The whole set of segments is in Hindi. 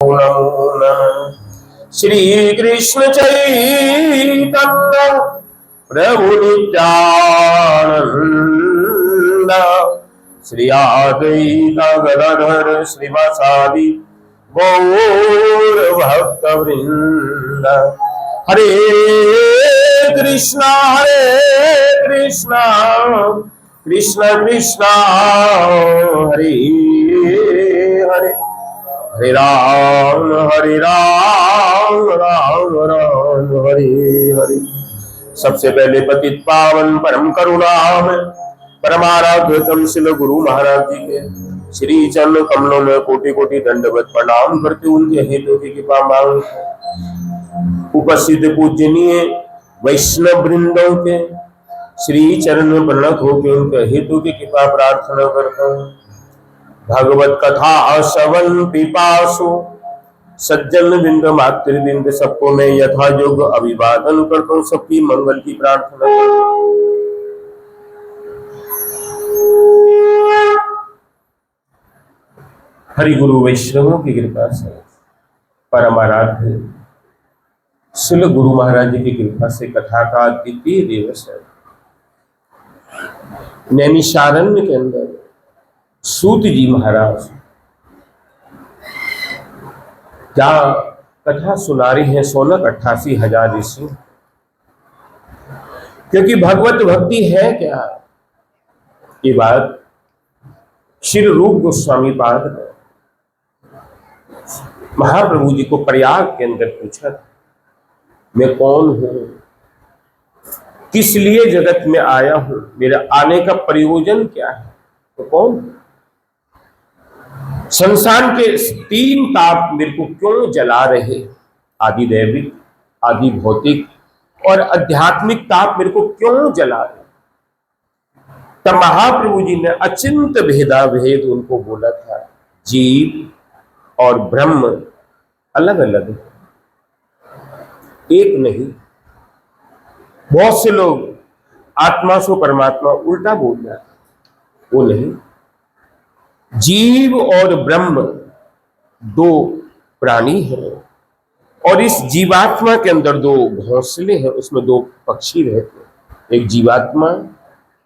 नमो नमः। श्री कृष्ण चैतन्य प्रभु नित्यानंद श्री अद्वैत गदाधर श्रीवासादि गौर भक्त वृंद। हरे कृष्णा कृष्ण कृष्ण हरे हरे, हरे राम राम राम हरे हरे। सबसे पहले पतित पावन परम करुणामय परमाराध्यतम शिल गुरु महाराज जी के श्री चरण कमलों में कोटि कोटि दंडवत प्रणाम करते उनके हेतु की कृपा मांग। उपस्थित पूजनीय वैष्णव वृंदों के श्री चरण में प्रणत होकर उनके हेतु की कृपा प्रार्थना करता हूँ। भगवत कथा श्रवण पिपासु सज्जन बिंद मातृ बिंद सबको मैं यथा योग्य अभिवादन करता हूँ। सबकी मंगल की प्रार्थना करता हूँ। हरि गुरु वैष्णवों की कृपा से परमाराध्य शिल गुरु महाराज जी की कृपा से कथा का द्वितीय दिवस है। नैमिषारण्य के अंदर सूत जी महाराज क्या कथा सुना रही है। 88,000 ऋषि, क्योंकि भगवत भक्ति है क्या, ये बात श्री रूप गोस्वामी पाद ने महाप्रभु जी को प्रयाग के अंदर पूछा, मैं कौन हूं, किस लिए जगत में आया हूं, मेरा आने का प्रयोजन क्या है, तो कौन, संसार के 3 ताप मेरे को क्यों जला रहे, आदि दैविक, आदि भौतिक और आध्यात्मिक ताप मेरे को क्यों जला रहे। तब महाप्रभु जी ने अचिंत भेदा भेद उनको बोला था, जीव और ब्रह्म अलग अलग है, एक नहीं। बहुत से लोग आत्मा से परमात्मा उल्टा बोल जाते, वो नहीं। जीव और ब्रह्म 2 प्राणी हैं और इस जीवात्मा के अंदर 2 घोंसले हैं, उसमें 2 पक्षी रहते हैं, एक जीवात्मा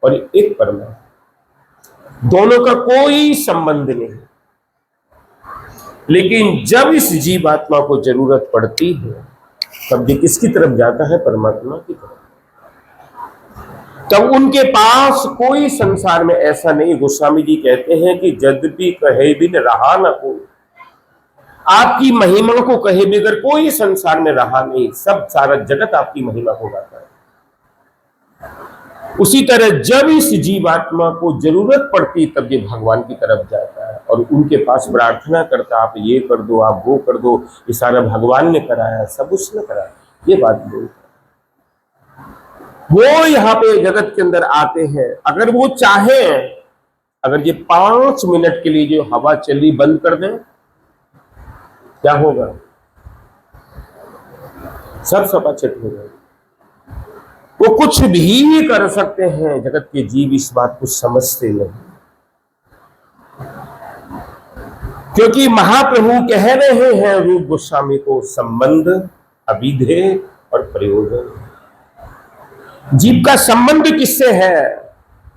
और एक परमात्मा। दोनों का कोई संबंध नहीं, लेकिन जब इस जीवात्मा को जरूरत पड़ती है तब ये किसकी तरफ जाता है, परमात्मा की तरफ। तब उनके पास कोई संसार में ऐसा नहीं। गोस्वामी जी कहते हैं कि यद्यपि कहे बिन रहा न कोई, आपकी महिमा को कहे बगैर कोई संसार में रहा नहीं, सब सारा जगत आपकी महिमा को गाता है। उसी तरह जब इस जीवात्मा को जरूरत पड़ती तब ये भगवान की तरफ जाता है और उनके पास प्रार्थना करता, आप ये कर दो, आप वो कर दो। ये सारा भगवान ने कराया, सब उसने कराया, ये बात बोलता। वो यहाँ पे जगत के अंदर आते हैं, अगर वो चाहे, अगर ये 5 मिनट के लिए जो हवा चली बंद कर दें, क्या होगा, सब सपाचट हो जाएगा। वो कुछ भी कर सकते हैं, जगत के जीव इस बात को समझते नहीं, क्योंकि महाप्रभु कह रहे हैं रूप गोस्वामी को, संबंध, अभिधेय और प्रयोजन। जीव का संबंध किससे है,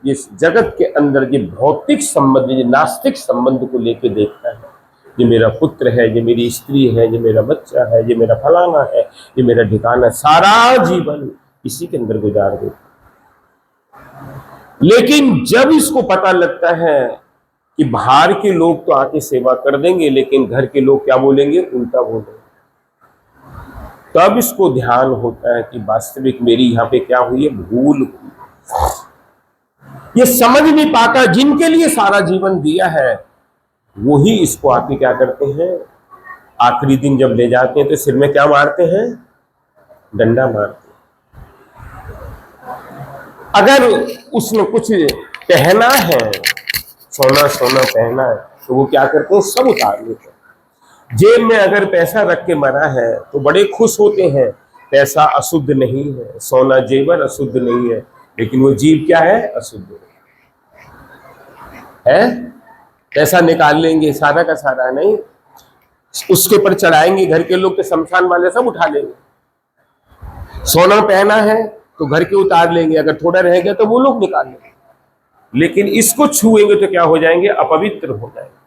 इस जगत के अंदर ये भौतिक संबंध, ये नास्तिक संबंध को लेके देखता है। ये मेरा पुत्र है, ये मेरी स्त्री है, ये मेरा बच्चा है, ये मेरा फलाना है, ये मेरा ठिकाना, सारा जीवन इसी के अंदर गुजार देता। लेकिन जब इसको पता लगता है कि बाहर के लोग तो आके सेवा कर देंगे, लेकिन घर के लोग क्या बोलेंगे, उल्टा बोलेंगे, तब इसको ध्यान होता है कि वास्तविक मेरी यहाँ पे क्या हुई है, भूल हुई। ये समझ नहीं पाता, जिनके लिए सारा जीवन दिया है वही इसको आके क्या करते हैं, आखिरी दिन जब ले जाते हैं तो सिर में क्या मारते हैं, डंडा मारते हैं। अगर उसने कुछ पहना है, सोना सोना पहना है, तो वो क्या करते हैं, सब उतार लेते हैं। जेब में अगर पैसा रख के मरा है तो बड़े खुश होते हैं, पैसा अशुद्ध नहीं है, सोना जेवर अशुद्ध नहीं है, लेकिन वो जीव क्या है, अशुद्ध है। पैसा निकाल लेंगे सारा का सारा नहीं, उसके पर चढ़ाएंगे, घर के लोग तो शमशान वाले सब उठा लेंगे। सोना पहना है तो घर के उतार लेंगे, अगर थोड़ा रह गया तो वो लोग निकाल लेंगे, लेकिन इसको छुएंगे तो क्या हो जाएंगे? अपवित्र हो जाएंगे।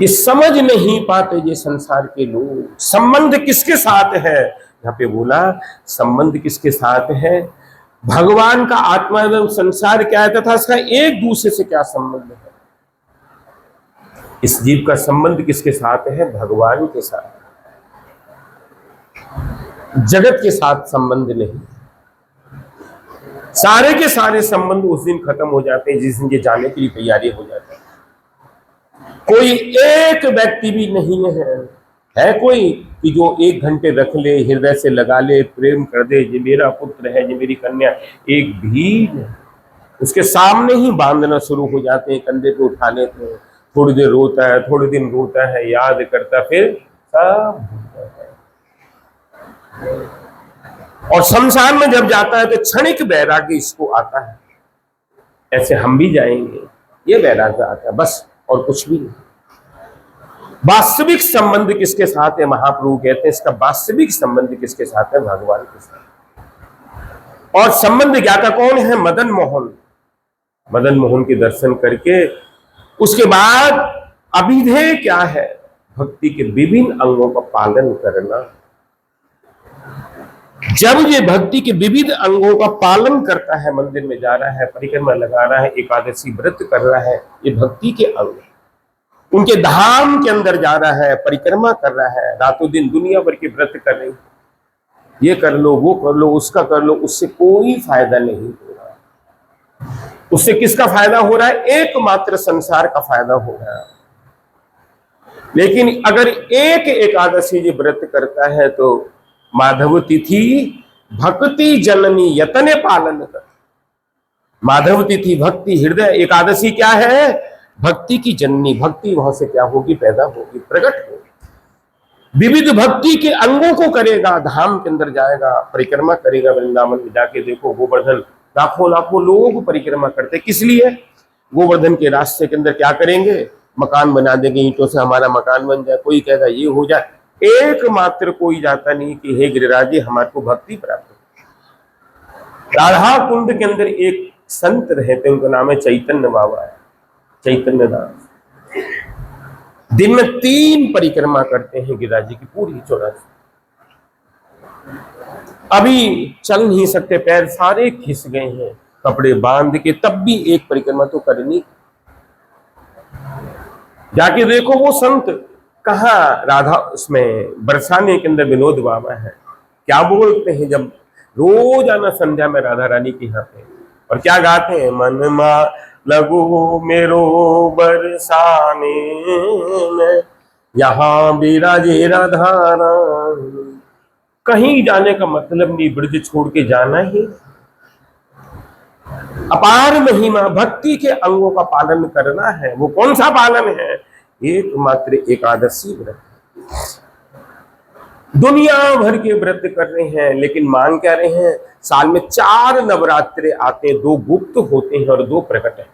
ये समझ नहीं पाते ये संसार के लोग, संबंध किसके साथ है। यहाँ पे बोला संबंध किसके साथ है? भगवान का आत्मा एवं संसार क्या है तथा इसका एक दूसरे से क्या संबंध है। इस जीव का संबंध किसके साथ है? भगवान के साथ, जगत के साथ संबंध नहीं। सारे के सारे संबंध उस दिन खत्म हो जाते हैं जिस दिन ये जाने के लिए तैयारी हो जाती है। कोई एक व्यक्ति भी नहीं है कोई कि जो 1 घंटे रख ले, हृदय से लगा ले, प्रेम कर दे, ये मेरा पुत्र है, ये मेरी कन्या, एक भी नहीं। उसके सामने ही बांधना शुरू हो जाते हैं, कंधे पे उठा लेते हैं, थोड़ी देर रोता है, थोड़े दिन रोता है, याद करता, फिर सब भूलता है। और शमशान में जब जाता है तो क्षणिक वैराग्य इसको आता है, ऐसे हम भी जाएंगे, ये वैराग्य आता है बस, और कुछ भी नहीं। वास्तविक संबंध किसके साथ है? महाप्रभु कहते हैं इसका वास्तविक संबंध किसके साथ है? भगवान के साथ। और संबंध ज्ञाता कौन है? मदन मोहन। मदन मोहन के दर्शन करके उसके बाद अभिधेय क्या है? भक्ति के विभिन्न अंगों का पालन करना। जब ये भक्ति के विविध अंगों का पालन करता है, मंदिर में जा रहा है, परिक्रमा लगा रहा है, एकादशी व्रत कर रहा है, ये भक्ति के अंग, उनके धाम के अंदर जा रहा है, परिक्रमा कर रहा है, रातों दिन दुनिया भर के व्रत कर रहे, ये कर लो, वो कर लो, उसका कर लो, उससे कोई फायदा नहीं हो रहा। उससे किसका फायदा हो रहा है? एकमात्र संसार का फायदा हो रहा है। लेकिन अगर एक एकादशी जी व्रत करता है तो माधव तिथि भक्ति जननी यतने पालन कर। माधव तिथि भक्ति हृदय एकादशी क्या है? भक्ति की जननी। भक्ति वहां से क्या होगी? पैदा होगी, प्रकट होगी। विविध भक्ति के अंगों को करेगा, धाम के अंदर जाएगा, परिक्रमा करेगा। वृंदावन में जाके देखो, गोवर्धन लाखों लाखों लोग परिक्रमा करते, किस लिए? गोवर्धन के रास्ते के अंदर क्या करेंगे? मकान बना देंगे, ईंटों से हमारा मकान बन जाए, कोई कहेगा ये हो जाए। एकमात्र कोई जाता नहीं कि हे गिरिराज जी हमारे को भक्ति प्राप्त हो। राधा कुंड के अंदर एक संत रहते, उनका नाम है चैतन्य बाबा है, चैतन्य दास। दिन में 3 परिक्रमा करते हैं गिरिराज जी की पूरी 84। अभी चल नहीं सकते, पैर सारे खिस गए हैं, कपड़े बांध के, तब भी एक परिक्रमा तो करनी। जाके देखो वो संत कहा राधा उसमें बरसाने के अंदर विनोद बाबा है, क्या बोलते हैं जब रोजाना संध्या में राधा रानी के यहाँ पे, और क्या गाते हैं? मन मा लगो मेरो बरसाने में, यहाँ बिराजे राधा रानी। कहीं जाने का मतलब नहीं, ब्रज छोड़ के जाना ही। अपार महिमा भक्ति के अंगों का पालन करना है। वो कौन सा पालन है? एकमात्र एकादशी व्रत। दुनिया भर के व्रत कर रहे हैं, लेकिन मांग क्या रहे हैं? साल में 4 नवरात्रे आते हैं, 2 गुप्त होते हैं और 2 प्रकट है।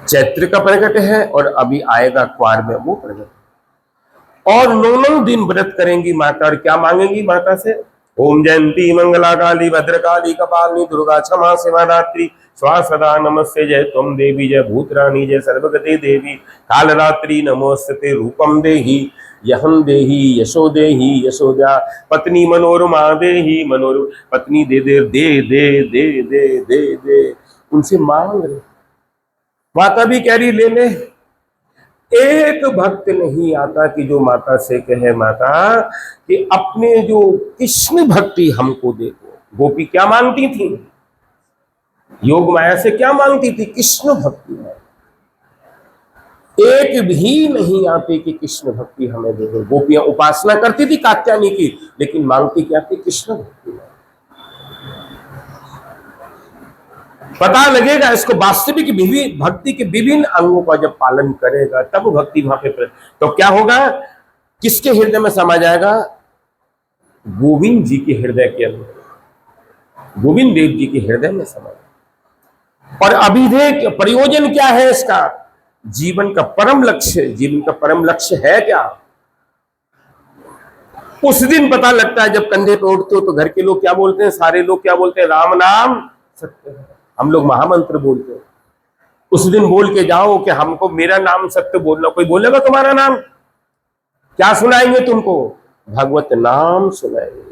चैत्र का प्रकट है और अभी आएगा क्वार में वो प्रकट। और 9 दिन व्रत करेंगी माता, और क्या मांगेंगी माता से? ओम जयंती मंगला काली भद्रकाली कपालिनी दुर्गा क्षमा शिवरात्रि स्वा सदा नमस्ते जय तुम देवी जय भूतरानी जय सर्वगते देवी कालरात्रि नमोस्तुते रूपम देहि यहं देहि यशो देहि यशोदा पत्नी मनोरमा देहि मनोर पत्नी दे दे दे दे दे दे दे दे। उनसे मांग रहे, माता भी कह रही ले ले। एक भक्त नहीं आता कि जो माता से कहे माता कि अपने जो कृष्ण भक्ति हमको दे दो। गोपी क्या मांगती थी? योग माया से क्या मांगती थी? कृष्ण भक्ति। एक भी नहीं आते कि कृष्ण भक्ति हमें दे दो। गोपियां उपासना करती थी कात्यायनी की, लेकिन मांगती क्या थी? कृष्ण भक्ति। पता लगेगा इसको, वास्तविक भक्ति के विभिन्न अंगों का जब पालन करेगा तब भक्ति वहां पे तो क्या होगा? किसके हृदय में समा जाएगा? गोविंद जी के हृदय के अंदर, गोविंद देव जी के हृदय में समा। और अभिधेय प्रयोजन क्या है इसका? जीवन का परम लक्ष्य, जीवन का परम लक्ष्य है क्या, उस दिन पता लगता है। जब कंधे पे उठते हो तो घर के लोग क्या बोलते हैं, सारे लोग क्या बोलते हैं, राम नाम सत्य है। हम लोग महामंत्र बोलते हैं। उस दिन बोल के जाओ कि हमको मेरा नाम सत्य बोलना। कोई बोलेगा तुम्हारा नाम? क्या सुनाएंगे तुमको? भगवत नाम सुनाएंगे।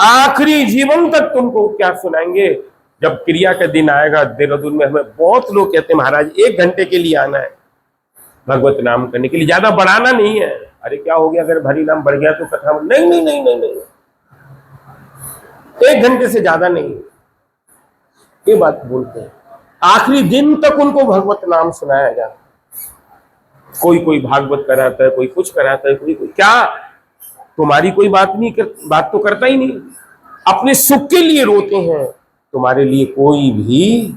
आखिरी जीवन तक तुमको क्या सुनाएंगे? जब क्रिया का दिन आएगा देहरादून में, हमें बहुत लोग कहते हैं महाराज 1 घंटे के लिए आना है भगवत नाम करने के लिए, ज्यादा बढ़ाना नहीं है। अरे क्या हो गया अगर हरि नाम बढ़ गया तो कथा? नहीं नहीं नहीं नहीं नहीं, 1 घंटे से ज्यादा नहीं, ये बात बोलते हैं। आखिरी दिन तक उनको भगवत नाम सुनाया जाए। कोई भागवत कराता है, कोई कुछ कराता है, कोई क्या, तुम्हारी कोई बात नहीं बात तो करता ही नहीं। अपने सुख के लिए रोते हैं, तुम्हारे लिए कोई भी।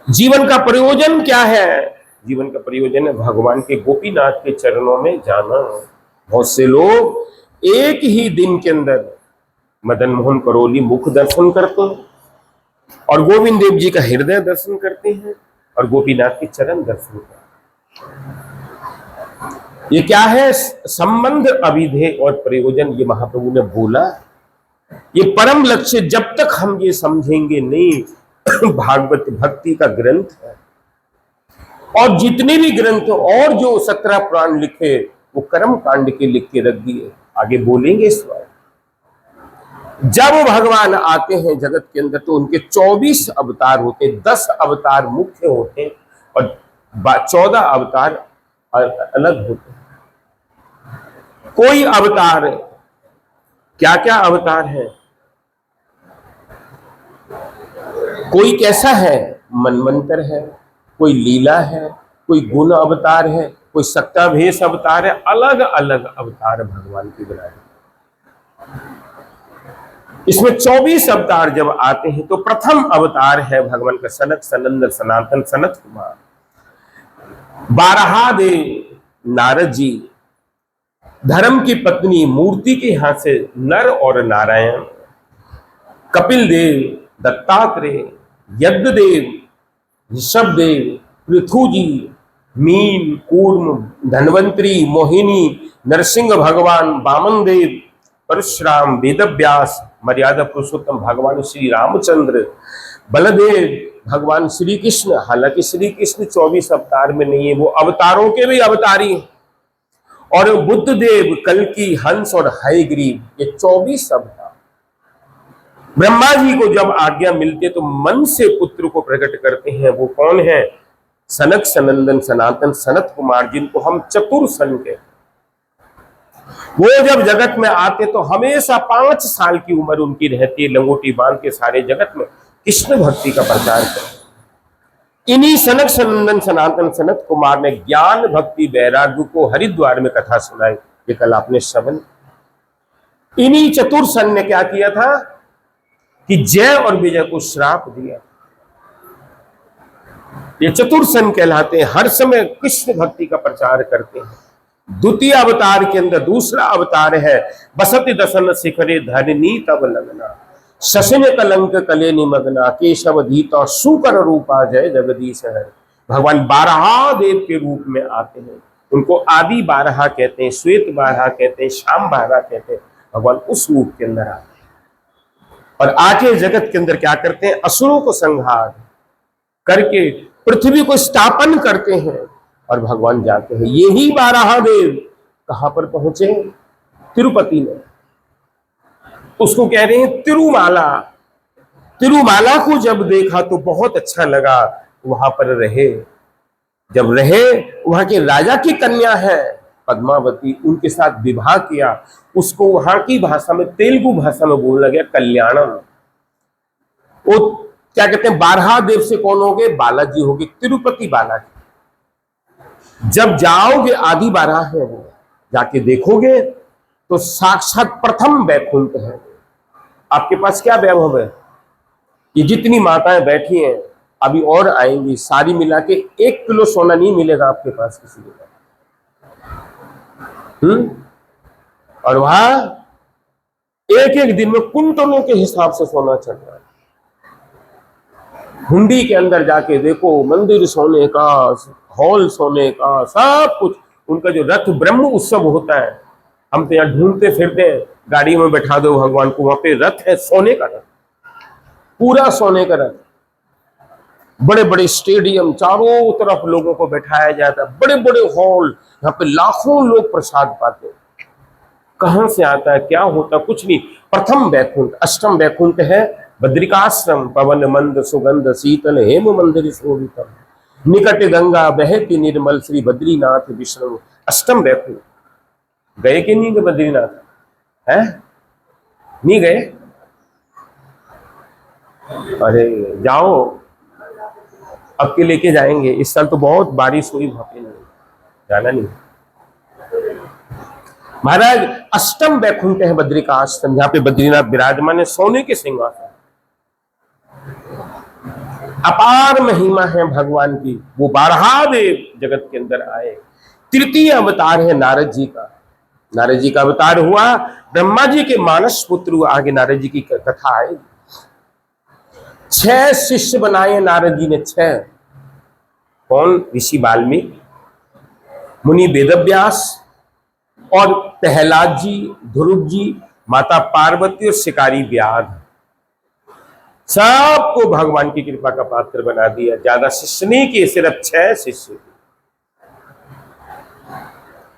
जीवन का प्रयोजन क्या है? जीवन का प्रयोजन है भगवान के गोपीनाथ के चरणों में जाना। बहुत से लोग एक ही दिन के अंदर मदन मोहन करोली मुख दर्शन करते हैं और गोविंद देव जी का हृदय दर्शन करते हैं और गोपीनाथ के चरण दर्शन करते हैं। ये क्या है? संबंध, अविधेय और प्रयोजन, ये महाप्रभु ने बोला। ये परम लक्ष्य जब तक हम ये समझेंगे नहीं, भागवत भक्ति का ग्रंथ है। और जितने भी ग्रंथ और जो 17 पुराण लिखे वो कर्म कांड के लिख के रख दिए। आगे बोलेंगे इस बार। जब भगवान आते हैं जगत के अंदर तो उनके 24 अवतार होते, 10 अवतार मुख्य होते और 14 अवतार अलग होते हैं। कोई अवतार, क्या क्या अवतार है? कोई कैसा है? मनवंतर है, कोई लीला है, कोई गुण अवतार है, कोई सत्यावेश अवतार है। अलग अलग अवतार भगवान के बनाए। इसमें 24 अवतार जब आते हैं तो प्रथम अवतार है भगवान का सनक सनंदन सनातन सनत कुमार। बारहादेव नारद जी, धर्म की पत्नी मूर्ति के हाथ से नर और नारायण, कपिल देव, दत्तात्रेय, यज्ञदेव, ऋषभदेव, पृथु जी, मीन, कूर्म, धन्वंतरी, मोहिनी, नरसिंह भगवान, वामन देव, परशुराम, वेदव्यास, मर्यादा पुरुषोत्तम भगवान श्री रामचंद्र, बलदेव, भगवान श्री कृष्ण। हालांकि श्री कृष्ण 24 अवतार में नहीं है, वो अवतारों के भी अवतारी हैं। और बुद्ध देव, कल्कि, हंस और हयग्रीव, ये 24 अवतार। ब्रह्मा जी को जब आज्ञा मिलती है तो मन से पुत्र को प्रकट करते हैं। वो कौन है? सनक सनंदन सनातन सनत कुमार, जिनको हम चतुर्सन कहते हैं। वो जब जगत में आते तो हमेशा 5 साल की उम्र उनकी रहती है, लंगोटी बांध के सारे जगत में कृष्ण भक्ति का प्रचार करते। इन्हीं सनक सनंदन सनातन सनत कुमार ने ज्ञान भक्ति वैराग्य को हरिद्वार में कथा सुनाई, ये कल आपने श्रवण। इन्हीं चतुर्सन ने क्या किया था कि जय और विजय को श्राप दिया। ये चतुर्सन कहलाते हैं, हर समय कृष्ण भक्ति का प्रचार करते हैं। द्वितीय अवतार के अंदर दूसरा अवतार है बसति दसन शिखरे धरनी तब लगना, शशिन कलंक कले निमग्ना, केशव धीता सुकर रूपा जय जगदीश है। भगवान बारहा देव के रूप में आते हैं। उनको आदि बारहा कहते हैं, श्वेत बारहा कहते हैं, श्याम बारहा कहते हैं। भगवान उस रूप के अंदर आते हैं और आके जगत के अंदर क्या करते हैं? असुरों को संहार करके पृथ्वी को स्थापन करते हैं और भगवान जाते हैं। यही बारहा देव कहां पर पहुंचे? तिरुपति में। उसको कह रहे हैं तिरुमाला। तिरुमाला को जब देखा तो बहुत अच्छा लगा, वहां पर रहे। जब रहे, वहां के राजा की कन्या है पद्मावती, उनके साथ विवाह किया। उसको वहां की भाषा में, तेलुगु भाषा में बोलने लगे कल्याणम। वो क्या कहते हैं? बारहा देव से कौन हो गए? बालाजी हो गए, तिरुपति बालाजी। जब जाओगे आदि बारहा है वो, जाके देखोगे तो साक्षात प्रथम वैकुंठ है। आपके पास क्या वैभव है? ये जितनी माताएं बैठी हैं अभी और आएंगी, सारी मिला के 1 किलो सोना नहीं मिलेगा आपके पास किसी के पास। और वहां एक एक दिन में कुंटलों के हिसाब से सोना चढ़ रहा है। हुंडी के अंदर जाके देखो, मंदिर सोने का, हॉल सोने का, सब कुछ। उनका जो रथ ब्रह्म उत्सव होता है, हम तो यहाँ ढूंढते फिरते हैं, गाड़ी में बैठा दो भगवान को, वहां पे रथ है सोने का रथ, पूरा सोने का रथ, बड़े बड़े स्टेडियम, चारों तरफ लोगों को बैठाया जाता है, बड़े बड़े हॉल, यहाँ पे लाखों लोग प्रसाद पाते हैं। कहां से आता है, क्या होता, कुछ नहीं। प्रथम वैकुंठ, अष्टम वैकुंठ है बद्रिकाश्रम, पवन मंद सुगंध शीतल हेम मंदिर शोभितम, निकट गंगा बहती निर्मल श्री बद्रीनाथ विष्णु। अष्टम वैकुंठ गए कि नहीं गए बद्रीनाथ? है नहीं गए? अरे जाओ, अब के लेके जाएंगे। इस साल तो बहुत बारिश हुई वहां पे, नहीं जाना नहीं। महाराज अष्टम वैकुंठ है बद्रिकाश्रम, जहां पे बद्रीनाथ विराजमान है, सोने के सिंहासन। अपार महिमा है भगवान की। वो बारहादेव जगत के अंदर आए। तृतीय अवतार है नारद जी का। नारद जी का अवतार हुआ, ब्रह्मा जी के मानस पुत्र हुआ। आगे नारद जी की कथा आएगी। 6 शिष्य बनाए नारद जी ने, 6। कौन? ऋषि वाल्मीकि, मुनि वेदव्यास, और प्रहलाद जी, ध्रुव जी, माता पार्वती और शिकारी व्याध। सबको भगवान की कृपा का पात्र बना दिया। ज्यादा शिष्य नहीं किए, सिर्फ 6 शिष्य।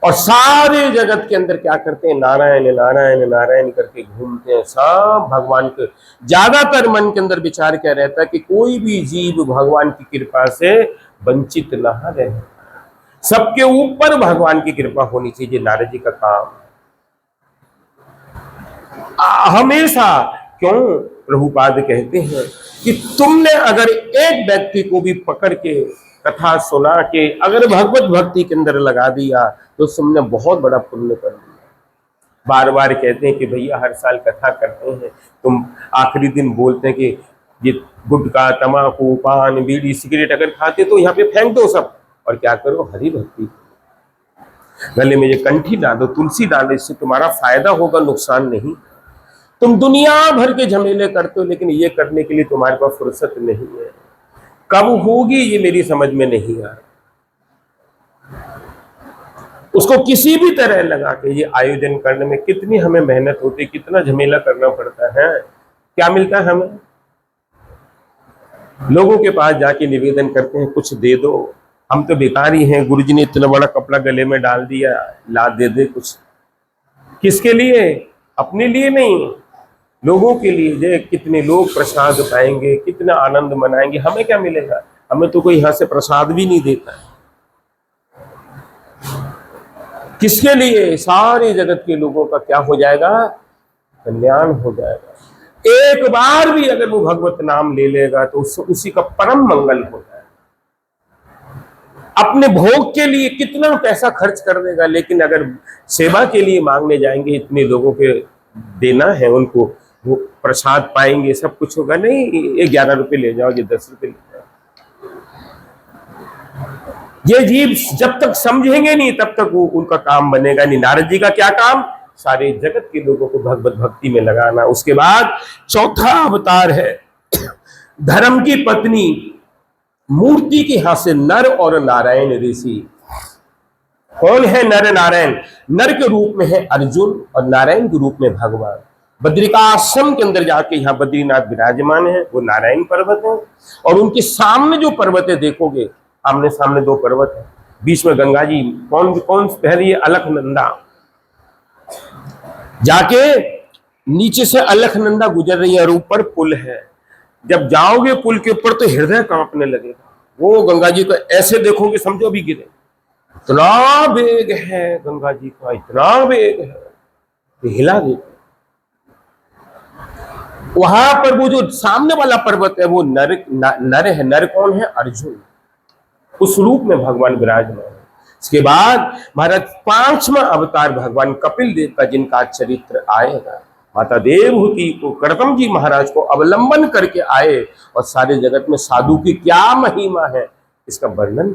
और सारे जगत के अंदर क्या करते हैं? नारायण नारायण नारायण करके घूमते हैं। सब भगवान के, ज्यादातर मन के अंदर विचार क्या रहता है कि कोई भी जीव भगवान की कृपा से वंचित ना रहे, सबके ऊपर भगवान की कृपा होनी चाहिए। नारद जी का काम हमेशा। क्यों? प्रभुपाद कहते हैं कि तुमने अगर एक व्यक्ति को भी पकड़ के कथा सुना के अगर भगवत भक्ति के अंदर लगा दिया तो तुमने बहुत बड़ा पुण्य कर दिया। बार बार कहते हैं कि भैया हर साल कथा करते हैं, तुम आखिरी दिन बोलते हैं कि ये गुटखा, तम्बाकू, पान, बीड़ी, सिगरेट अगर खाते तो यहाँ पे फेंक दो सब, और क्या करो? हरि भक्ति। गले में ये कंठी डालो, तुलसी डालो, इससे तुम्हारा फायदा होगा, नुकसान नहीं। तुम दुनिया भर के झमेले करते हो, लेकिन ये करने के लिए तुम्हारे पास फुर्सत नहीं है। कब होगी ये मेरी समझ में नहीं आ रहा। उसको किसी भी तरह लगा के ये आयोजन करने में कितनी हमें मेहनत होती है, कितना झमेला करना पड़ता है। क्या मिलता है हमें? लोगों के पास जाके निवेदन करते हैं कुछ दे दो, हम तो भिखारी हैं, गुरुजी ने इतना बड़ा कपड़ा गले में डाल दिया, ला दे दे कुछ। किसके लिए? अपने लिए नहीं, लोगों के लिए। जे कितने लोग प्रसाद पाएंगे, कितना आनंद मनाएंगे, हमें क्या मिलेगा? हमें तो कोई यहाँ से प्रसाद भी नहीं देता है। किसके लिए? सारे जगत के लोगों का क्या हो जाएगा? कल्याण हो जाएगा। एक बार भी अगर वो भगवत नाम ले लेगा तो उसी का परम मंगल होता है। अपने भोग के लिए कितना पैसा खर्च कर देगा, लेकिन अगर सेवा के लिए मांगने जाएंगे, इतने लोगों के देना है उनको, वो प्रसाद पाएंगे, सब कुछ होगा। नहीं, ये 11 रुपए ले जाओ, ये 10 रुपए ले जाओ। ये जीव जब तक समझेंगे नहीं तब तक वो उनका काम बनेगा नहीं। नारद जी का क्या काम? सारे जगत के लोगों को भगवत भक्ति में लगाना। उसके बाद चौथा अवतार है धर्म की पत्नी, मूर्ति के हाथ से नर और नारायण ऋषि। कौन है नर नारायण? नर के रूप में है अर्जुन और नारायण के रूप में भगवान। बद्रिकाश्रम के अंदर जाके यहाँ बद्रीनाथ विराजमान है, वो नारायण पर्वत है। और उनके सामने जो पर्वत है देखोगे, आमने सामने 2 पर्वत है, बीच में गंगा जी। कौन कौन पहले? अलकनंदा। जाके नीचे से अलकनंदा गुजर रही है और ऊपर पुल है। जब जाओगे पुल के ऊपर तो हृदय कांपने लगेगा। वो गंगा जी को ऐसे देखोगे समझो अभी गिरे। इतना वेग है गंगा जी का, इतना वेग है कि हिला देते। वहां पर वो जो सामने वाला पर्वत है वो नर है। नर कौन है? अर्जुन। उस रूप में भगवान विराजमान है। इसके बाद महाराज 5वां अवतार भगवान कपिल देव का, जिनका चरित्र आएगा। माता देवहूति को, करदम जी महाराज को अवलंबन करके आए और सारे जगत में साधु की क्या महिमा है इसका वर्णन।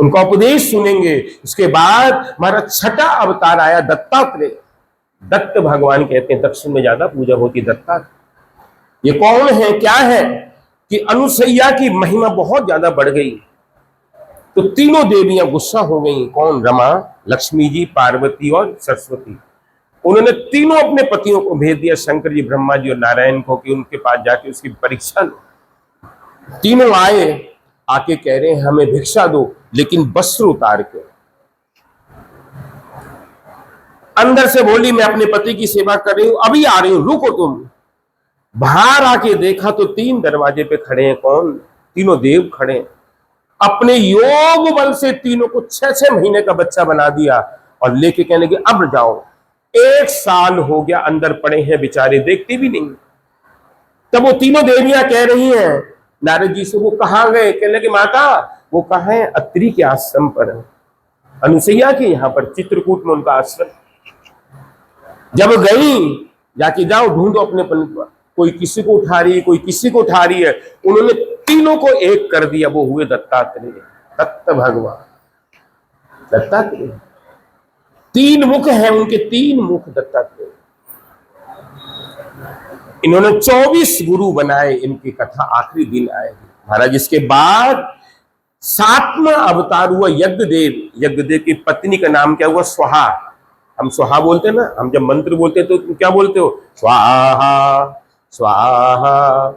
उनका उपदेश सुनेंगे। उसके बाद महाराज 6ठा अवतार आया दत्तात्रेय। दत्त भगवान कहते हैं, दक्षिण में ज्यादा पूजा होती दत्ता। ये कौन है, क्या है कि अनुसैया की महिमा बहुत ज्यादा बढ़ गई, तो तीनों देवियां गुस्सा हो गई। कौन? रमा, लक्ष्मी जी, पार्वती और सरस्वती। उन्होंने तीनों अपने पतियों को भेज दिया, शंकर जी, ब्रह्मा जी और नारायण को, कि उनके पास जाके उसकी परीक्षा लो। तीनों आए, आके कह रहे हैं हमें भिक्षा दो, लेकिन वस्त्र उतार के। अंदर से बोली मैं अपने पति की सेवा कर रही हूं, अभी आ रही हूं, रुको तुम। बाहर आके देखा तो 3 दरवाजे पे खड़े हैं। कौन? तीनों देव खड़े हैं। अपने योग बल से तीनों को 6-6 महीने का बच्चा बना दिया और लेके कहने के अब जाओ। 1 साल हो गया अंदर पड़े हैं बेचारे, देखते भी नहीं। तब वो तीनों देवियां कह रही हैं नारद जी से, वो कहाँ गए? कहने लगे माता वो कहाँ है? अत्रि के आश्रम पर, अनुसैया के यहाँ पर चित्रकूट में उनका आश्रम। जब गई, जाके जाओ ढूंढो अपने पन, कोई किसी को उठा रही है, कोई किसी को उठा रही है। उन्होंने तीनों को एक कर दिया, वो हुए दत्तात्रेय, दत्त भगवान दत्तात्रेय। 3 मुख हैं उनके, 3 मुख दत्तात्रेय। इन्होंने 24 गुरु बनाए। इनकी कथा आखिरी दिन आएगी महाराज। इसके बाद 7वां अवतार हुआ यज्ञदेव। यज्ञदेव की पत्नी का नाम क्या हुआ? स्वाहा। हम स्वाहा बोलते हैं ना, हम जब मंत्र बोलते हैं तो तुम क्या बोलते हो? स्वाहा स्वाहा।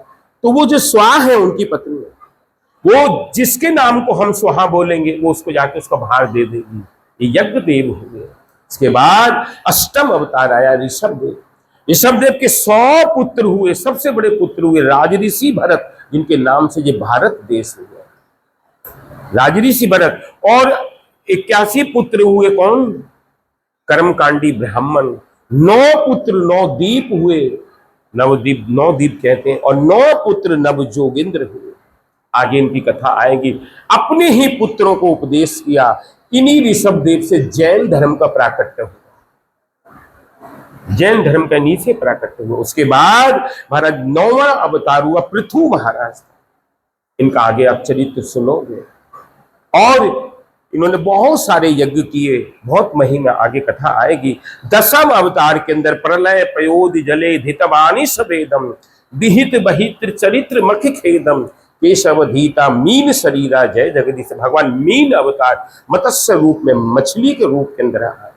तो वो जो स्वाहा है उनकी पत्नी है, वो जिसके नाम को हम स्वाहा बोलेंगे वो उसको जाके उसका भार दे देगी। ये यज्ञदेव हुए। इसके बाद 8वां अवतार आया ऋषभदेव। ऋषभदेव के 100 पुत्र हुए। सबसे बड़े पुत्र हुए राजऋषि भरत, जिनके नाम से ये भारत देश हुआ, राजऋषि भरत। और 81 पुत्र हुए। कौन? कर्मकांडी ब्राह्मण। 9 पुत्र, 9 दीप हुए। नवदीप, 9 दीप कहते हैं। और 9 पुत्र नव जोगिंद्र हुए। आगे इनकी कथा आएगी। अपने ही पुत्रों को उपदेश किया। इन्हीं ऋषभदेव से जैन धर्म का प्राकट्य हुआ। जैन धर्म का नीचे प्राकट्य हुआ। उसके बाद महाराज 9वां अवतार हुआ पृथु महाराज। इनका आगे आप चरित्र सुनोगे। और इन्होंने बहुत सारे यज्ञ किए, बहुत महिमा, आगे कथा आएगी। 10वां अवतार के अंदर प्रलय पयोद जले धितवानी सवेदम विहित बहित्र चरित्र मख खेदम केशवधीता मीन शरीरा जय जगदीश। भगवान मीन अवतार, मत्स्य रूप में, मछली के रूप के अंदर आए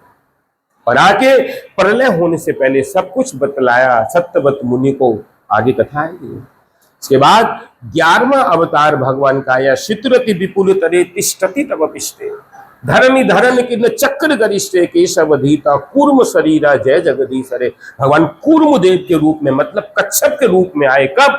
और आके प्रलय होने से पहले सब कुछ बतलाया सत्यवत मुनि को। आगे कथा आएगी। इसके बाद 11वां अवतार भगवान का आया। शित्रति विपुल तरे तिष्ठति तव पिष्टे धरणी धरन किन्न चक्र गरिष्ठे केशवधीता कूर्म शरीरा जय जगदीश। अरे भगवान कूर्म देव के रूप में, मतलब कच्छप के रूप में आए। कब?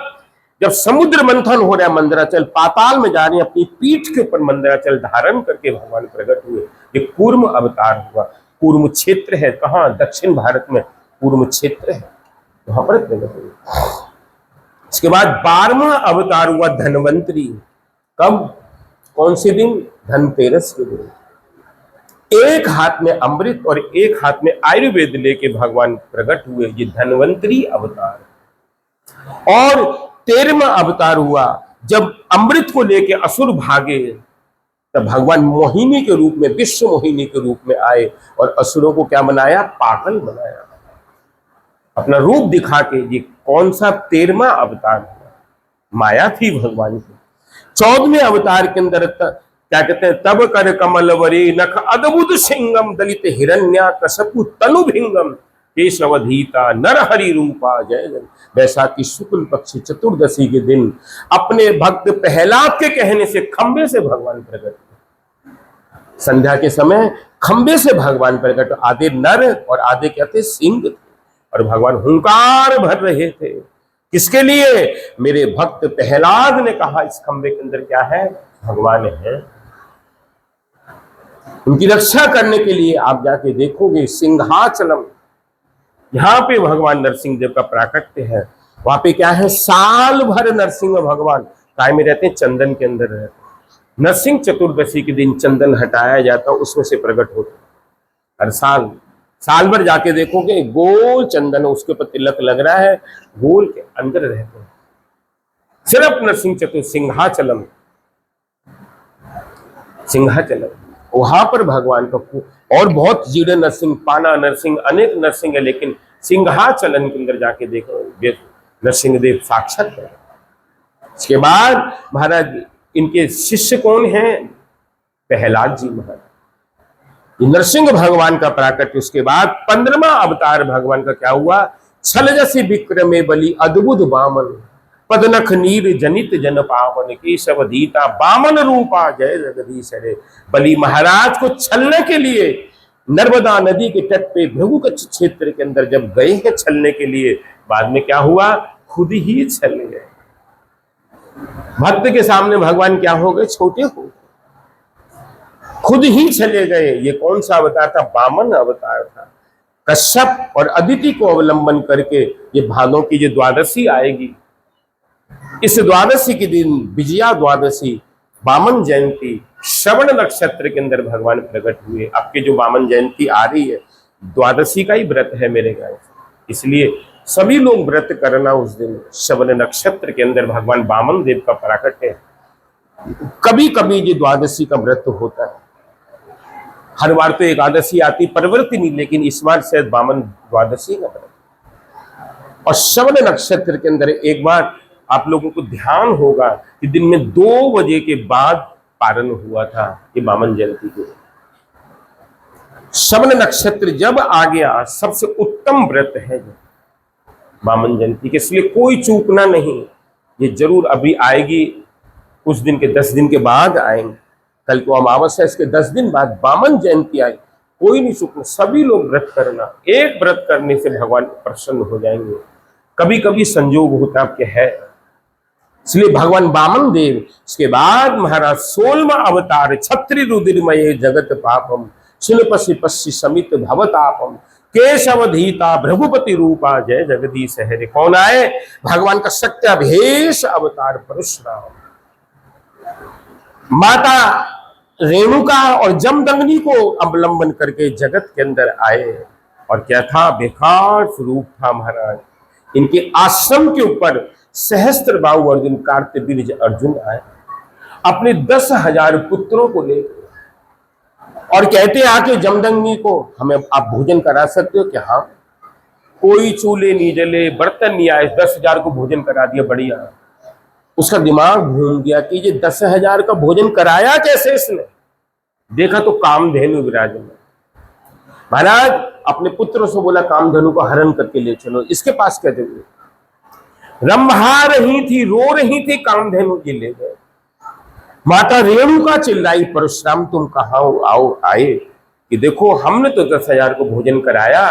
जब समुद्र मंथन हो रहा है, मंदराचल पाताल में जा रहे हैं, अपनी पीठ के ऊपर मंदराचल धारण करके भगवान प्रकट हुए। ये कूर्म अवतार हुआ। कूर्म क्षेत्र है कहाँ? दक्षिण भारत में कूर्म क्षेत्र है, वहां पर प्रकट हुए। इसके बाद 12वां अवतार हुआ धनवंतरी। कब? कौन से दिन? धनतेरस के दिन। एक हाथ में अमृत और एक हाथ में आयुर्वेद लेके भगवान प्रकट हुए। ये धनवंतरी अवतार। और 13वां अवतार हुआ जब अमृत को लेके असुर भागे, तब भगवान मोहिनी के रूप में, विश्व मोहिनी के रूप में आए और असुरों को क्या बनाया? पागल बनाया, अपना रूप दिखा के। ये कौन सा 13वां अवतार हुआ? माया थी भगवान की। 14वें अवतार के अंदर क्या कहते हैं? तब कर कमल वरे नख अद्भुत सिंगम दलित हिरण्या कशपु तनु भिंगम केशवधीता नर हरि रूपा जय जय। वैशाखी शुक्ल पक्ष चतुर्दशी के दिन अपने भक्त प्रहलाद के कहने से खंबे से भगवान प्रकट हुए। संध्या के समय खंबे से भगवान प्रकट। आधे नर और आधे क्या थे? सिंह। और भगवान हुंकार भर रहे थे। किसके लिए? मेरे भक्त प्रहलाद ने कहा इस खंबे के अंदर क्या है? भगवान है। उनकी रक्षा करने के लिए आप जाके देखोगे सिंहाचलम, यहां पे भगवान नरसिंह देव का प्राकट्य है। वहां पे क्या है? साल भर नरसिंह भगवान काय में रहते हैं? चंदन के अंदर रहते हैं। नरसिंह चतुर्दशी के दिन चंदन हटाया जाता, उसमें से प्रकट होता। हर साल भर जाके देखोगे गोल चंदन, उसके ऊपर तिलक लग रहा है, गोल के अंदर रहते हैं। सिर्फ नरसिंह सिंहाचलम, सिंहाचलम वहां पर भगवान का। और बहुत जीर्ण नरसिंह, पाना नरसिंह, अनेक नरसिंह है, लेकिन सिंहाचलन के अंदर जाके देखो नरसिंहदेव साक्षात प्रकट। इसके बाद महाराज इनके शिष्य कौन हैं? प्रहलाद जी महाराज। ये नरसिंह भगवान का प्राकट्य। उसके बाद 15वां अवतार भगवान का क्या हुआ? छल जसि विक्रमे बलि अद्भुत बामन, पदनख नीर जनित जन पावन, केशव दीता बामन रूपा जय जगदीश हरे। बलि महाराज को छलने के लिए नर्मदा नदी के तट पे भृगुकच्छ क्षेत्र के अंदर जब गए हैं छलने के लिए, बाद में क्या हुआ? खुद ही छल गए। भक्त के सामने भगवान क्या हो गए? छोटे हो गए, खुद ही चले गए। ये कौन सा अवतार था? वामन अवतार था। कश्यप और अदिति को अवलंबन करके ये भादों की जो द्वादशी आएगी, इस द्वादशी के दिन विजया द्वादशी वामन जयंती श्रवण नक्षत्र के अंदर भगवान प्रकट हुए। आपके जो वामन जयंती आ रही है, द्वादशी का ही व्रत है मेरे गांव, इसलिए सभी लोग व्रत करना उस दिन। श्रवण नक्षत्र के अंदर भगवान वामन देव का प्राकट है। कभी कभी ये द्वादशी का व्रत होता है, हर बार तो एकादशी आती परवर्तिनी, लेकिन इस बार शायद वामन द्वादशी का व्रत। और श्रवण नक्षत्र के अंदर एक बार आप लोगों को ध्यान होगा कि दिन में 2 बजे के बाद पारण हुआ था ये वामन जयंती को। श्रवण नक्षत्र जब आ गया, सबसे उत्तम व्रत है वामन जयंती के, इसलिए कोई चूकना नहीं। ये जरूर अभी आएगी, कुछ दिन के 10 दिन के बाद आएंगे। कल को अमावस्या, इसके 10 दिन बाद वामन जयंती आई। कोई नहीं चूकना, सभी लोग व्रत करना। एक व्रत करने से भगवान प्रसन्न हो जाएंगे। कभी कभी संजोग होता आपके है, इसलिए भगवान वामन देव। इसके बाद महाराज 16वां अवतार छत्री रुद्रमय जगत पापम, शिल्पसि पश्य समित भवतापम, केशवधीता भृगुपति रूपा जय जगदीश हरे। कौन आए? भगवान का सत्याभेश अवतार परशुराम। माता रेणुका और जमदग्नि को अवलंबन करके जगत के अंदर आए। और क्या था? बेकार स्वरूप था महाराज। इनके आश्रम के ऊपर सहस्त्र बाहु अर्जुन, कार्तवीर्य अर्जुन आए अपने 10,000 पुत्रों को लेकर, और कहते आके जमदग्नि को, हमें आप भोजन करा सकते हो क्या? हाँ। कोई चूल्हे नहीं जले, बर्तन नहीं आए, 10,000 को भोजन करा दिया। बढ़िया। उसका दिमाग घूम गया कि ये 10,000 का भोजन कराया कैसे इसने? देखा तो कामधेनु विराजमान। महाराज अपने पुत्रों से बोला कामधेनु को हरण करके ले चलो, इसके पास क्या जरूरत? रंभा रही थी, रो रही थी, कामधेनु जी ले गए। माता रेणुका चिल्लाई, परशुराम तुम कहाँ आओ आए? कि देखो हमने तो 10,000 को भोजन कराया,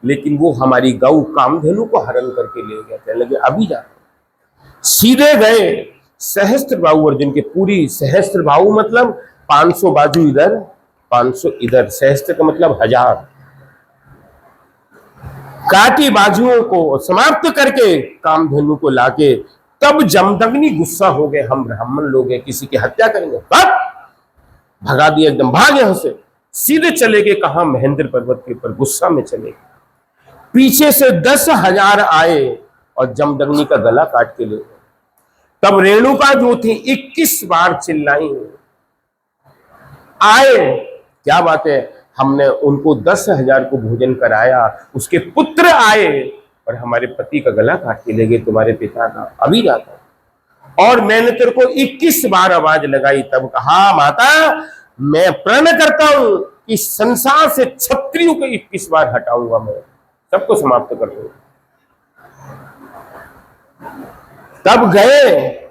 लेकिन वो हमारी गौ कामधेनु को हरण करके ले गया। कहने लगे अभी जा। सीधे गए सहस्त्र बाहु अर्जुन के, पूरी सहस्त्र बाहु मतलब 500 बाजू इधर 500 इधर, सहस्त्र का मतलब 1000, काटी बाजुओं को समाप्त करके कामधेनु को लाके, तब जमदग्नि गुस्सा हो गए, हम ब्राह्मण लोग हैं, किसी की हत्या करेंगे, भगा दिया एकदम, भागे यहां से। सीधे चले गए कहा? महेंद्र पर्वत के ऊपर, गुस्सा में चले गए। पीछे से 10,000 आए और जमदग्नि का गला काट के ले गए। तब रेणुका जो थी 21 बार चिल्लाई, आए क्या बात है, हमने उनको 10,000 को भोजन कराया, उसके पुत्र आए और हमारे पति का गला काट के ले गए, तुम्हारे पिता का, अभी जाता। और मैंने तेरे को 21 बार आवाज लगाई, तब कहा माता मैं प्रण करता हूं कि संसार से क्षत्रियों को 21 बार हटाऊंगा, मैं सबको समाप्त कर दूंगा। तब गए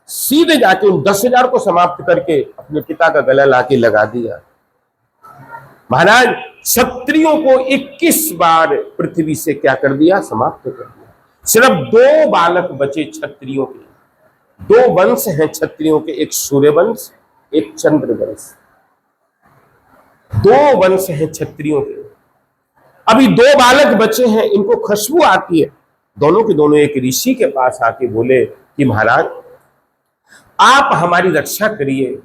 सीधे जाके उन 10,000 को समाप्त करके अपने पिता का गला लाके लगा दिया। महाराज क्षत्रियों को 21 बार पृथ्वी से क्या कर दिया? समाप्त कर दिया। सिर्फ 2 बालक बचे क्षत्रियों के। 2 वंश हैं क्षत्रियों के, एक सूर्य वंश, एक चंद्र वंश। 2 वंश हैं क्षत्रियों के। अभी 2 बालक बचे हैं, इनको खुशबू आती है। दोनों के दोनों एक ऋषि के पास आके बोले कि महाराज आप हमारी रक्षा करिए,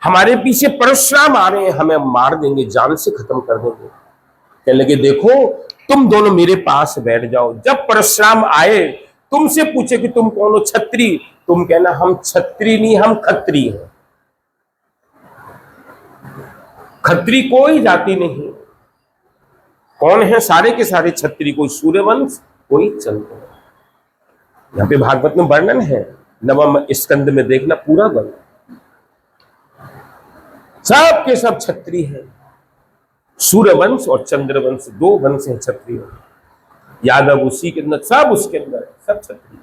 हमारे पीछे परशुराम आ रहे हैं, हमें मार देंगे, जान से खत्म कर देंगे। कहने लगे देखो तुम दोनों मेरे पास बैठ जाओ, जब परशुराम आए तुमसे पूछे कि तुम कौन हो? छत्री। तुम कहना हम छत्री नहीं, हम खत्री हैं। खत्री कोई जाति नहीं। कौन है? सारे के सारे छत्री, कोई सूर्यवंश, कोई चंद्र। यहाँ पे भागवत में वर्णन है, नवम स्कंद में देखना पूरा वर्णन। सब के सब क्षत्रिय है, सूर्यवंश और चंद्रवंश, दो वंश है क्षत्रिय, यादव उसी के अंदर, सब उसके अंदर, सब क्षत्रिय।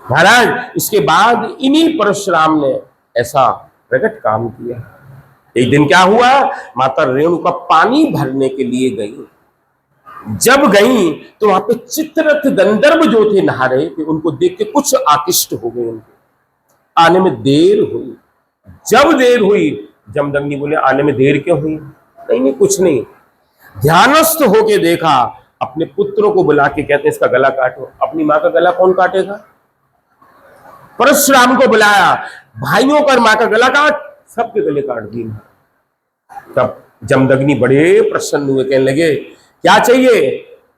महाराज इसके बाद इन्हीं परशुराम ने ऐसा प्रकट काम किया। एक दिन क्या हुआ, माता रेणुका पानी भरने के लिए गई। जब गई तो वहां पे चित्ररथ गंधर्व जो थे नहा रहे थे, उनको देख के कुछ आकृष्ट हो गए, उनको आने में देर हुई। जब देर हुई, जमदग्नि बोले आने में देर क्यों हुई? नहीं नहीं कुछ नहीं। ध्यानस्थ होके देखा, अपने पुत्रों को बुला के कहते हैं इसका गला काटो। अपनी माँ का गला कौन काटेगा? परशुराम को बुलाया, भाइयों का माँ का गला काट, सबके गले काट दिए। तब जमदग्नि बड़े प्रसन्न हुए, कहने लगे क्या चाहिए?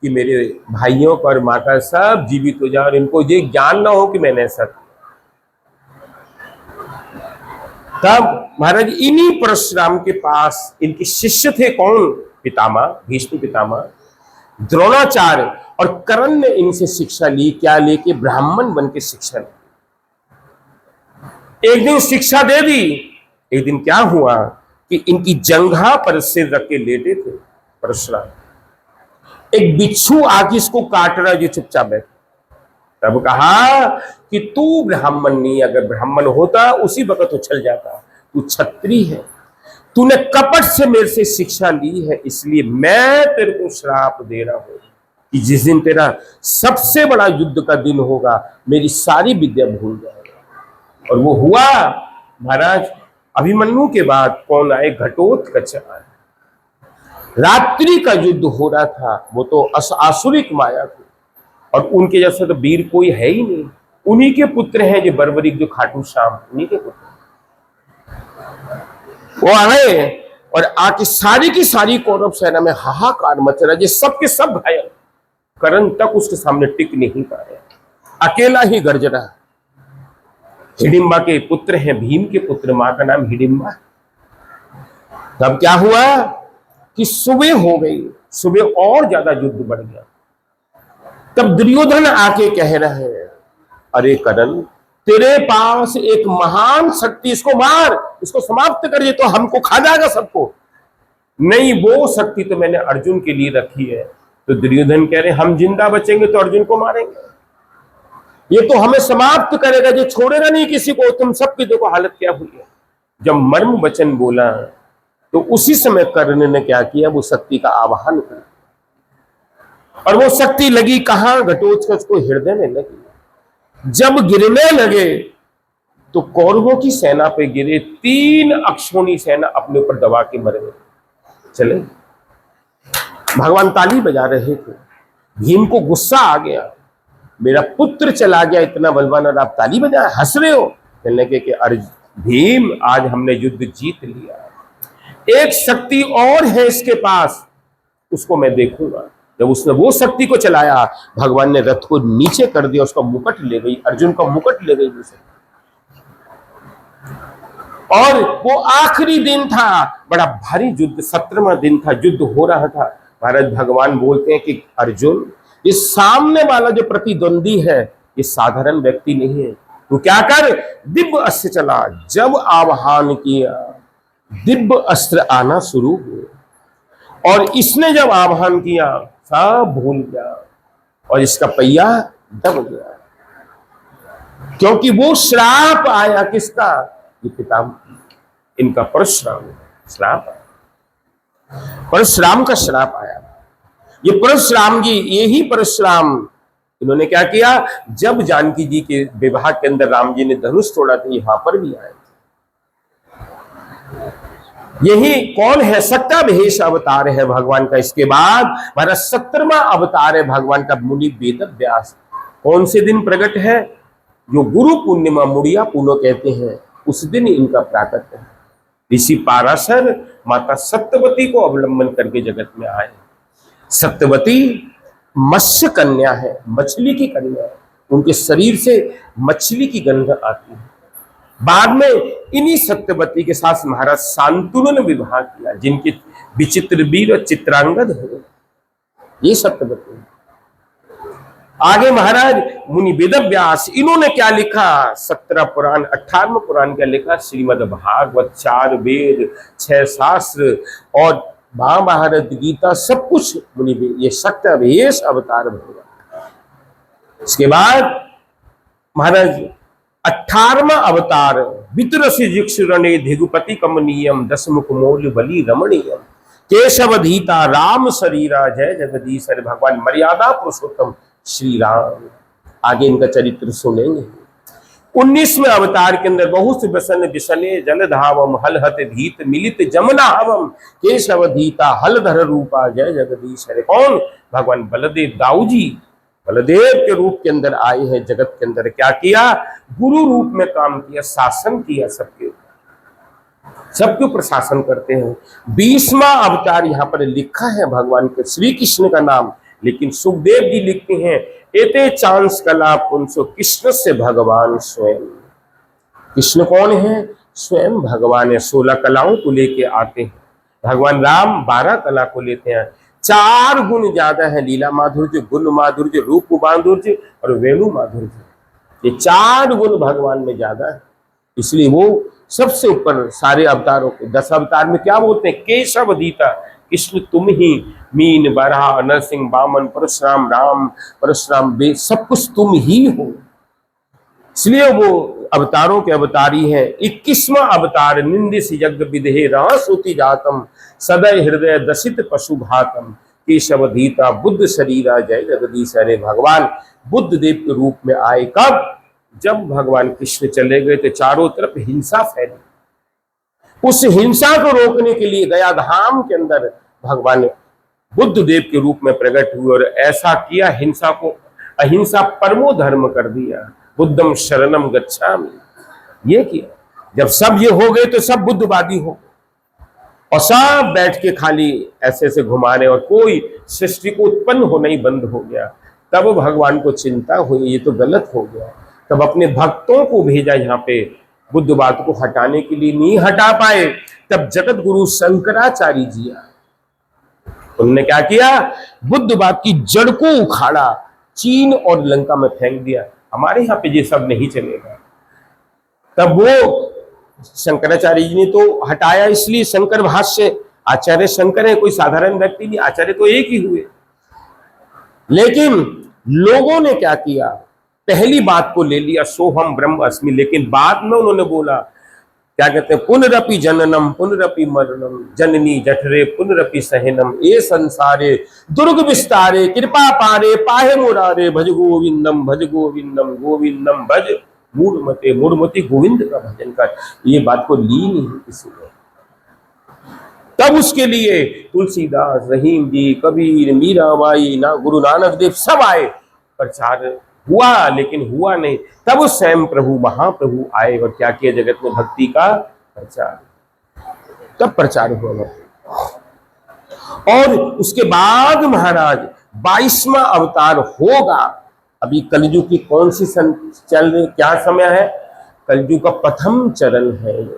कि मेरे भाइयों का और माँ का सब जीवित हो जाए और इनको ये ज्ञान ना हो कि मैंने ऐसा किया। तब महाराज इन्हीं परशुराम के पास इनके शिष्य थे कौन? पितामह, भीष्म पितामह, द्रोणाचार्य और कर्ण ने इनसे शिक्षा ली। क्या लेके? ब्राह्मण बन के शिक्षा ली। एक दिन शिक्षा दे दी। एक दिन क्या हुआ कि इनकी जंघा पर सिर रख के लेटे थे परशुराम। एक बिच्छू आके इसको काट रहा, जो चुपचाप बैठा। तब कहा कि तू ब्राह्मण नहीं, अगर ब्राह्मण होता उसी वक्त उछल जाता। तू क्षत्रिय है, तूने कपट से मेरे से शिक्षा ली है, इसलिए मैं तेरे को श्राप दे रहा हूं कि जिस दिन तेरा सबसे बड़ा युद्ध का दिन होगा, मेरी सारी विद्या भूल जाएगा। और वो हुआ महाराज। अभिमन्यु के बाद कौन आए? घटोत्कच आए। रात्रि का युद्ध हो रहा था, वो तो आसुरिक माया थी और उनके जैसा तो वीर कोई है ही नहीं। उन्हीं के पुत्र हैं जो बर्बरिक, जो खाटू श्याम, उन्हीं के पुत्र। वो आए और आके सारी की सारी कौरव सेना में हाहाकार मच रहा, जो सबके सब घायल। कर्ण तक उसके सामने टिक नहीं पा रहे, अकेला ही गर्ज रहा। हिडिंबा के पुत्र हैं, भीम के पुत्र, मां का नाम हिडिंबा। तब क्या हुआ कि सुबह हो गई, सुबह और ज्यादा युद्ध बढ़ गया। तब दुर्योधन आके कह रहे हैं, अरे कर्ण, तेरे पास एक महान शक्ति, इसको मार, इसको समाप्त कर, ये तो हमको खा जाएगा सबको। नहीं, वो शक्ति तो मैंने अर्जुन के लिए रखी है। तो दुर्योधन कह रहे, हम जिंदा बचेंगे तो अर्जुन को मारेंगे, ये तो हमें समाप्त करेगा, ये छोड़ेगा नहीं किसी को। तुम सबकी देखो हालत क्या हुई है। जब मर्म वचन बोला तो उसी समय कर्ण ने क्या किया, वो शक्ति का आवाहन किया और वो शक्ति लगी कहां? घटोत्कच को हृदय में लगी। जब गिरने लगे तो कौरवों की सेना पे गिरे। 3 अक्षोणी सेना अपने ऊपर दबा के मर गए। चले, भगवान ताली बजा रहे थे। भीम को गुस्सा आ गया, मेरा पुत्र चला गया इतना बलवान और आप ताली बजा हंस रहे हो। कहने के कि अरे भीम, आज हमने युद्ध जीत लिया, एक शक्ति और है इसके पास, उसको मैं देखूंगा। जब उसने वो शक्ति को चलाया, भगवान ने रथ को नीचे कर दिया, उसका मुकुट ले गई, अर्जुन का मुकुट ले गई उसे। और वो आखिरी दिन था, बड़ा भारी युद्ध, 17वां दिन था, युद्ध हो रहा था। महाराज भगवान बोलते हैं कि अर्जुन, ये सामने वाला जो प्रतिद्वंदी है, ये साधारण व्यक्ति नहीं है। तो क्या कर, दिव्य अस्त्र चला। जब आवाहन किया, दिव्य अस्त्र आना शुरू हुए और इसने जब आवाहन किया, सब भूल गया और इसका पहिया दब गया, क्योंकि वो श्राप आया। किसका? ये पितामह, इनका परशुराम श्राप आया, परशुराम का श्राप आया। ये परशुराम जी, यही परशुराम, इन्होंने क्या किया? जब जानकी जी के विवाह के अंदर राम जी ने धनुष तोड़ा था, यहां पर भी आए। यही कौन है? सत्याभिषेक अवतार है भगवान का। इसके बाद हमारा 17वां अवतार है भगवान का, मुनि वेद व्यास। कौन से दिन प्रकट है? जो गुरु पूर्णिमा, मुड़िया पूनो कहते हैं, उस दिन इनका प्राकट्य है। ऋषि पाराशर माता सत्यवती को अवलंबन करके जगत में आए। सत्यवती मत्स्य कन्या है, मछली की कन्या है। उनके शरीर से मछली की गंध आती है। बाद में इन्हीं सत्यवती के साथ महाराज शांतनु ने विवाह किया, जिनके विचित्र वीर और चित्रांगद है ये सत्यवती। आगे महाराज मुनि वेद व्यास, इन्होंने क्या लिखा? 17 पुराण, 18वां पुराण क्या लिखा? श्रीमद् भागवत, 4 वेद, 6 शास्त्र और महाभारत, गीता, सब कुछ मुनि वेद, ये सत्यावेश अवतार भगवान। इसके बाद महाराज 18वां अवतार वितरसी जिक्षुरणे धिगुपति कमनीयम दशमुख मौल बलि रमणीयम केशवधीता राम शरीरा जय जगदीश। अरे भगवान मर्यादा पुरुषोत्तम श्री राम, आगे इनका चरित्र सुनेंगे। 19वें अवतार के अंदर बहुत बसन बिसने जल धावम हलहत धीत मिलित जमुना हवम केशवधीता हलधर रूपा जय जगदीश। अरे कौन? भगवान बलदेव दाऊ जी बलदेव के रूप के अंदर आए हैं जगत के अंदर। क्या किया? गुरु रूप में काम किया, शासन किया, सबके ऊपर शासन करते हैं। 20वां अवतार यहाँ पर लिखा है भगवान के श्री कृष्ण का नाम, लेकिन सुखदेव जी लिखते हैं एते चांस कला पुंसो कृष्ण से भगवान स्वयं। कृष्ण कौन है? स्वयं भगवान है। 16 कलाओं को लेके आते हैं। भगवान राम 12 कला को लेते हैं। 4 गुण ज्यादा है, लीला माधुर्य, गुण माधुर्य, रूप माधुर्य और वेणु माधुर्य। ये 4 गुण भगवान में ज्यादा है, इसलिए वो सबसे ऊपर सारे अवतारों के। 10 अवतार में क्या बोलते हैं? केशवधीता, कृष्ण तुम ही, मीन, बराह, नरसिंह, वामन, परशुराम, राम, परशुराम, वेद, सब कुछ तुम ही हो, इसलिए वो अवतारों के अवतारी है। 21वां अवतार निंदिस यज्ञ विदेह रहसुति जातम सदय हृदय दशित पशु भातम केशवधीता बुद्ध शरीरा जय जगदीश। अरे भगवान बुद्ध देव के रूप में आए। कब? जब भगवान कृष्ण चले गए तो चारों तरफ हिंसा फैली। उस हिंसा को रोकने के लिए गया धाम के अंदर भगवान बुद्ध देव के रूप में प्रकट हुए और ऐसा किया, हिंसा को अहिंसा परमो धर्म कर दिया। बुद्धम शरणम गच्छामि, ये किया। जब सब ये हो गए तो सब बुद्धवादी हो और सब बैठ के खाली ऐसे ऐसे घुमा रहे और कोई सृष्टि को उत्पन्न होना ही बंद हो गया। तब भगवान को चिंता हुई, ये तो गलत हो गया। तब अपने भक्तों को भेजा यहाँ पे बुद्धवाद को हटाने के लिए, नहीं हटा पाए। तब जगत गुरु शंकराचार्य जी आए, उन्होंने क्या किया? बुद्धवाद की जड़ को उखाड़ा, चीन और लंका में फेंक दिया। हमारे यहाँ पे ये सब नहीं चलेगा। तब वो शंकराचार्य जी ने तो हटाया, इसलिए शंकर भाष्य, आचार्य शंकर है, कोई साधारण व्यक्ति नहीं, आचार्य तो एक ही हुए। लेकिन लोगों ने क्या किया? पहली बात को ले लिया, सोहम ब्रह्म अस्मि, लेकिन बाद में उन्होंने बोला, क्या कहते हैं? पुनरपि जननम पुनरपि मरणम जननी जठरे पुनरपि सहनम ए संसारे दुर्ग विस्तारे कृपा पारे पाहे मुरारे भज गोविंदम गोविंदम भज मूढ़मते मूढ़मती गोविंद का भजन कर। ये बात को ली नहीं किसी ने। तब उसके लिए तुलसीदास, रहीम जी, कबीर, मीराबाई, ना गुरु नानक देव सब आए, प्रचार हुआ, लेकिन हुआ नहीं। तब स्वयं प्रभु महाप्रभु आए और क्या किया? जगत में भक्ति का प्रचार, तब प्रचार हुआ। और उसके बाद महाराज 22वां अवतार होगा। अभी कलयुग की कौन सी चल रही, क्या समय है? कलयुग का प्रथम चरण है।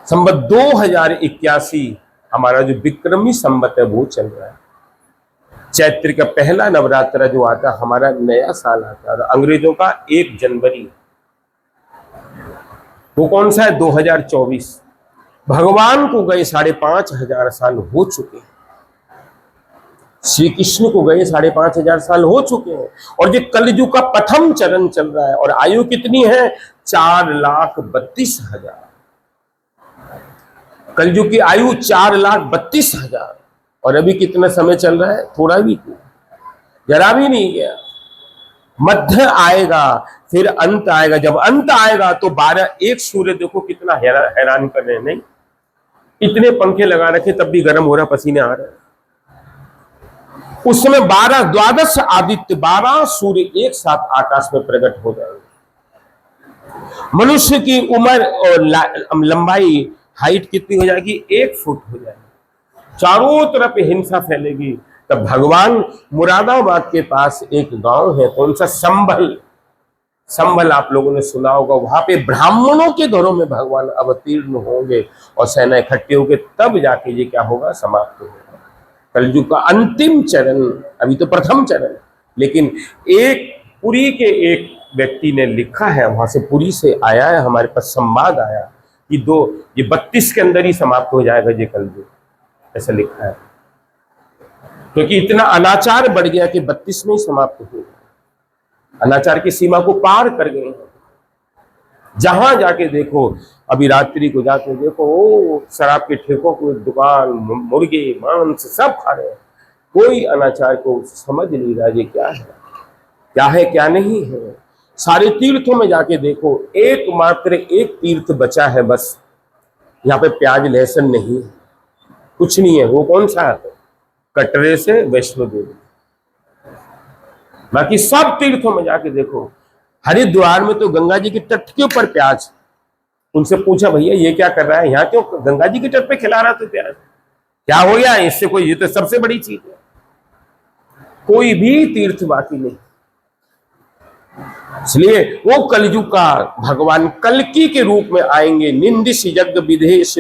संवत 2081 हमारा जो विक्रमी संवत है वो चल रहा है। चैत्र का पहला नवरात्र जो आता है, हमारा नया साल आता है। अंग्रेजों का 1 जनवरी, वो कौन सा है? 2024। भगवान को गए 5,500 साल हो चुके हैं, श्री कृष्ण को गए 5,500 साल हो चुके हैं। और ये कलयुग का प्रथम चरण चल रहा है। और आयु कितनी है? 4,32,000। कलयुग की आयु 4,32,000। और अभी कितना समय चल रहा है? थोड़ा भी, जरा भी नहीं गया। मध्य आएगा, फिर अंत आएगा। जब अंत आएगा तो 12 सूर्य देखो कितना हैरान कर रहे हैं, नहीं? इतने पंखे लगा रखे तब भी गर्म हो रहा, पसीने आ रहे हैं। उस समय 12 आदित्य, 12 सूर्य एक साथ आकाश में प्रकट हो जाएंगे। मनुष्य की उम्र और लंबाई, हाइट कितनी हो जाएगी? 1 फुट हो जाएगी। चारों तरफ हिंसा फैलेगी। तब भगवान मुरादाबाद के पास एक गांव है, कौन सा? संभल। संभल आप लोगों ने सुना होगा। वहां पे ब्राह्मणों के घरों में भगवान अवतीर्ण होंगे और सेना इकट्ठे होंगे, तब जाके ये क्या होगा? समाप्त होगा। कलयुग का अंतिम चरण, अभी तो प्रथम चरण। लेकिन एक पुरी के एक व्यक्ति ने लिखा है, वहां से पुरी से आया है, हमारे पास संवाद आया कि ये 32 के अंदर ही समाप्त हो जाएगा ये कलयुग, ऐसा लिखा है। क्योंकि इतना अनाचार बढ़ गया कि 32 में ही समाप्त हो गया, अनाचार की सीमा को पार कर गए हैं। जहां जाके देखो, अभी रात्रि को जाके देखो, शराब के ठेकों को दुकान, मुर्गे मांस सब खा रहे हैं। कोई अनाचार को समझ नहीं रहा ये क्या है क्या नहीं है। सारे तीर्थों में जाके देखो, एकमात्र एक तीर्थ बचा है बस, यहाँ पे प्याज लहसुन नहीं है, कुछ नहीं है। वो कौन सा है? कटरे से वैष्णो देवी। बाकी सब तीर्थों में जाके देखो। हरिद्वार में तो गंगा जी के तट के ऊपर प्याज। उनसे पूछा, भैया ये क्या कर रहा है यहाँ, क्यों गंगा जी के तट पे खिला रहा तो प्याज, क्या हो गया इससे? कोई, ये तो सबसे बड़ी चीज है। कोई भी तीर्थ बाकी नहीं। इसलिए वो कलयुग का भगवान कल्कि के रूप में आएंगे। निंदिश यज्ञ विदेश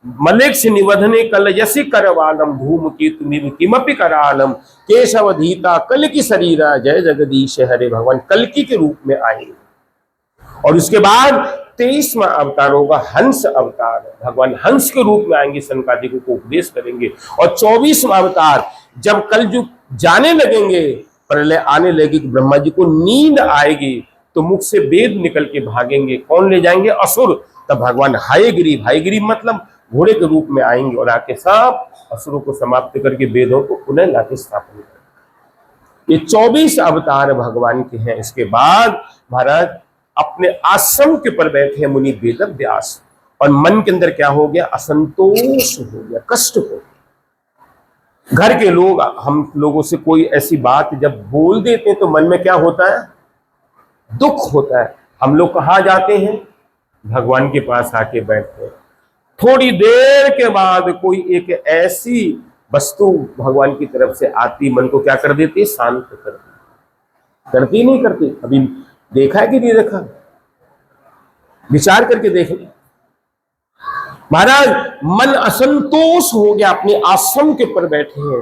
मलेक्ष निवधने कल यसी करवालम धूम कीर्तमिव किमपि करालम केशवधीता कल की शरीरा जय जगदीश हरे। भगवान कल्कि के रूप में आएंगे। और उसके बाद 23वां अवतार होगा हंस अवतार। भगवान हंस के रूप में आएंगे, सनकादिकों को उपदेश करेंगे। और 24वां अवतार जब कलयुग जाने लगेंगे, प्रलय आने लगेगी, ब्रह्मा जी को नींद आएगी तो मुख से वेद निकल के भागेंगे। कौन ले जाएंगे? असुर। तब भगवान हयग्रीव, हयग्रीव मतलब घोड़े के रूप में आएंगे और आके सब असुरों को समाप्त करके वेदों को पुनः लाके स्थापन करेंगे। ये 24 अवतार भगवान के हैं। इसके बाद महाराज अपने आश्रम के ऊपर बैठे मुनि वेद व्यास, और मन के अंदर क्या हो गया? असंतोष हो गया, कष्ट हो गया। घर के लोग हम लोगों से कोई ऐसी बात जब बोल देते हैं तो मन में क्या होता है? दुख होता है। हम लोग कहाँ जाते हैं? भगवान के पास आके बैठते हैं। थोड़ी देर के बाद कोई एक ऐसी वस्तु भगवान की तरफ से आती, मन को क्या कर देती? शांत कर देती। करती नहीं करती? अभी देखा है कि नहीं देखा? विचार करके देख ले महाराज। मन असंतोष हो गया, अपने आश्रम के ऊपर बैठे हैं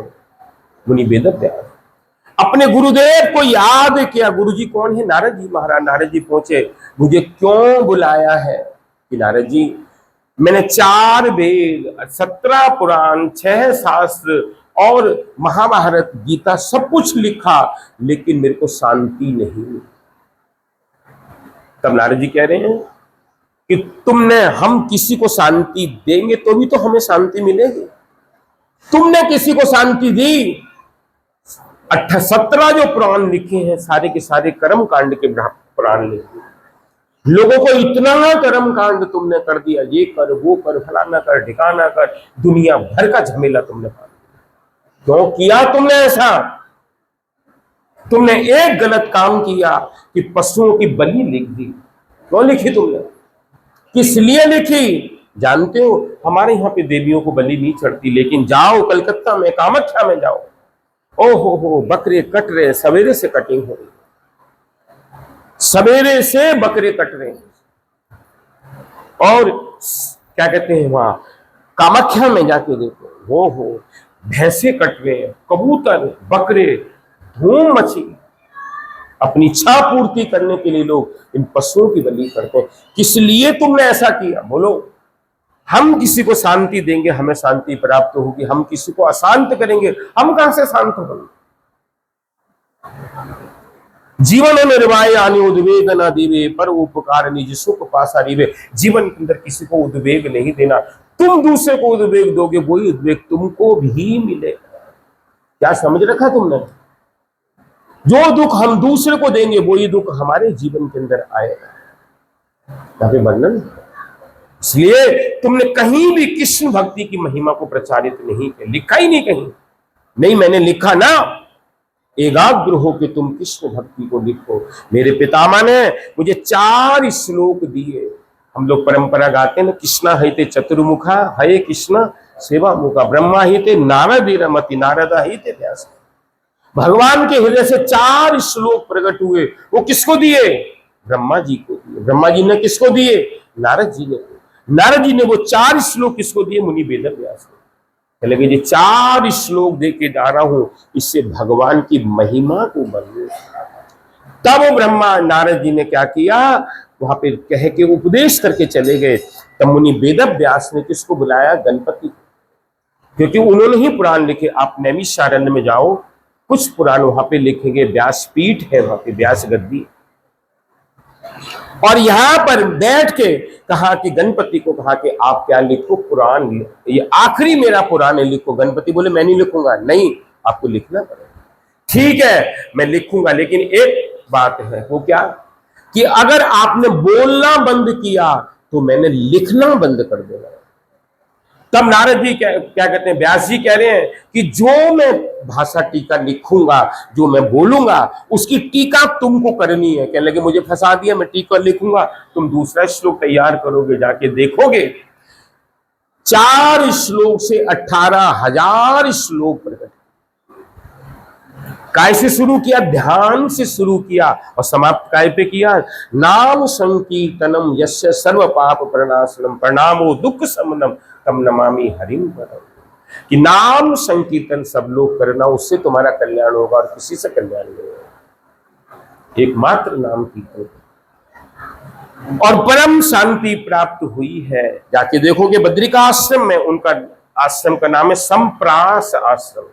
मुनि वेद व्यास। अपने गुरुदेव को याद किया। गुरु जी कौन है? नारद जी महाराज। नारद जी पहुंचे, मुझे क्यों बुलाया है? कि नारद जी, मैंने 4 वेद, 17 पुराण, 6 शास्त्र और महाभारत, गीता सब कुछ लिखा, लेकिन मेरे को शांति नहीं। तब नारद जी कह रहे हैं कि तुमने, हम किसी को शांति देंगे तो भी तो हमें शांति मिलेगी। तुमने किसी को शांति दी? 17 जो पुराण लिखे हैं, सारे के सारे कर्म कांड के पुराण लिखे। लोगों को इतना कर्म कांड तुमने कर दिया, ये कर, वो कर, फलाना कर, ठिकाना कर, दुनिया भर का झमेला तुमने पाल दिया। क्यों किया तुमने ऐसा? तुमने एक गलत काम किया कि पशुओं की बलि लिख दी। क्यों लिखी तुमने? किस लिए लिखी? जानते हो, हमारे यहाँ पे देवियों को बलि नहीं चढ़ती, लेकिन जाओ कलकत्ता में, कामाख्या में जाओ, ओहो बकरे कट रहे, सवेरे से कटिंग हो रही, सवेरे से बकरे कट रहे हैं। और क्या कहते हैं, वहां कामाख्या में जाके देखो, हो भैंसे कट रहे हैं, कबूतर, बकरे, धूम मची। अपनी इच्छा पूर्ति करने के लिए लोग इन पशुओं की बलि करते हैं। किस लिए तुमने ऐसा किया? बोलो। हम किसी को शांति देंगे, हमें शांति प्राप्त होगी। हम किसी को अशांत करेंगे, हम कहां से शांत होंगे? जीवन निर्वाय आने उद्वेग न देवे, पर उपकार निज सुख पासा रीवे। जीवन के अंदर किसी को उद्वेग नहीं देना। तुम दूसरे को उद्वेग दोगे, वही उद्वेग तुमको भी मिलेगा। क्या समझ रखा तुमने? जो दुख हम दूसरे को देंगे, वही दुख हमारे जीवन के अंदर आएगा। यहाँ पे वर्णन। इसलिए तुमने कहीं भी कृष्ण भक्ति की महिमा को प्रचारित नहीं किया, लिखा ही नहीं कहीं। नहीं, मैंने लिखा ना, एकाग्र हो कि तुम कृष्ण भक्ति को लिखो। मेरे पितामह ने मुझे 4 श्लोक दिए। हम लोग परंपरा गाते ना, कृष्णा हिते चतुर्मुखा, हये कृष्ण सेवा मुखा, ब्रह्मा हिते नारद रमति, नारद हिते व्यास। भगवान के हृदय से 4 श्लोक प्रकट हुए। वो किसको दिए? ब्रह्मा जी को दिए। ब्रह्मा जी ने किसको दिए? नारद जी ने। नारद जी ने वो 4 श्लोक किसको दिए? मुनि वेद व्यास को। लगे जी 4 श्लोक दे के जा रहा हूं, इससे भगवान की महिमा को बन। तब वो ब्रह्मा नारद जी ने क्या किया, वहां पे कह के उपदेश करके चले गए। तब मुनि वेद व्यास ने किसको बुलाया, गणपति, क्योंकि उन्होंने ही पुराण लिखे। आप नैमिषारण्य में जाओ, कुछ पुराण वहां पे लिखेंगे, व्यासपीठ है वहां पे, व्यास गद्दी। और यहां पर बैठ के कहा कि गणपति को कहा कि आप क्या लिखो, पुराण, ये आखिरी मेरा पुराण है, लिखो। गणपति बोले मैं नहीं लिखूंगा। नहीं, आपको लिखना पड़ेगा। ठीक है मैं लिखूंगा, लेकिन एक बात है, वो क्या, कि अगर आपने बोलना बंद किया तो मैंने लिखना बंद कर देगा। तब नारद जी क्या कहते हैं, व्यास जी कह रहे हैं कि जो मैं भाषा टीका लिखूंगा, जो मैं बोलूंगा, उसकी टीका तुमको करनी है। कहने लगे मुझे फंसा दिया, मैं टीका लिखूंगा, तुम दूसरा श्लोक तैयार करोगे, जाके देखोगे 4 श्लोक से 18,000 श्लोक प्रकट। काय से शुरू किया, ध्यान से शुरू किया, और समाप्त काय पे किया, नाम संकीर्तनम यस्य सर्व पाप प्रणाशनम प्रणामो दुख समनम तम नमामि हरिम परम। कि नाम संकीर्तन सब लोग करना, उससे तुम्हारा कल्याण होगा और किसी से कल्याण नहीं होगा। एकमात्र नाम कीर्तन और परम शांति प्राप्त हुई है। जाके देखोगे बद्रिका आश्रम में, उनका आश्रम का नाम है संप्रास आश्रम।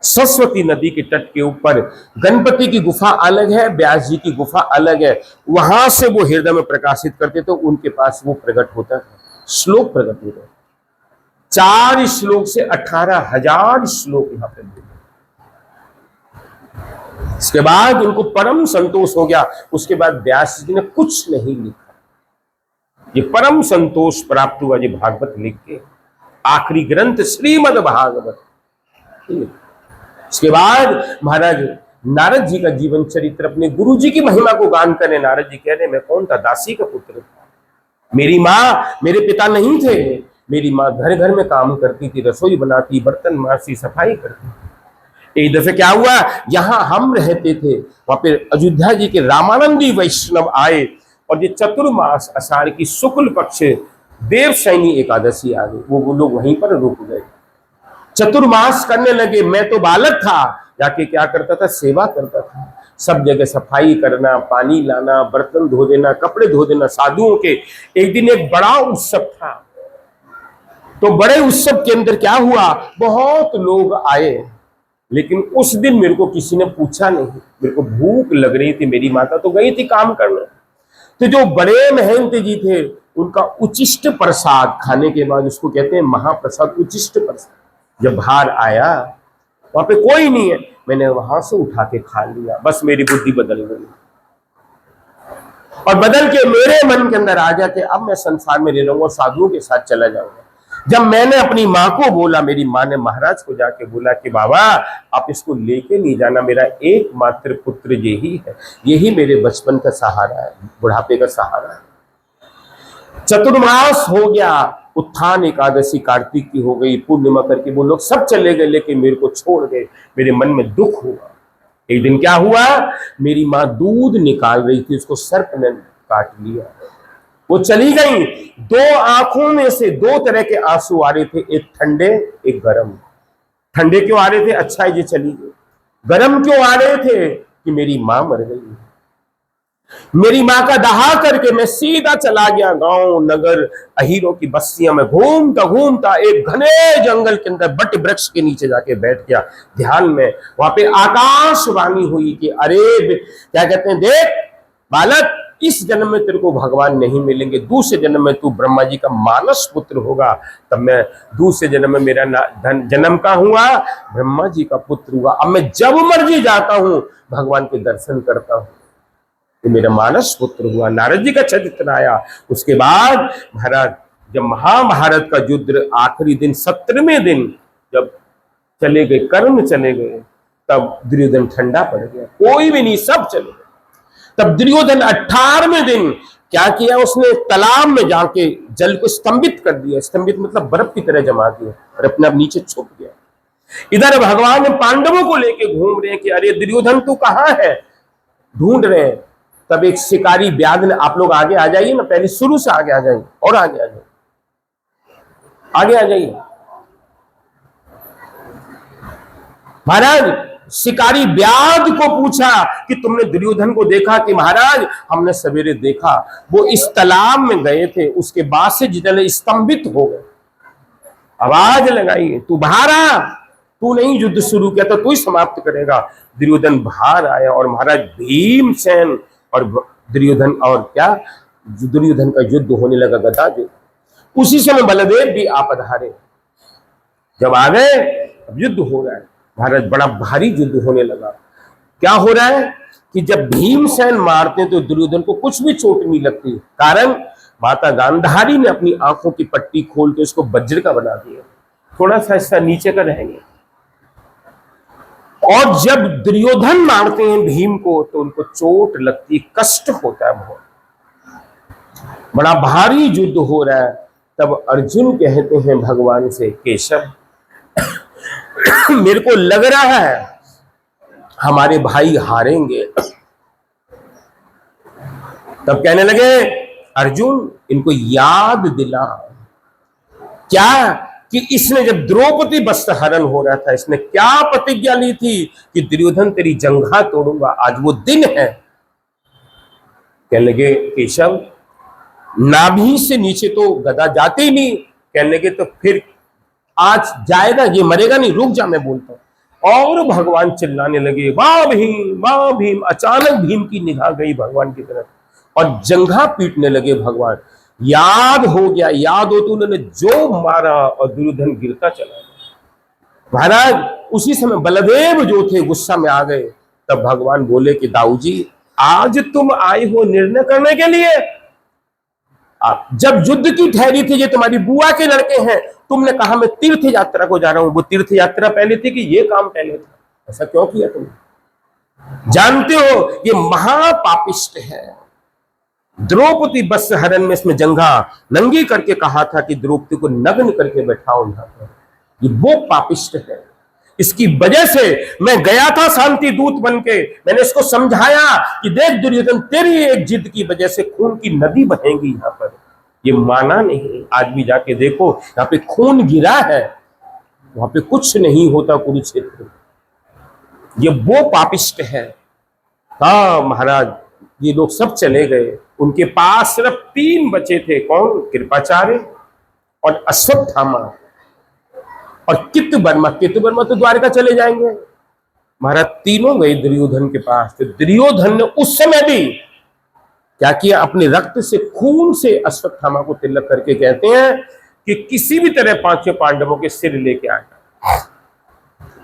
सरस्वती नदी के तट के ऊपर गणपति की गुफा अलग है, व्यास जी की गुफा अलग है। वहां से वो हृदय में प्रकाशित करते तो उनके पास वो प्रकट होता था, श्लोक प्रकट होता। 4 श्लोक से 18,000 श्लोक यहां पर। इसके बाद उनको परम संतोष हो गया। उसके बाद व्यास जी ने कुछ नहीं लिखा। ये परम संतोष प्राप्त हुआ जी भागवत लिख के, आखिरी ग्रंथ श्रीमद् भागवत। इसके बाद महाराज नारद जी का जीवन चरित्र, अपने गुरु जी की महिमा को गान करें। नारद जी कह रहे मैं कौन था, दासी का पुत्र था। मेरी माँ, मेरे पिता नहीं थे। मेरी माँ घर घर में काम करती थी, रसोई बनाती, बर्तन मांजती, सफाई करती। एक दफे क्या हुआ, यहां हम रहते थे, वहां पे अयोध्या जी के रामानंदी वैष्णव आए, और ये चतुर्मास आषाढ़ की शुक्ल पक्ष देवशयनी एकादशी आ गई। वो लोग वहीं पर रुक गए, चतुर्मास करने लगे। मैं तो बालक था, जाके क्या करता था, सेवा करता था। सब जगह सफाई करना, पानी लाना, बर्तन धो देना, कपड़े धो देना साधुओं के। एक दिन एक बड़ा उत्सव था, तो बड़े उत्सव के अंदर क्या हुआ, बहुत लोग आए, लेकिन उस दिन मेरे को किसी ने पूछा नहीं। मेरे को भूख लग रही थी, मेरी माता तो गई थी काम करने। तो जो बड़े महंत जी थे, उनका उचिष्ट प्रसाद खाने के बाद, उसको कहते हैं महाप्रसाद, उचिष्ट प्रसाद, जब बाहर आया वहां पे कोई नहीं है, मैंने वहां से उठा के खा लिया। बस मेरी बुद्धि बदल गई, और बदल के मेरे मन के अंदर आ गया कि अब मैं संसार में रह लूंगा, साधुओं के साथ चला जाऊंगा। जब मैंने अपनी माँ को बोला, मेरी माँ ने महाराज को जाके बोला कि बाबा आप इसको लेके नहीं जाना, मेरा एकमात्र पुत्र यही है, यही मेरे बचपन का सहारा है, बुढ़ापे का सहारा है। चतुर्मास हो गया, उत्थान एकादशी कार्तिक की हो गई, पूर्णिमा करके वो लोग सब चले गए, लेकिन मेरे को छोड़ गए। मेरे मन में दुख हुआ। एक दिन क्या हुआ, मेरी माँ दूध निकाल रही थी, उसको सर्प ने काट लिया, वो चली गई। 2 आंखों में से 2 तरह के आंसू आ रहे थे, एक ठंडे एक गरम। ठंडे क्यों आ रहे थे, अच्छा है ये चली गई। गरम क्यों आ रहे थे, कि मेरी माँ मर गई। मेरी माँ का दहा करके मैं सीधा चला गया गांव नगर अहीरों की बस्तियों में, घूमता घूमता एक घने जंगल के अंदर बट वृक्ष के नीचे जाके बैठ गया ध्यान में। वहां पे आकाशवाणी हुई कि अरे क्या कहते हैं, देख बालक, इस जन्म में तेरे को भगवान नहीं मिलेंगे, दूसरे जन्म में तू ब्रह्मा जी का मानस पुत्र होगा। तब मैं दूसरे जन्म में मेरा जन्म का हुआ, ब्रह्मा जी का पुत्र हुआ। अब मैं जब मर्जी जाता हूं भगवान के दर्शन करता हूं, तो मेरा मानस पुत्र हुआ। नारद जी का चरित्र आया। उसके बाद महाराज जब महाभारत का युद्ध आखिरी दिन 17वें दिन जब चले गए, कर्ण चले गए, तब दुर्योधन ठंडा पड़ गया, कोई भी नहीं, सब चले गए। तब दुर्योधन 18वें दिन क्या किया, उसने तालाब में जाके जल को स्तंभित कर दिया। स्तंभित मतलब बर्फ की तरह जमा दिया और अपने आप नीचे छुप गया। इधर भगवान पांडवों को लेके घूम रहे हैं कि अरे दुर्योधन तू कहां है, ढूंढ रहे हैं। तब एक शिकारी व्याध ने, आप लोग आगे आ जाइए ना, पहले शुरू से आगे आ जाइए, और आगे आ जाइए, आगे आ जाइए। महाराज शिकारी व्याध को पूछा कि तुमने दुर्योधन को देखा? कि महाराज हमने सवेरे देखा, वो इस तालाब में गए थे, उसके बाद से जितने स्तंभित हो गए। आवाज लगाई, तू बाहर आ, तू नहीं युद्ध शुरू किया तो तू ही समाप्त करेगा। दुर्योधन बाहर आया और महाराज भीमसेन और दुर्योधन और क्या दुर्योधन का युद्ध होने लगा, गदा युद्ध। उसी समय बलदेव भी आ पधारे। जब आ गए अब युद्ध हो रहा है महाराज, बड़ा भारी युद्ध होने लगा। क्या हो रहा है कि जब भीमसेन मारते तो दुर्योधन को कुछ भी चोट नहीं लगती, कारण माता गांधारी ने अपनी आंखों की पट्टी खोल के उसको वज्र का बना दिया, थोड़ा सा हिस्सा नीचे का रहेंगे। और जब दुर्योधन मारते हैं भीम को तो उनको चोट लगती, कष्ट होता है बहुत, बड़ा भारी युद्ध हो रहा है। तब अर्जुन कहते हैं भगवान से, केशव मेरे को लग रहा है हमारे भाई हारेंगे। तब कहने लगे, अर्जुन इनको याद दिला क्या कि इसने जब द्रौपदी वस्त्र हरण हो रहा था, इसने क्या प्रतिज्ञा ली थी कि दुर्योधन तेरी जंघा तोड़ूंगा, आज वो दिन है। कहने लगे, केशव नाभि से नीचे तो गदा जाते ही नहीं। कहने लगे, तो फिर आज जाएगा, ये मरेगा नहीं, रुक जा मैं बोलता हूं। और भगवान चिल्लाने लगे, वाह भीम वाह भीम। अचानक भीम की निगाह गई भगवान की तरफ और जंघा पीटने लगे भगवान। याद हो गया, याद हो तो उन्होंने जो मारा और दुर्योधन गिरता चला गया। महाराज उसी समय बलदेव जो थे गुस्सा में आ गए। तब भगवान बोले कि दाऊ जी आज तुम आए हो निर्णय करने के लिए, जब युद्ध की ठहरी थी, ये तुम्हारी बुआ के लड़के हैं, तुमने कहा मैं तीर्थ यात्रा को जा रहा हूं। वो तीर्थ यात्रा पहले थी कि ये काम पहले था? ऐसा क्यों किया तुमने? जानते हो ये महापापिष्ट है। द्रौपदी वस्त्र हरण में इसमें जंघा नंगी करके कहा था कि द्रौपदी को नग्न करके बैठाओ यहां पर, ये वो पापिष्ट है। इसकी वजह से मैं गया था शांति दूत बन के, मैंने इसको समझाया कि देख दुर्योधन तेरी एक जिद की वजह से खून की नदी बहेगी यहां पर। ये माना नहीं। आज भी जाके देखो, यहाँ पे खून गिरा है, वहां पे कुछ नहीं होता कुरुक्षेत्र। ये वो पापिष्ट है। हाँ महाराज ये लोग सब चले गए, उनके पास सिर्फ 3 बचे थे। कौन? कृपाचार्य और अश्वत्थामा और कित्तवर्मा। कित्तवर्मा तो द्वारका चले जाएंगे। महाराज तीनों गए दुर्योधन के पास। तो दुर्योधन ने उस समय भी क्या किया, अपने रक्त से खून से अश्वत्थामा को तिलक करके कहते हैं कि किसी भी तरह 5 पांडवों के सिर लेके आया।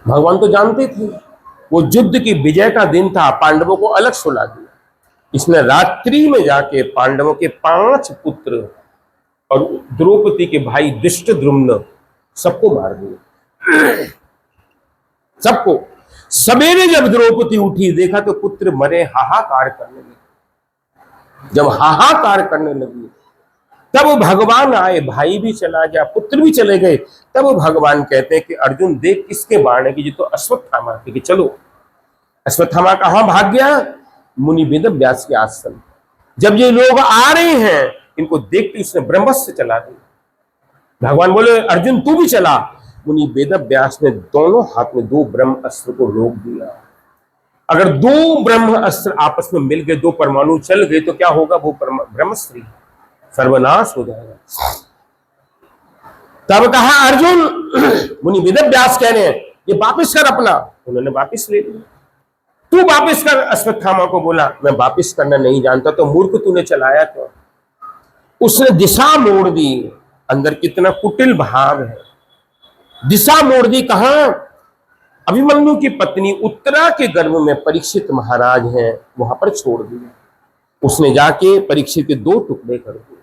भगवान तो जानते थे वो युद्ध की विजय का दिन था, पांडवों को अलग सुला दिया। इसने रात्रि में जाके पांडवों के 5 पुत्र और द्रौपदी के भाई धृष्टद्युम्न सबको मार दिया, सबको। सवेरे जब द्रौपदी उठी देखा तो पुत्र मरे, हाहाकार करने लगे। जब हाहाकार करने लगी तब भगवान आए, भाई भी चला गया, पुत्र भी चले गए। तब भगवान कहते हैं कि अर्जुन देख किसके बाण है, कि ये तो अश्वत्थामा थे। कि चलो अश्वत्थामा कहां भाग गया? मुनि वेद व्यास के आश्रम। जब ये लोग आ रहे हैं इनको देखते उसने ब्रह्मास्त्र चला दिया। भगवान बोले अर्जुन तू भी चला। मुनि वेद व्यास ने दोनों हाथ में 2 ब्रह्मास्त्र को रोक दिया। अगर 2 ब्रह्मास्त्र आपस में मिल गए, 2 परमाणु चल गए तो क्या होगा? वो ब्रह्मास्त्र सर्वनाश हो जाएगा। तब कहा अर्जुन, मुनि वेद व्यास कह रहे हैं ये वापिस कर अपना। उन्होंने वापिस ले लिया। तू वापिस कर। अश्वत्थामा को बोला मैं वापिस करना नहीं जानता। तो मूर्ख तूने चलाया तो। उसने दिशा मोड़ दी। अंदर कितना कुटिल भाव है। दिशा मोड़ दी कहां? अभिमन्यु की पत्नी उत्तरा के गर्भ में परीक्षित महाराज हैं, वहां पर छोड़ दिया। उसने जाके परीक्षित के 2 टुकड़े कर दिए।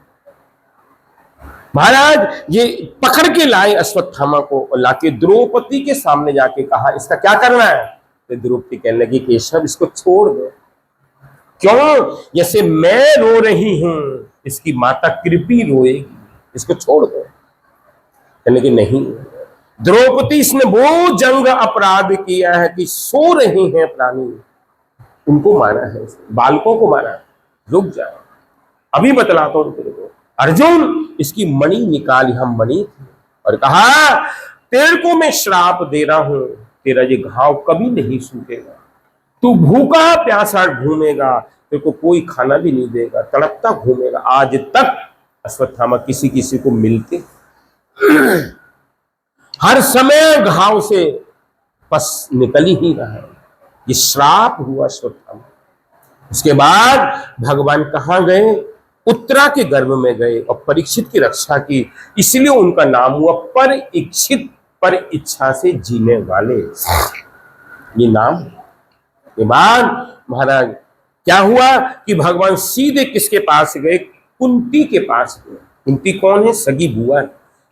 महाराज ये पकड़ के लाए अश्वत्थामा को और लाके द्रौपदी के सामने जाके कहा इसका क्या करना है? तो द्रौपदी कहने लगी केशव इसको छोड़ दो। क्यों? जैसे मैं रो रही हूं इसकी माता कृपी रोएगी, इसको छोड़ दो। कहने लगी नहीं द्रौपदी, इसने वो जंग अपराध किया है कि सो रहे हैं प्राणी, उनको मारा है, बालकों को मारा है। रुक जाओ अभी बतलाता हूं तेरे को। अर्जुन इसकी मणि निकाल, हम मणि थी, और कहा तेरे को मैं श्राप दे रहा हूं तेरा ये घाव कभी नहीं सूखेगा, तू भूखा प्यासा घूमेगा, तेरे को कोई खाना भी नहीं देगा, तड़पता घूमेगा। आज तक अश्वत्थामा किसी किसी को मिलते हर समय घाव से पस निकल ही रहा है। ये श्राप हुआ अश्वत्थामा। उसके बाद भगवान कहाँ गए? उत्तरा के गर्भ में गए और परीक्षित की रक्षा की, इसलिए उनका नाम हुआ परीक्षित, पर इच्छा से जीने वाले, ये नाम। के बाद महाराज क्या हुआ कि भगवान सीधे किसके पास गए? कुंती के पास गए। कुंती कौन है? सगी बुआ।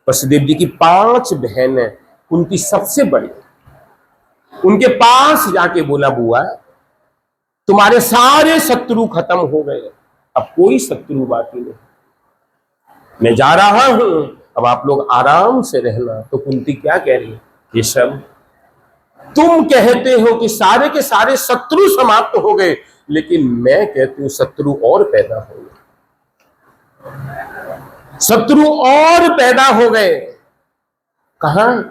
वसुदेव जी की 5 बहन है, कुंती सबसे बड़ी। उनके पास जाके बोला, बुआ तुम्हारे सारे शत्रु खत्म हो गए, अब कोई शत्रु बाकी नहीं, मैं जा रहा हूं, अब आप लोग आराम से रहना। तो कुंती क्या कह रही है? ये सब तुम कहते हो कि सारे के सारे शत्रु समाप्त हो गए, लेकिन मैं कहती हूं शत्रु और पैदा हो गए, शत्रु और पैदा हो गए। कहां?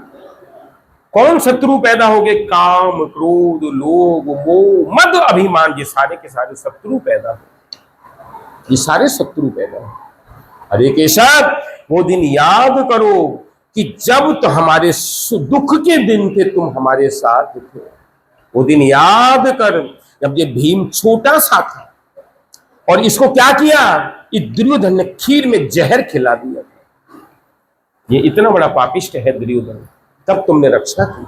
कौन शत्रु पैदा हो गए? काम, क्रोध, लोभ, मोह, मद, अभिमान, ये सारे के सारे शत्रु पैदा हो, ये सारे शत्रु पैदा हो। अरे केशव, वो दिन याद करो कि जब तो हमारे दुख के दिन थे, तुम हमारे साथ थे। वो दिन याद कर जब ये भीम छोटा सा था और इसको क्या किया? ये दुर्योधन ने खीर में जहर खिला दिया। ये इतना बड़ा पापिष्ट है दुर्योधन, तब तुमने रक्षा की।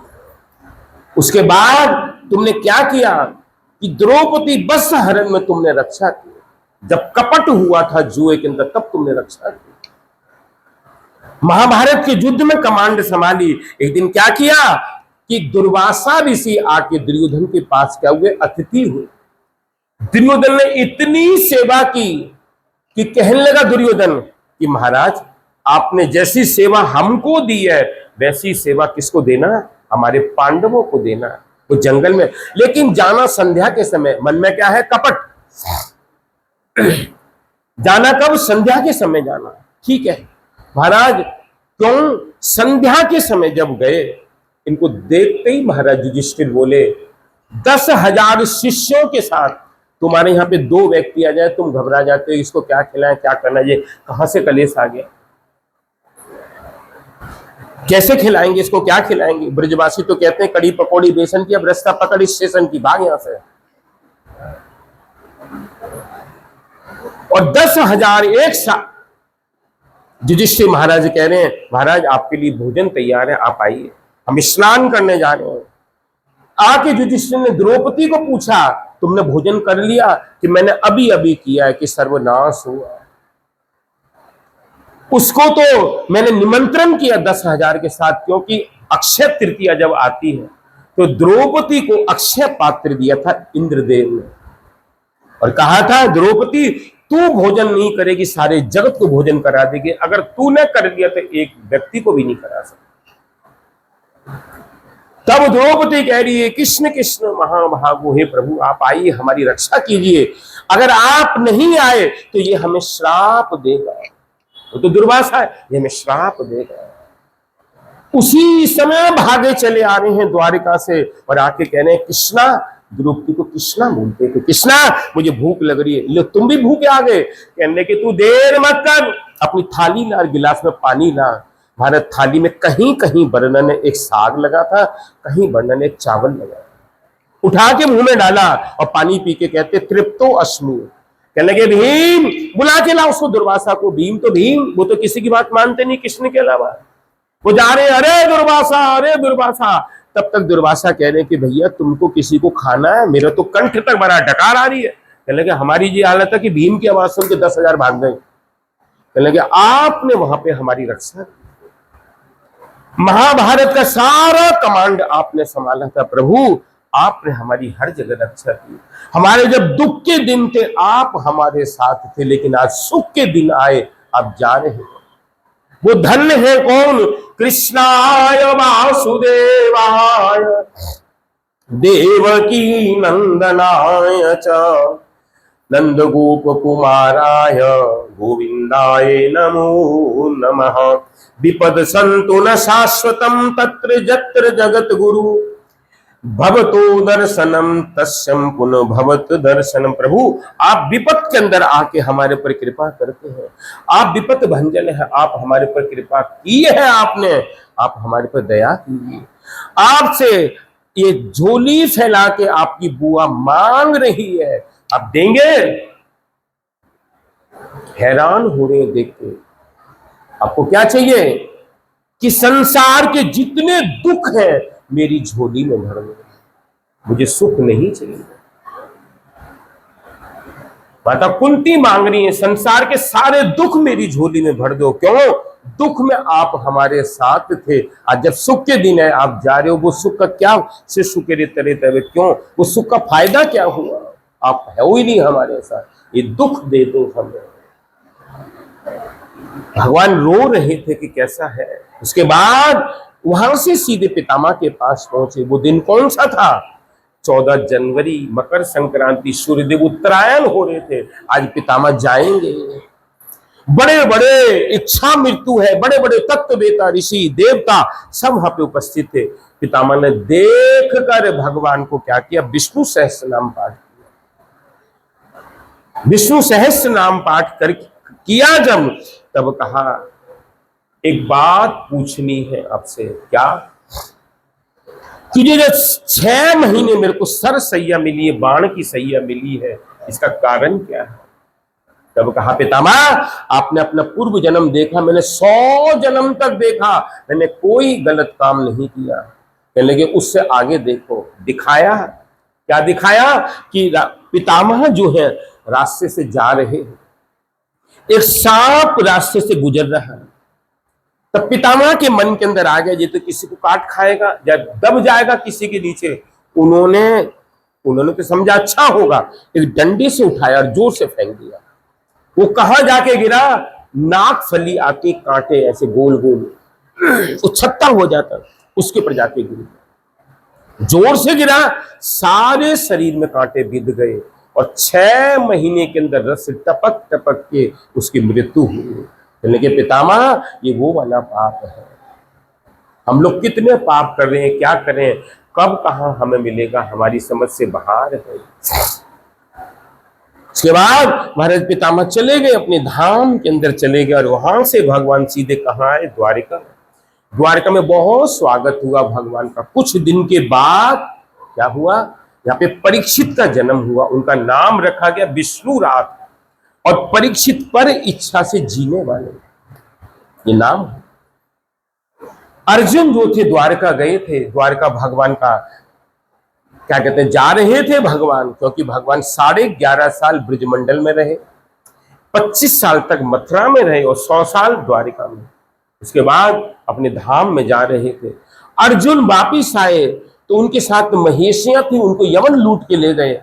उसके बाद तुमने क्या किया कि द्रौपदी बस हरण में तुमने रक्षा की। जब कपट हुआ था जुए के अंदर, तब तुमने रक्षा की। महाभारत के युद्ध में कमांड संभाली। एक दिन क्या किया कि दुर्वासा ऋषि आके दुर्योधन के पास क्या हुए? अतिथि हुए। दुर्योधन ने इतनी सेवा की कि कहने लगा दुर्योधन कि महाराज, आपने जैसी सेवा हमको दी है, वैसी सेवा किसको देना? हमारे पांडवों को देना। वो जंगल में, लेकिन जाना संध्या के समय। मन में क्या है? कपट। जाना कब? संध्या के समय जाना। ठीक है महाराज। क्यों? संध्या के समय जब गए, इनको देखते ही महाराज युधिष्ठिर बोले, 10,000 शिष्यों के साथ तुम्हारे यहाँ पे 2 व्यक्ति आ जाए, तुम घबरा जाते हो, इसको क्या खिलाएं, क्या करना, ये कहां से कलेश आ गया? कैसे खिलाएंगे इसको? क्या खिलाएंगे? ब्रजवासी तो कहते हैं कड़ी पकौड़ी बेसन की, अब रास्ता पकड़ स्टेशन की, भाग यहां से। और 10,000 एक साथ। युधिष्ठिर महाराज कह रहे हैं, महाराज आपके लिए भोजन तैयार है, आप आइए, हम स्नान करने जा रहे हैं। आके युधिष्ठिर ने द्रौपदी को पूछा, तुमने भोजन कर लिया? कि मैंने अभी अभी किया है। कि सर्वनाश हुआ। उसको तो मैंने निमंत्रण किया 10,000 के साथ, क्योंकि अक्षय तृतीया जब आती है तो द्रौपदी को अक्षय पात्र दिया था इंद्रदेव ने, और कहा था द्रौपदी तू भोजन नहीं करेगी, सारे जगत को भोजन करा देगी, अगर तूने कर दिया तो एक व्यक्ति को भी नहीं करा सकता। तब द्रौपदी कह रही है, कृष्ण कृष्ण महाभागो, हे प्रभु आप आइए, हमारी रक्षा कीजिए, अगर आप नहीं आए तो ये हमें श्राप देगा। तो दुर्वासा है, ये हमें श्राप देगा। उसी समय भागे चले आ रहे हैं द्वारिका से और आके कह रहे हैं, कृष्णा, द्रौपदी को कृष्णा बोलते थे, कृष्णा मुझे भूख लग रही है। लो तुम भी भूखे आ गए? कहने कि तू देर मत कर, अपनी थाली ला, गिलास में पानी ला। भारत थाली में कहीं कहीं वर्णन एक साग लगा था, कहीं वर्णन एक चावल लगा, उठा के मुंह में डाला और पानी पी के कहते तृप्तो अस्मि। कहने लगे भीम बुला के ला उसको, दुर्वासा को। भीम तो भीम, वो तो किसी की बात मानते नहीं कृष्ण के अलावा। वो जा रहे, अरे दुर्वासा, अरे दुर्वासा। तब तक दुर्वासा कह रहे कि भैया तुमको किसी को खाना है, मेरा तो कंठ तक बड़ा डकार आ रही है। कहने लगे हमारी ये हालत है कि भीम की आवाज सुन के 10,000 भाग गए। कहने लगे आपने वहां पे हमारी रक्षा की, महाभारत का सारा कमांड आपने संभाला था प्रभु, आपने हमारी हर जगह रक्षा की। हमारे जब दुख के दिन थे आप हमारे साथ थे, लेकिन आज सुख के दिन आए, आप जा रहे हैं। वो धन्य है कौन? कृष्णाय वासुदेवाय देवकी नंदनाय च नंद गोप कुमाराय गोविंदाय नमो नमः। विपद संतु न शाश्वतम तत्र जत्र जगत गुरु भवतो दर्शनम तस्यम पुनः भवत दर्शनम। प्रभु आप विपत के अंदर आके हमारे पर कृपा करते हैं, आप विपत भंजन है, आप हमारे पर कृपा की है, आपने, आप हमारे पर दया कीजिए। आपसे ये झोली फैला के आपकी बुआ मांग रही है, आप देंगे? हैरान हो रहे देख के। आपको क्या चाहिए? कि संसार के जितने दुख हैं मेरी झोली में भर दो, मुझे सुख नहीं चाहिए। माता कुंती मांग रही है, संसार के सारे दुख मेरी झोली में भर दो। क्यों? दुख में आप हमारे साथ थे, आज जब सुख के दिन है आप जा रहे हो, वो सुख का क्या शिशु के तरह तरह, क्यों? वो सुख का फायदा क्या हुआ? आप है ही नहीं हमारे साथ, ये दुख दे दो हमें। भगवान रो रहे थे कि कैसा है। उसके बाद वहां से सीधे पितामह के पास पहुंचे। वो दिन कौन सा था? 14 जनवरी, मकर संक्रांति, सूर्यदेव उत्तरायण हो रहे थे। आज पितामह जाएंगे। बड़े बड़े इच्छा मृत्यु है, बड़े बड़े तत्ववेता, ऋषि, देवता सब वहां पे उपस्थित थे। पितामह ने देख कर भगवान को क्या किया? विष्णु सहस्त्र नाम पाठ किया। विष्णु सहस्त्र नाम पाठ कर किया जब, तब कहा एक बात पूछनी है आपसे। क्या? कि जो 6 महीने मेरे को सर सैया मिली है, बाण की सैया मिली है, इसका कारण क्या है? तब कहा पितामह आपने अपना पूर्व जन्म देखा, मैंने 100 जन्म तक देखा, मैंने कोई गलत काम नहीं किया। कहने लगे उससे आगे देखो। दिखाया। क्या दिखाया? कि पितामह जो है रास्ते से जा रहे हैं, एक सांप रास्ते से गुजर रहा है। तब पितामह के मन के अंदर आ गया, ये तो किसी को काट खाएगा या दब जाएगा किसी के नीचे। उन्होंने तो समझा अच्छा होगा, एक डंडे से उठाया और जोर से फेंक दिया। वो कहां जाके गिरा? नाक फली आती कांटे ऐसे गोल गोल उछत्ता हो जाता, उसके ऊपर जाके गिरा। जोर से गिरा, सारे शरीर में कांटे बिध गए और 6 महीने के अंदर रस टपक टपक के उसकी मृत्यु हुई। लेकिन पितामह ये वो वाला पाप है। हम लोग कितने पाप कर रहे हैं, क्या करें, कब कहां हमें मिलेगा, हमारी समझ से बाहर है। उसके बाद महाराज पितामह चले गए, अपने धाम के अंदर चले गए और वहां से भगवान सीधे कहां आए? द्वारिका। द्वारिका में बहुत स्वागत हुआ भगवान का। कुछ दिन के बाद क्या हुआ? यहाँ पे परीक्षित का जन्म हुआ। उनका नाम रखा गया विष्णुरात, और परीक्षित पर इच्छा से जीने वाले, ये नाम। अर्जुन जो थे द्वारका गए थे, द्वारका भगवान का क्या कहते हैं, जा रहे थे भगवान, क्योंकि भगवान 11.5 साल ब्रजमंडल में रहे, 25 साल तक मथुरा में रहे और 100 साल द्वारिका में। उसके बाद अपने धाम में जा रहे थे। अर्जुन वापिस आए तो उनके साथ महेशियां थी, उनको यवन लूट के ले गए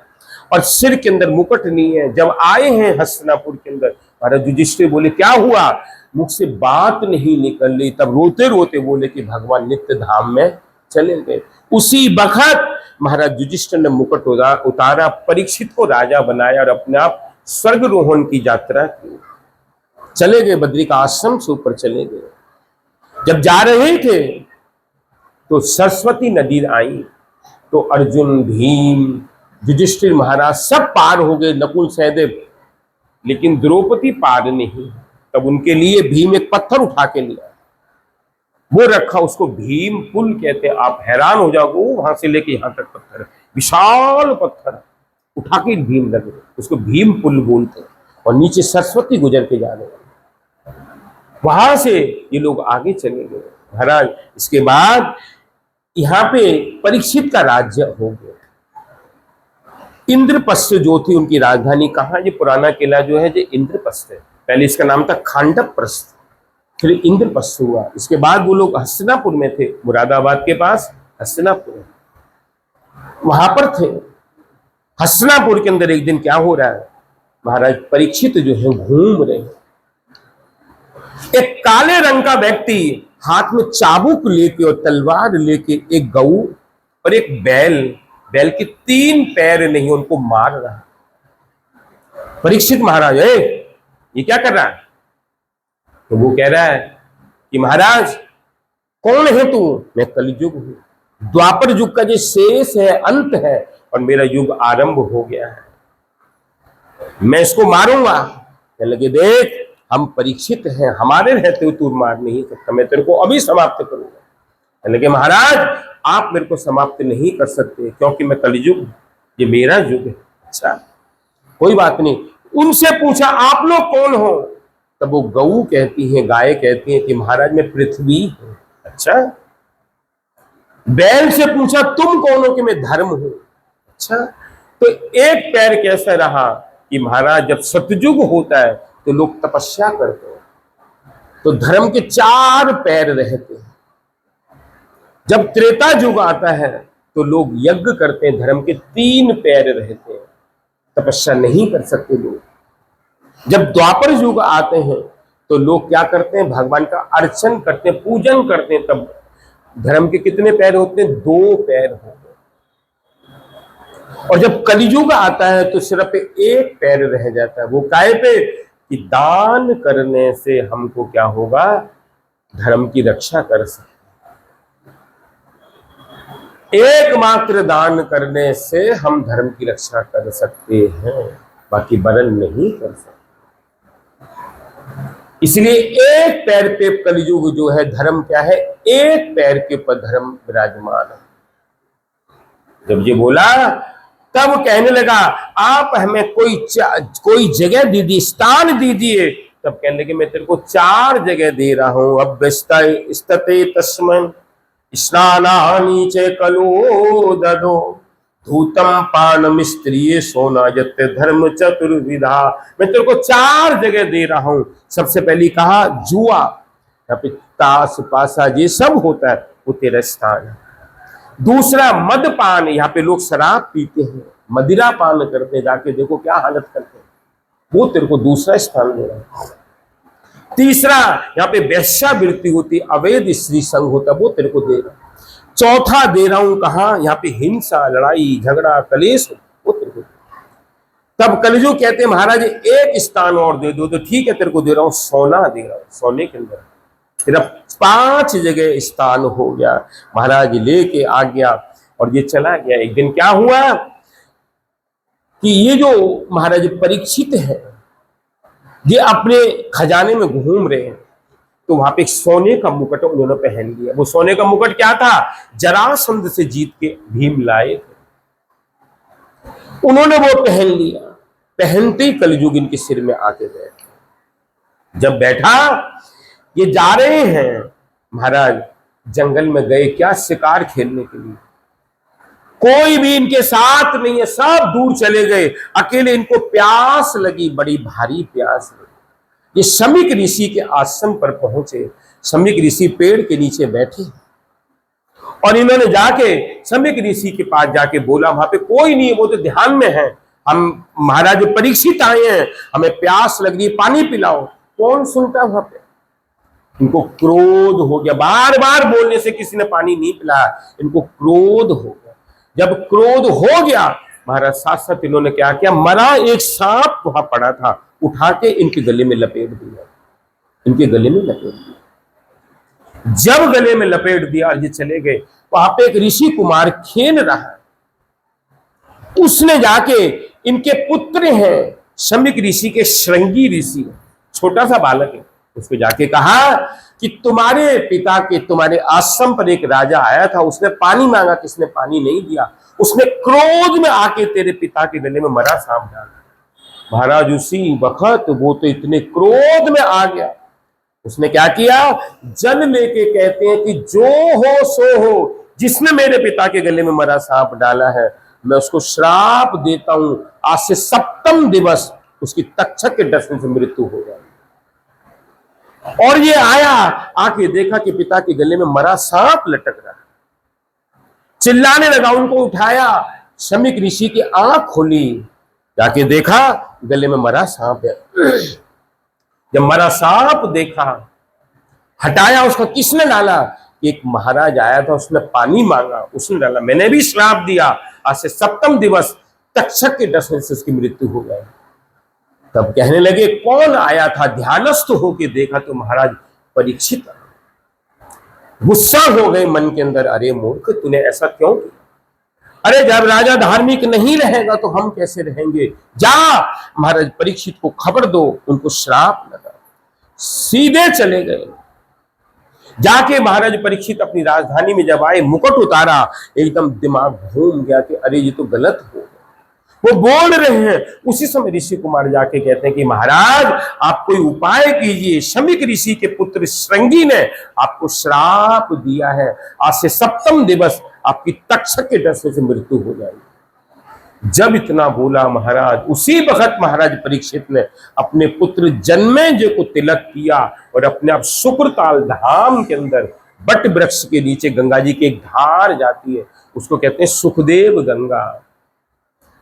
और सिर के अंदर मुकुट नहीं है। जब आए हैं हस्तिनापुर के अंदर, महाराज युधिष्ठिर बोले क्या हुआ? मुख से बात नहीं निकल रही। तब रोते रोते बोले कि भगवान नित्य धाम में चले गए। उसी वक्त महाराज युधिष्ठिर ने मुकुट उतारा, परीक्षित को राजा बनाया और अपने आप स्वर्गरोहण की यात्रा की। चले गए, बद्री का आश्रम से ऊपर चले गए। जब जा रहे थे तो सरस्वती नदी आई, तो अर्जुन, भीम, युधिष्ठिर महाराज सब पार हो गए, नकुल सहदेव, लेकिन द्रौपदी पार नहीं। तब उनके लिए भीम एक पत्थर उठा के लिया, वो रखा, उसको भीम पुल कहते हैं। आप हैरान हो जाओगे, वहां से लेके यहां तक पत्थर, विशाल पत्थर उठा के भीम लगे, उसको भीम पुल बोलते हैं। और नीचे सरस्वती गुजर के जा रहे हैं। वहां से ये लोग आगे चले गए महाराज। इसके बाद यहाँ पे परीक्षित का राज्य हो गया। इंद्रप्रस्थ जो थी उनकी राजधानी कहाँ? ये पुराना किला जो है ये इंद्रप्रस्थ है। पहले इसका नाम था खांडवप्रस्थ, फिर इंद्रप्रस्थ हुआ। इसके बाद वो लोग हस्तिनापुर में थे, मुरादाबाद के पास हस्तिनापुर, वहां पर थे। हस्तिनापुर के अंदर एक दिन क्या हो रहा है, महाराज परीक्षित जो है घूम रहे हैं। एक काले रंग का व्यक्ति हाथ में चाबुक लेके और तलवार लेके एक गऊ और एक बैल के 3 पैर नहीं, उनको मार रहा है। परीक्षित महाराज, ये क्या कर रहा है? तो वो कह रहा है कि महाराज कौन है तू? मैं कलयुग हूं, द्वापर युग का जो शेष है, अंत है, और मेरा युग आरंभ हो गया है, मैं इसको मारूंगा। कहने लगे देख, हम परीक्षित हैं, हमारे रहते हुए तू मार नहीं सकता, मैं तेरे को अभी समाप्त करूंगा। कहने लगे महाराज आप मेरे को समाप्त नहीं कर सकते, क्योंकि मैं कलयुग, ये मेरा युग है। अच्छा कोई बात नहीं। उनसे पूछा आप लोग कौन हो? तब वो गऊ कहती है, गाय कहती है कि महाराज मैं पृथ्वी हूं। अच्छा। बैल से पूछा तुम कौन हो? कि मैं धर्म हूं। अच्छा। तो एक पैर कैसा रहा कि महाराज जब सतयुग होता है तो लोग तपस्या करते हैं, तो धर्म के 4 पैर रहते हैं। जब त्रेता युग आता है तो लोग यज्ञ करते हैं, धर्म के 3 पैर रहते हैं, तपस्या नहीं कर सकते लोग। जब द्वापर युग आते हैं तो लोग क्या करते हैं? भगवान का अर्चन करते हैं, पूजन करते हैं। तब धर्म के कितने पैर होते हैं? 2 पैर होते हैं। और जब कलयुग आता है तो सिर्फ 1 पैर रह जाता है। वो काय पे? कि दान करने से हमको क्या होगा? धर्म की रक्षा कर सकते, एकमात्र दान करने से हम धर्म की रक्षा कर सकते हैं, बाकी वरन नहीं कर सकते। इसलिए 1 पैर पे कलयुग जो है, धर्म क्या है? 1 पैर के ऊपर धर्म विराजमान है। जब ये बोला तब कहने लगा आप हमें कोई जगह दीजिए, स्थान दीजिए। तब कहने लगे मैं तेरे को 4 जगह दे रहा हूं। अब स्तते तस्मन् स्नानानि च कलो ददो धूतम पानम स्त्रिये सोना जत्ते धर्म चतुर्विधा। मैं तेरे को 4 जगह दे रहा हूं। सबसे पहली कहा जुआ, यहाँ पे ताश पासा ये सब होता है, वो तेरा स्थान है। दूसरा मदपान, यहाँ पे लोग शराब पीते हैं, मदिरा पान करते हैं, जाके देखो क्या हालत करते हैं, वो तेरे को दूसरा स्थान दे रहा है। तीसरा यहाँ पे वेश्यावृत्ति होती, अवैध स्त्री संग होता, वो तेरे को दे रहा हूं। चौथा दे रहा हूं कहा? यहाँ पे हिंसा, लड़ाई झगड़ा कलेश, वो तेरे को दे। तब कलयुग कहते हैं महाराज 1 स्थान और दे दो। तो ठीक है तेरे को दे रहा हूं, सोना दे रहा हूं, सोने के अंदर सिर्फ 5 जगह स्थान हो गया। महाराज लेके आ गया और ये चला गया। एक दिन क्या हुआ कि ये जो महाराज परीक्षित है, ये अपने खजाने में घूम रहे हैं, तो वहां पे एक सोने का मुकुट उन्होंने पहन लिया। वो सोने का मुकुट क्या था? जरासंध से जीत के भीम लाए थे, उन्होंने वो पहन लिया। पहनते ही कलयुग इनके सिर में आके बैठा। जब बैठा, ये जा रहे हैं महाराज जंगल में गए, क्या शिकार खेलने के लिए, कोई भी इनके साथ नहीं है, सब दूर चले गए। अकेले इनको प्यास लगी, बड़ी भारी प्यास लगी। ये शमीक ऋषि के आश्रम पर पहुंचे। शमीक ऋषि पेड़ के नीचे बैठे और इन्होंने जाके शमीक ऋषि के पास जाके बोला, वहां पे कोई नहीं, वो तो ध्यान में है, हम महाराज परीक्षित आए हैं, हमें प्यास लग रही है, पानी पिलाओ। कौन सुनता वहां पे? इनको क्रोध हो गया, बार बार बोलने से किसी ने पानी नहीं पिलाया, इनको क्रोध हो गया। जब क्रोध हो गया, महाराज साथ साथ इन्होंने क्या किया? मरा एक सांप वहां पड़ा था, उठा के इनके गले में लपेट दिया, इनके गले में लपेट दिया। जब गले में लपेट दिया और ये चले गए, वहां पे एक ऋषि कुमार खेल रहा, उसने जाके, इनके पुत्र हैं शमीक ऋषि के, श्रृंगी ऋषि, छोटा सा बालक है, उसको जाके कहा कि तुम्हारे पिता के, तुम्हारे आश्रम पर एक राजा आया था, उसने पानी मांगा, किसने पानी नहीं दिया, उसने क्रोध में आके तेरे पिता के गले में मरा सांप डाला। महाराज उसी वक्त वो तो इतने क्रोध में आ गया, उसने क्या किया? जल लेके कहते हैं कि जो हो सो हो, जिसने मेरे पिता के गले में मरा सांप डाला है, मैं उसको श्राप देता हूं, आज से 7वें दिवस उसकी तक्षक के डसने से मृत्यु हो जाएगी। और ये आया, आके देखा कि पिता के गले में मरा सांप लटक रहा है, चिल्लाने लगा, उनको उठाया, शमीक ऋषि की आंख खोली, जाके देखा गले में मरा सांप है। जब मरा सांप देखा, हटाया, उसका किसने डाला? एक महाराज आया था, उसने पानी मांगा, उसने डाला, मैंने भी श्राप दिया, आज से 7वें दिवस तक्षक के डसने से उसकी मृत्यु हो गई। तब कहने लगे कौन आया था? ध्यानस्थ होके देखा तो महाराज परीक्षित। गुस्सा हो गए मन के अंदर, अरे मूर्ख तूने ऐसा क्यों किया? अरे जब राजा धार्मिक नहीं रहेगा तो हम कैसे रहेंगे? जा महाराज परीक्षित को खबर दो, उनको श्राप लगा। सीधे चले गए। जाके महाराज परीक्षित अपनी राजधानी में जब आए, मुकुट उतारा, एकदम दिमाग घूम गया कि अरे ये तो गलत हो गया। वो बोल रहे हैं, उसी समय ऋषि कुमार जाके कहते हैं कि महाराज आप कोई उपाय कीजिए, शमिक ऋषि के पुत्र श्रृंगी ने आपको श्राप दिया है, आज से 7वें दिवस आपकी तक्षक के डर से मृत्यु हो जाएगी। जब इतना बोला महाराज, उसी वक्त महाराज परीक्षित ने अपने पुत्र जन्मेजय को तिलक किया और अपने आप शुक्रताल धाम के अंदर बट वृक्ष के नीचे गंगा जी की एक धार जाती है, उसको कहते हैं सुखदेव गंगा,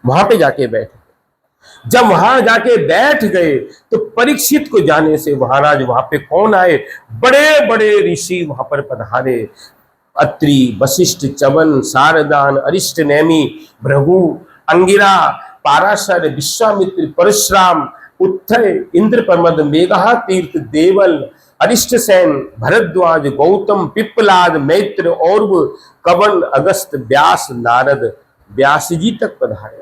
वहां पे जाके बैठे। जब वहां जाके बैठ गए तो परीक्षित को जाने से महाराज वहां पे कौन आए? बड़े बड़े ऋषि वहां पर पधारे। अत्रि, वशिष्ठ, चवन, सारदान, अरिष्ट नेमि, भृगु, अंगिरा, पाराशर, विश्वामित्र, परशुराम, उत्थय, इंद्र प्रमद, मेघा तीर्थ, देवल, अरिष्टसेन, भरद्वाज, गौतम, पिप्पलाद, मैत्र, औरव, कवन, अगस्त, व्यास, नारद, व्यास जी तक पधारे।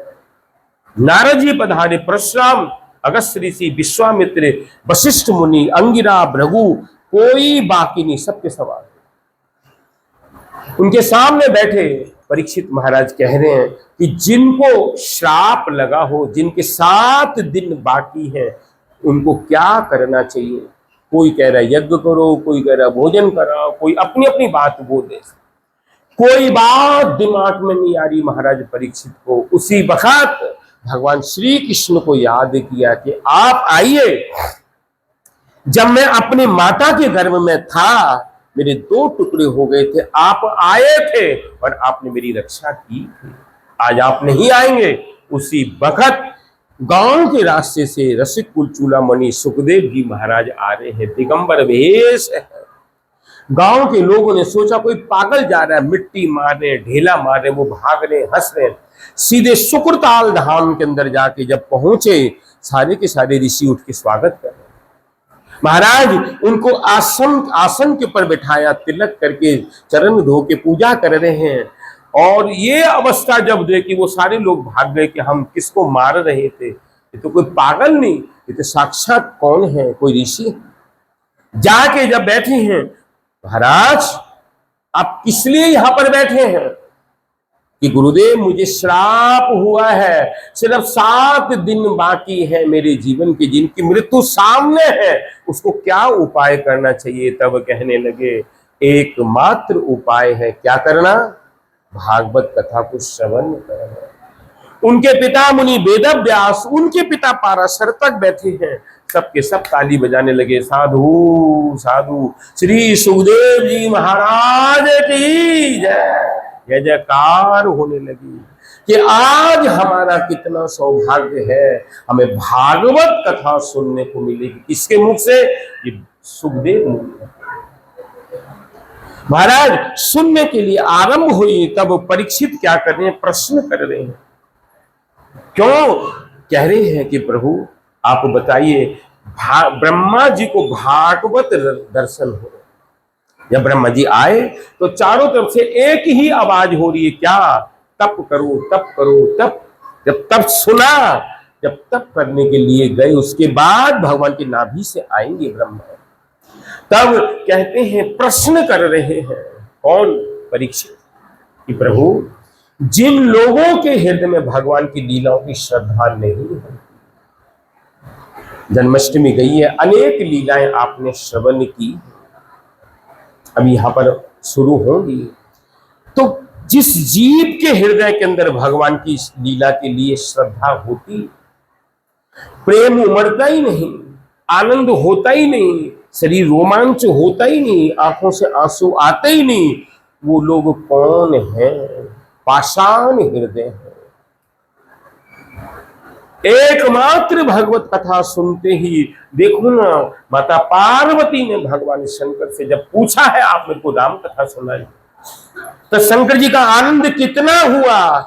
नारद जी पधारे, परशुराम, अगस्त ऋषि, विश्वामित्र, वशिष्ठ मुनि, अंगिरा, भृगु, कोई बाकी नहीं, सबके सवाल। उनके सामने बैठे परीक्षित महाराज कह रहे हैं कि जिनको श्राप लगा हो, जिनके 7 दिन बाकी है, उनको क्या करना चाहिए? कोई कह रहा है यज्ञ करो, कोई कह रहा है भोजन कराओ, कोई अपनी अपनी बात बोले। कोई बात दिमाग में नहीं आ रही महाराज परीक्षित को। उसी वक्त भगवान श्री कृष्ण को याद किया कि आप आइए, जब मैं अपनी माता के गर्भ में था मेरे 2 टुकड़े हो गए थे, आप आए थे और आपने मेरी रक्षा की थी, आज आप नहीं आएंगे। उसी वक्त गांव के रास्ते से रसिक कुल चूड़ामणि सुखदेव जी महाराज आ रहे हैं, दिगंबर वेश है। गांव के लोगों ने सोचा कोई पागल जा रहा है, मिट्टी मारे, ढेला मारे, वो भाग रहे, हंस रहे। सीधे शुक्रताल धाम के अंदर जाके जब पहुंचे, सारे के सारे ऋषि उठ के स्वागत कर रहे। महाराज उनको आसन के ऊपर बिठाया, तिलक करके चरण धो के पूजा कर रहे हैं। और ये अवस्था जब देखी, वो सारे लोग भाग गए कि हम किसको मार रहे थे, ये तो कोई पागल नहीं, ये तो साक्षात कौन है, कोई ऋषि। जाके जब बैठे हैं, महाराज आप किस लिए यहां पर बैठे हैं? कि गुरुदेव मुझे श्राप हुआ है, सिर्फ 7 दिन बाकी है मेरे जीवन के, जिनकी मृत्यु सामने है, उसको क्या उपाय करना चाहिए? तब कहने लगे एकमात्र उपाय है, क्या करना? भागवत कथा को श्रवण करना। उनके पिता मुनि वेदव्यास, उनके पिता पाराशर तक बैठे हैं, सबके सब ताली बजाने लगे, साधु साधु, श्री सुखदेव जी महाराज की जय। जय जयकार होने लगी कि आज हमारा कितना सौभाग्य है, हमें भागवत कथा सुनने को मिलेगी। किसके मुख से? ये सुखदेव मुनि महाराज सुनने के लिए आरंभ हुई। तब परीक्षित क्या कर रहे हैं? प्रश्न कर रहे हैं। क्यों कह रहे हैं कि प्रभु आप बताइए, ब्रह्मा जी को भागवत दर्शन हो। जब ब्रह्मा जी आए तो चारों तरफ से एक ही आवाज हो रही है, क्या? तप करो, तप करो, तप। जब तप सुना, जब तप करने के लिए गए, उसके बाद भगवान की नाभि से आएंगे ब्रह्मा। तब कहते हैं, प्रश्न कर रहे हैं कौन? परीक्षित कि प्रभु जिन लोगों के हृदय में भगवान की लीलाओं की श्रद्धा नहीं है, जन्माष्टमी गई है, अनेक लीलाएं आपने श्रवण की, अभी यहां पर शुरू होंगी, तो जिस जीव के हृदय के अंदर भगवान की लीला के लिए श्रद्धा होती, प्रेम उमड़ता ही नहीं, आनंद होता ही नहीं, शरीर रोमांच होता ही नहीं, आंखों से आंसू आते ही नहीं, वो लोग कौन है? पाषाण हृदय है। एकमात्र भगवत कथा सुनते ही, देखो ना, माता पार्वती ने भगवान शंकर से जब पूछा है आप मेरे को राम कथा सुनाई, तो शंकर जी का आनंद कितना हुआ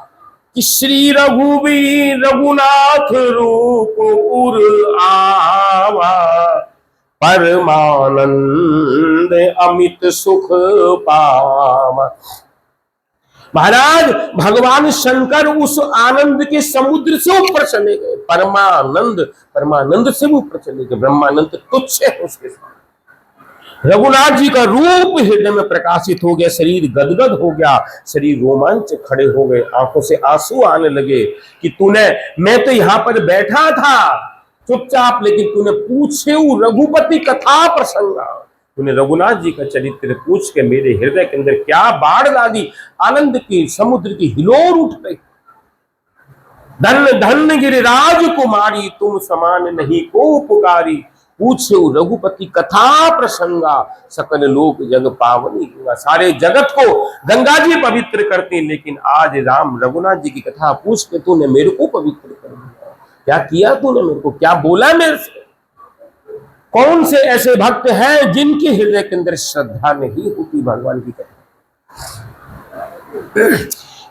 कि श्री रघुवीर रघुनाथ रूप उर आवा, परमानंद अमित सुख पावा। महाराज भगवान शंकर उस आनंद के समुद्र से ऊपर चले गए, परमानंद से ऊपर चले गए, ब्रह्मानंद तुच्छ है उसके साथ। रघुनाथ जी का रूप हृदय में प्रकाशित हो गया, शरीर गदगद हो गया, शरीर रोमांच खड़े हो गए, आंखों से आंसू आने लगे कि तूने, मैं तो यहां पर बैठा था चुपचाप, लेकिन तूने पूछे रघुपति कथा प्रसंगा, तूने रघुनाथ जी का चरित्र पूछ के मेरे हृदय के अंदर क्या बाढ़ डाली, आनंद की समुद्र की हिलोर उठ गई। धन धन गिरिराज कुमारी, तुम समान नहीं को पुकारी, पूछे रघुपति कथा प्रसंगा, सकल लोक जग पावनी गंगा। सारे जगत को गंगा जी पवित्र करते, लेकिन आज राम रघुनाथ जी की कथा पूछ के तूने मेरे को पवित्र कर दिया। क्या किया तूने मेरे को, क्या बोला मेरे से? कौन से ऐसे भक्त हैं जिनके हृदय के अंदर श्रद्धा नहीं होती भगवान की कथा?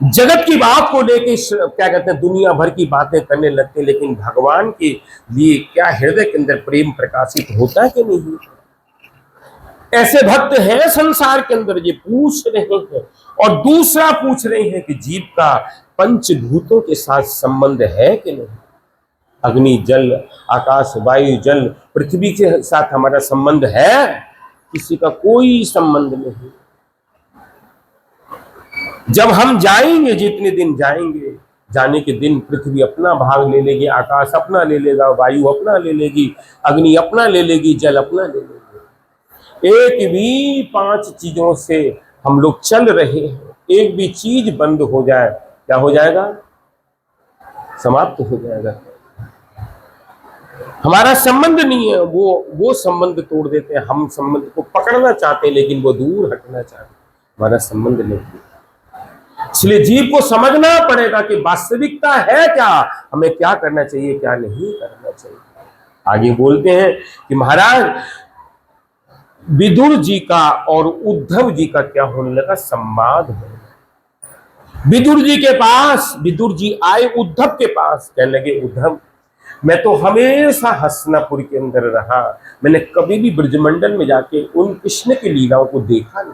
जगत की बात को लेके क्या कहते हैं, दुनिया भर की बातें करने लगते हैं, लेकिन भगवान के लिए क्या हृदय के अंदर प्रेम प्रकाशित होता है कि नहीं? ऐसे भक्त हैं संसार के अंदर, ये पूछ रहे हैं। और दूसरा पूछ रहे हैं कि जीव का पंचभूतों के साथ संबंध है कि नहीं? अग्नि जल आकाश वायु जल पृथ्वी के साथ हमारा संबंध है? किसी का कोई संबंध नहीं। जब हम जाएंगे, जितने दिन जाएंगे, जाने के दिन पृथ्वी अपना भाग ले लेगी, आकाश अपना ले लेगा, वायु अपना ले लेगी, अग्नि अपना ले लेगी, जल अपना ले लेगी। एक भी 5 चीजों से हम लोग चल रहे हैं, एक भी चीज बंद हो जाए, क्या हो जाएगा? समाप्त हो जाएगा। हमारा संबंध नहीं है, वो संबंध तोड़ देते हैं। हम संबंध को पकड़ना चाहते हैं, लेकिन वो दूर हटना चाहते हैं, हमारा संबंध नहीं। इसलिए जीव को समझना पड़ेगा कि वास्तविकता है क्या, हमें क्या करना चाहिए, क्या नहीं करना चाहिए। आगे बोलते हैं कि महाराज विदुर जी का और उद्धव जी का क्या होने लगा, संवाद हो। विदुर जी के पास, विदुर जी आए उद्धव के पास, कहने लगे उद्धव, मैं तो हमेशा हसनापुर के अंदर रहा, मैंने कभी भी ब्रजमंडल में जाके उन कृष्ण की लीलाओं को देखा नहीं।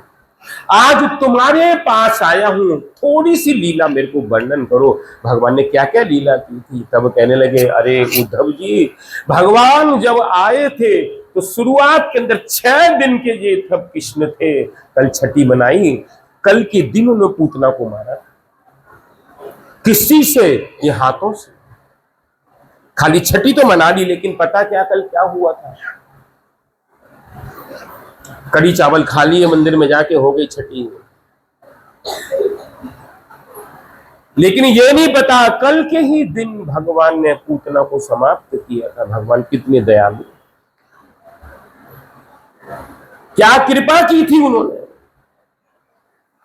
आज तुम्हारे पास आया हूं, थोड़ी सी लीला मेरे को वर्णन करो, भगवान ने क्या क्या लीला की थी। तब कहने लगे, अरे उद्धव जी, भगवान जब आए थे तो शुरुआत के अंदर 6 दिन के ये तब कृष्ण थे, कल छठी बनाई, कल के दिन उन्होंने पूतना को मारा। किसी से? ये हाथों से। खाली छठी तो मना ली, लेकिन पता क्या कल क्या हुआ था? कड़ी चावल खा लिए, मंदिर में जाके हो गई छठी, लेकिन ये नहीं पता कल के ही दिन भगवान ने पूतना को समाप्त किया था। भगवान कितने दयालु, क्या कृपा की थी उन्होंने,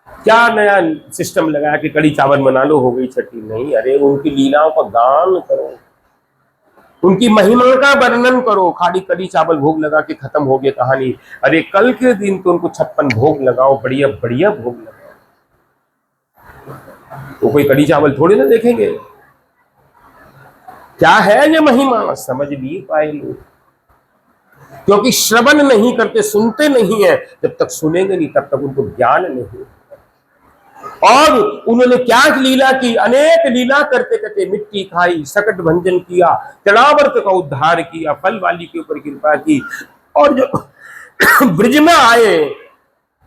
क्या नया सिस्टम लगाया कि कड़ी चावल बना लो हो गई छठी? नहीं, अरे उनकी लीलाओं का गान करो, उनकी महिमा का वर्णन करो। खाली कड़ी चावल भोग लगा के खत्म हो गया कहानी। अरे कल के दिन तो उनको 56 भोग लगाओ, बढ़िया बढ़िया भोग लगाओ। तो कोई कड़ी चावल थोड़ी ना देखेंगे। क्या है ये महिमा, समझ नहीं पाए लोग, क्योंकि श्रवण नहीं करते, सुनते नहीं है। जब तक सुनेंगे नहीं तब तक उनको ज्ञान नहीं। और उन्होंने क्या लीला की, अनेक लीला करते करते मिट्टी खाई, सकट भंजन किया, तड़ावर्त का उद्धार किया, फल वाली के ऊपर कृपा की। और जो ब्रिज में आए,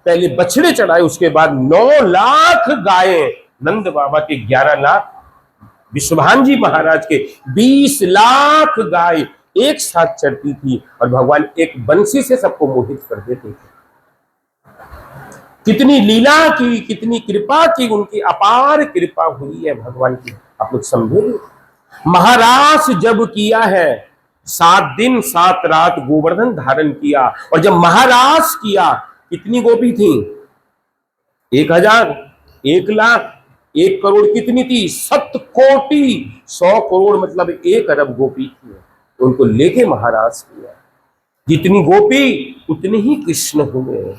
पहले बछड़े चढ़ाए, उसके बाद 9 लाख गायें, नंद बाबा के 11 लाख, विश्वभान जी महाराज के 20 लाख गाय एक साथ चढ़ती थी, और भगवान एक बंसी से सबको मोहित कर देते थे। कितनी लीला की, कितनी कृपा की, उनकी अपार कृपा हुई है भगवान की। आप लोग समझे? महारास जब किया है, 7 दिन 7 रात गोवर्धन धारण किया, और जब महारास किया कितनी गोपी थी? 1000, 1 लाख, 1 करोड़, कितनी थी? 7 कोटि, 100 करोड़ मतलब 1 अरब गोपी थी। उनको लेके महारास किया। जितनी गोपी उतने ही कृष्ण हुए,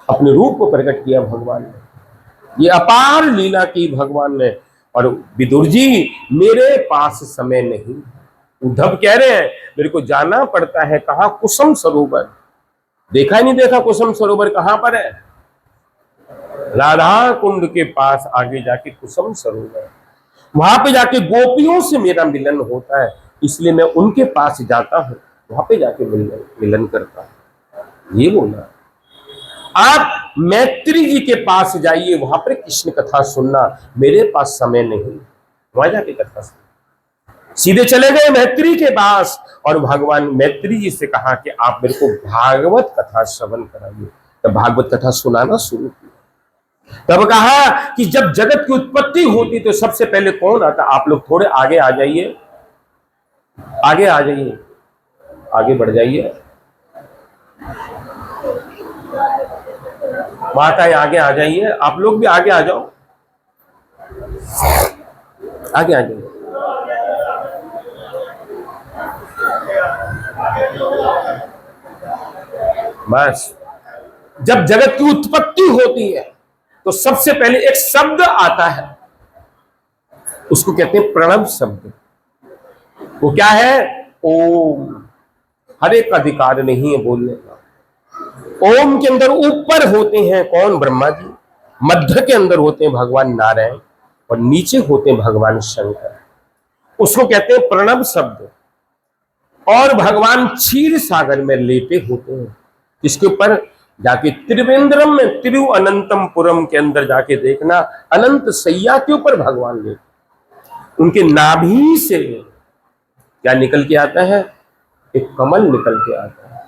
अपने रूप को प्रकट किया भगवान ने। ये अपार लीला की भगवान ने। और विदुर जी, मेरे पास समय नहीं, उद्धव कह रहे हैं मेरे को जाना पड़ता है कहां, कुसुम सरोवर। देखा ही नहीं देखा कुसुम सरोवर कहां पर है? राधा कुंड के पास आगे जाके कुसुम सरोवर, वहां पे जाके गोपियों से मेरा मिलन होता है, इसलिए मैं उनके पास जाता हूं, वहां पे जाके मिलन करता हूं। ये बोला। आप मैत्री जी के पास जाइए, वहां पर कृष्ण कथा सुनना, मेरे पास समय नहीं, वहां जाके कथा सुन। सीधे चले गए मैत्री के पास और भगवान मैत्री जी से कहा कि आप मेरे को भागवत कथा श्रवण कराइए। तब भागवत कथा सुनाना शुरू किया। तब कहा कि जब जगत की उत्पत्ति होती तो सबसे पहले कौन आता? आप लोग थोड़े आगे आ जाइए, आगे आ जाइए, आगे बढ़ जाइए, माताएं आगे आ जाइए, आप लोग भी आगे आ जाओ, आगे आ जाइए। बस जब जगत की उत्पत्ति होती है तो सबसे पहले एक शब्द आता है, उसको कहते हैं प्रणव शब्द। वो क्या है? ओम। हर एक का अधिकार नहीं है बोलने का। ओम के अंदर ऊपर होते हैं कौन? ब्रह्मा जी। मध्य के अंदर होते हैं भगवान नारायण और नीचे होते हैं भगवान शंकर। उसको कहते हैं प्रणव शब्द। और भगवान क्षीर सागर में लेटे होते हैं, इसके ऊपर जाके त्रिवेंद्रम में, तिरुअनंतपुरम के अंदर जाके देखना, अनंत सैया के ऊपर भगवान लेटे। उनके नाभि से क्या निकल के आता है? एक कमल निकल के आता है।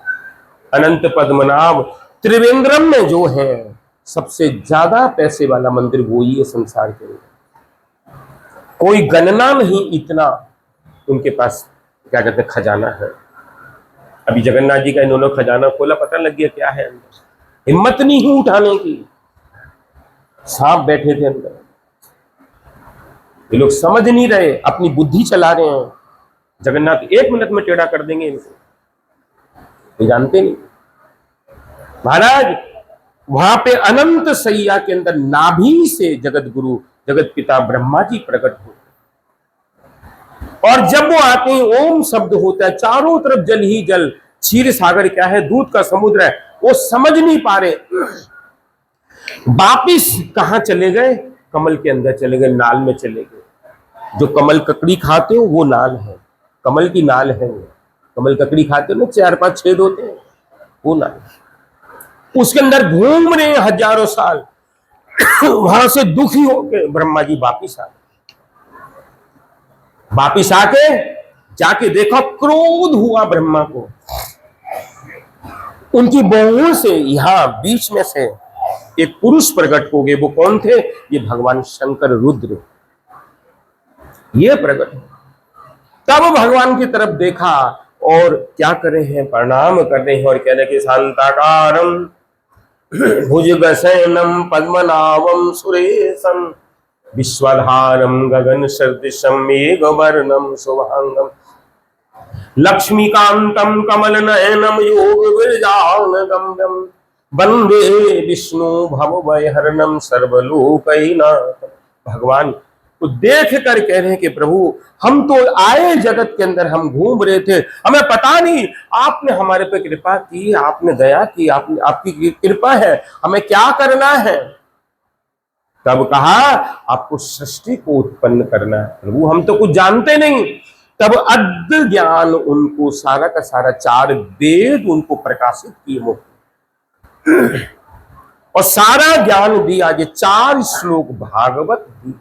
अनंत पद्मनाभ त्रिवेंद्रम में जो है सबसे ज्यादा पैसे वाला मंदिर वो ही है संसार के अंदर। कोई गणना नहीं, इतना उनके पास क्या कहते हैं खजाना है। अभी जगन्नाथ जी का इन्होंने खजाना खोला, पता लग गया क्या है अंदर। हिम्मत नहीं हुई उठाने की, सांप बैठे थे अंदर। ये लोग समझ नहीं रहे, अपनी बुद्धि चला रहे हैं। जगन्नाथ 1 मिनट में टेढ़ा कर देंगे इनको, ये जानते नहीं। महाराज वहां पे अनंत सैया के अंदर नाभि से जगत गुरु जगत पिता ब्रह्मा जी प्रकट होते, और जब वो आते हैं ओम शब्द होता है, चारों तरफ जल ही जल। क्षीर सागर क्या है? दूध का समुद्र है। वो समझ नहीं पा रहे, वापिस कहां चले गए? कमल के अंदर चले गए, नाल में चले गए। जो कमल ककड़ी खाते हो वो नाल है, कमल की नाल है वो। कमल ककड़ी खाते हो ना, 4-5 छेद होते हैं, वो नाल। उसके अंदर घूम रहे हैं हजारों साल। वहां से दुखी होकर ब्रह्मा जी वापिस आ गए। वापिस आके जाके देखा, क्रोध हुआ ब्रह्मा को। उनकी बहुओं से यहां बीच में से एक पुरुष प्रकट हो गए। वो कौन थे? ये भगवान शंकर रुद्र, ये प्रकट। तब भगवान की तरफ देखा और क्या कर रहे हैं? प्रणाम कर रहे हैं और कह रहे कि शांताकारम भुजगशयनम पद्मनाभम सुरेशम विश्वधारम गगन सदृशम मेघवर्णम शुभांगम लक्ष्मीकांतम कमल नयनम योग विरजान गम्यम वंदे विष्णु भवभयहरणम सर्वलोकैनाथ। भगवान को देख कर कह रहे हैं कि प्रभु हम तो आए जगत के अंदर, हम घूम रहे थे, हमें पता नहीं, आपने हमारे पे कृपा की, आपने दया की, आपने आपकी कृपा है, हमें क्या करना है? तब कहा आपको सृष्टि को उत्पन्न करना है प्रभु, हम तो कुछ जानते नहीं। तब अद्य ज्ञान उनको सारा का सारा 4 वेद उनको प्रकाशित किए मुक्त और सारा ज्ञान दिया। ये 4 श्लोक भागवत दी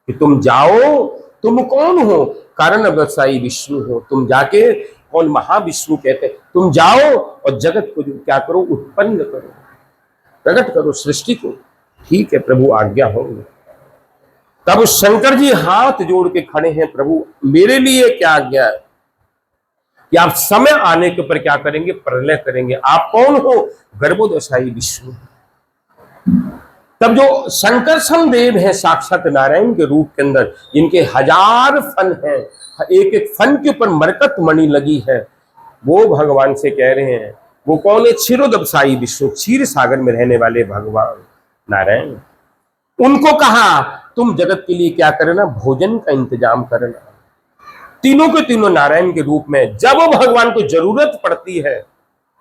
कि तुम जाओ, तुम कौन हो? कारण व्यवसायी विष्णु हो। तुम जाके, कौन महाविष्णु कहते, तुम जाओ और जगत को क्या करो? उत्पन्न करो, प्रकट करो सृष्टि को। ठीक है प्रभु, आज्ञा होगी। तब शंकर जी हाथ जोड़ के खड़े हैं, प्रभु मेरे लिए क्या आज्ञा है कि आप समय आने के ऊपर क्या करेंगे? प्रलय करेंगे। आप कौन हो? गर्भोदशाई विष्णु। तब जो शंकर देव है साक्षात नारायण के रूप के अंदर, इनके 1000 फन हैं, एक एक फन के ऊपर मरकत मणि लगी है, वो भगवान से कह रहे हैं। वो कौन है? क्षीरोदशाई विष्णु, क्षीर सागर में रहने वाले भगवान नारायण। उनको कहा तुम जगत के लिए क्या करना? भोजन का इंतजाम करना। तीनों के तीनों नारायण के रूप में। जब भगवान को जरूरत पड़ती है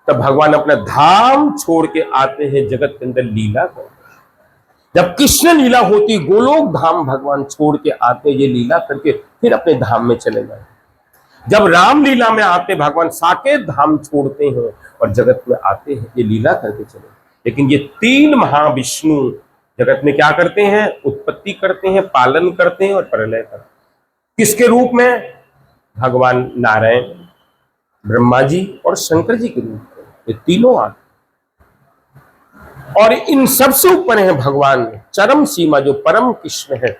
तब भगवान अपना धाम छोड़ के आते हैं जगत के अंदर लीला कर। जब कृष्ण लीला होती, गोलोक धाम भगवान छोड़ के आते, ये लीला करके फिर अपने धाम में चले जाते। जब रामलीला में आते, भगवान साकेत धाम छोड़ते हैं और जगत में आते हैं, ये लीला करके चले। लेकिन ये तीन महाविष्णु जगत में क्या करते हैं? उत्पत्ति करते हैं, पालन करते हैं और प्रलय करते हैं। किसके रूप में? भगवान नारायण, ब्रह्मा जी और शंकर जी के रूप में। ये तीनों आते और इन सबसे ऊपर है भगवान, चरम सीमा जो परम कृष्ण है।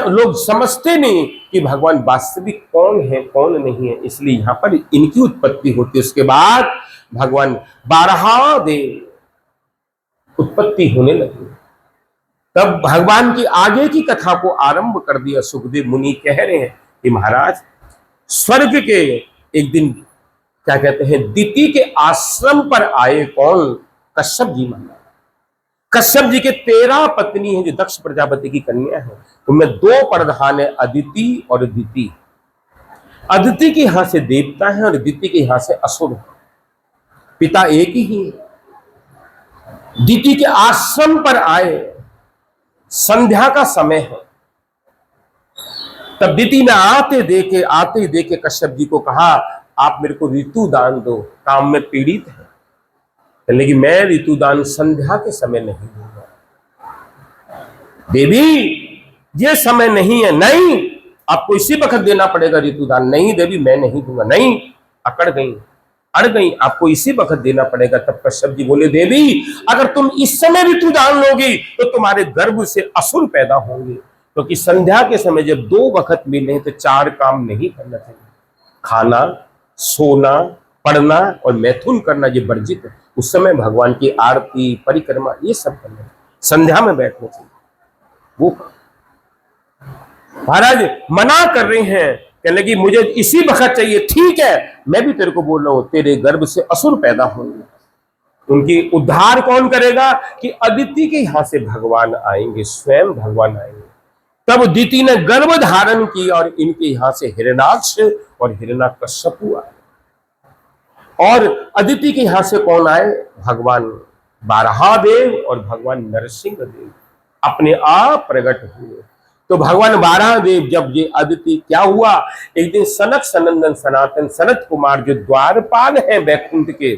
लोग समझते नहीं कि भगवान वास्तविक कौन है कौन नहीं है, इसलिए यहां पर इनकी उत्पत्ति होती है। उसके बाद भगवान बारहादेव उत्पत्ति होने लगी। तब भगवान की आगे की कथा को आरंभ कर दिया। सुखदेव मुनि कह रहे हैं कि महाराज, स्वर्ग के एक दिन क्या कहते हैं, दिति के आश्रम पर आए कौन? कश्यप जी महाराज। कश्यप जी के 13 पत्नी हैं जो दक्ष प्रजापति की कन्या है। उनमें 2 प्रधान है, अदिति और दिति। अदिति के यहां से देवता है और दिति के यहां से असुर है, पिता एक ही है। दिति के आश्रम पर आए, संध्या का समय है। तब दिति ने आते ही देखे कश्यप जी को कहा, आप मेरे को ऋतु दान दो, काम में पीड़ित है। लेकिन मैं ऋतु दान संध्या के समय नहीं दूंगा। देवी, ये समय नहीं है। नहीं, आपको इसी वक्त देना पड़ेगा ऋतु दान। नहीं देवी, मैं नहीं दूंगा। नहीं, अड़ गई, आपको इसी वक्त देना पड़ेगा। तब कश्यप जी बोले, देवी, अगर तुम इस समय ऋतु दान लोगी तो तुम्हारे गर्भ से असुर पैदा होंगे, क्योंकि संध्या के समय जब 2 वक्त मिले तो 4 काम नहीं करना चाहिए। खाना, सोना, पढ़ना और मैथुन करना ये वर्जित है। उस समय भगवान की आरती, परिक्रमा, ये सब करना, संध्या में बैठना चाहिए। वो महाराज मना कर रहे हैं, कहने लगी मुझे इसी वक्त चाहिए। ठीक है, मैं भी तेरे को बोल रहा हूं, तेरे गर्भ से असुर पैदा होंगे। उनकी उद्धार कौन करेगा? कि अदिति के यहां से भगवान आएंगे, स्वयं भगवान आएंगे। तब दिति ने गर्भ धारण की और इनके यहां से हिरण्याक्ष और हिरण्यकश्यप आए। और अदिति के यहां से कौन आए? भगवान बारहादेव और भगवान नरसिंह देव अपने आप प्रकट हुए। तो भगवान बारहादेव, जब ये अदिति क्या हुआ, एक दिन सनक सनंदन सनातन सनत कुमार जो द्वारपाल हैं वैकुंठ के,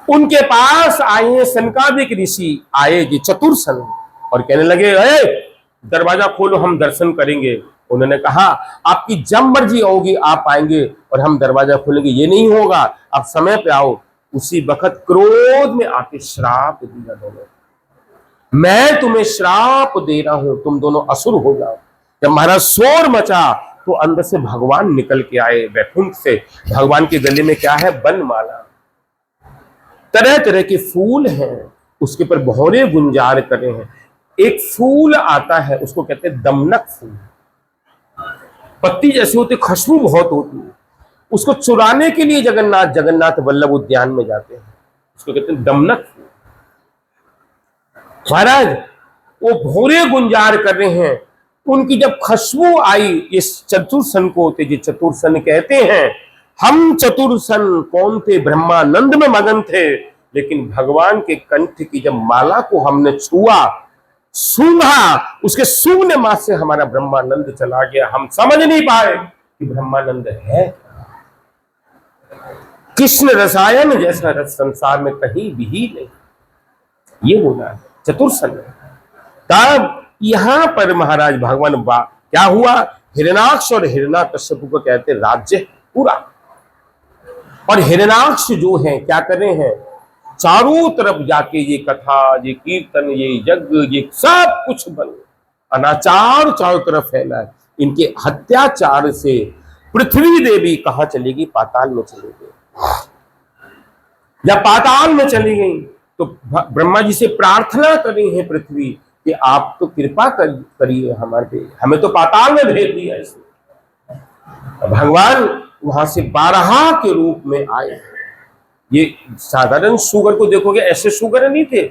उनके पास आए हैं सनकादिक ऋषि, आए जी चतुर्सन, और कहने लगे, दरवाजा खोलो, हम दर्शन करेंगे। उन्होंने कहा, आपकी जब मर्जी होगी आप आएंगे और हम दरवाजा खोलेंगे। ये नहीं होगा, आप समय पे आओ। उसी वक्त क्रोध में आके श्राप दिया दोनों, मैं तुम्हें श्राप दे रहा हूं, तुम दोनों असुर हो जाओ। जब महाराज शोर मचा तो अंदर से भगवान निकल के आए वैकुंठ से। भगवान के गले में क्या है? बनमाला, तरह तरह के फूल हैं, उसके ऊपर भौरे गुंजार करे हैं। एक फूल आता है, उसको कहते हैं दमनक फूल, पत्ती जैसी होती, खुशबू बहुत होती है। उसको चुराने के लिए जगन्नाथ वल्लभ उद्यान में जाते हैं, उसको कहते हैं दमनक फूल। महाराज वो भौरे गुंजार कर रहे हैं, उनकी जब खुशबू आई, इस चतुर्सन को होते, जो चतुर्सन कहते हैं। हम चतुर्सन कौन थे? ब्रह्मानंद में मगन थे, लेकिन भगवान के कंठ की जब माला को हमने छुआ, सूंघा, उसके सूंघने मात्र से हमारा ब्रह्मानंद चला गया। हम समझ नहीं पाए कि ब्रह्मानंद है। कृष्ण रसायन जैसा रस संसार में कहीं भी नहीं। ये होना है चतुर्सन। तब यहां पर महाराज भगवान क्या हुआ? हिरण्याक्ष और हिरण्यकश्यप को कहते राज्य पूरा। और हिरण्याक्ष जो है क्या कर रहे हैं? चारों तरफ जाके ये कथा, ये कीर्तन, ये यज्ञ, ये सब कुछ बन अनाचार चारों तरफ फैला है। इनके हत्याचार से पृथ्वी देवी कहां चली गई? पाताल में चली गई। जब पाताल में चली गई तो ब्रह्मा जी से प्रार्थना करी है पृथ्वी कि आप तो कृपा करिए हमारे पे, हमें तो पाताल में भेज दिया इसने। भगवान वहां से बारहा के रूप में आए। ये साधारण सुगर को देखोगे, ऐसे सुगर नहीं थे,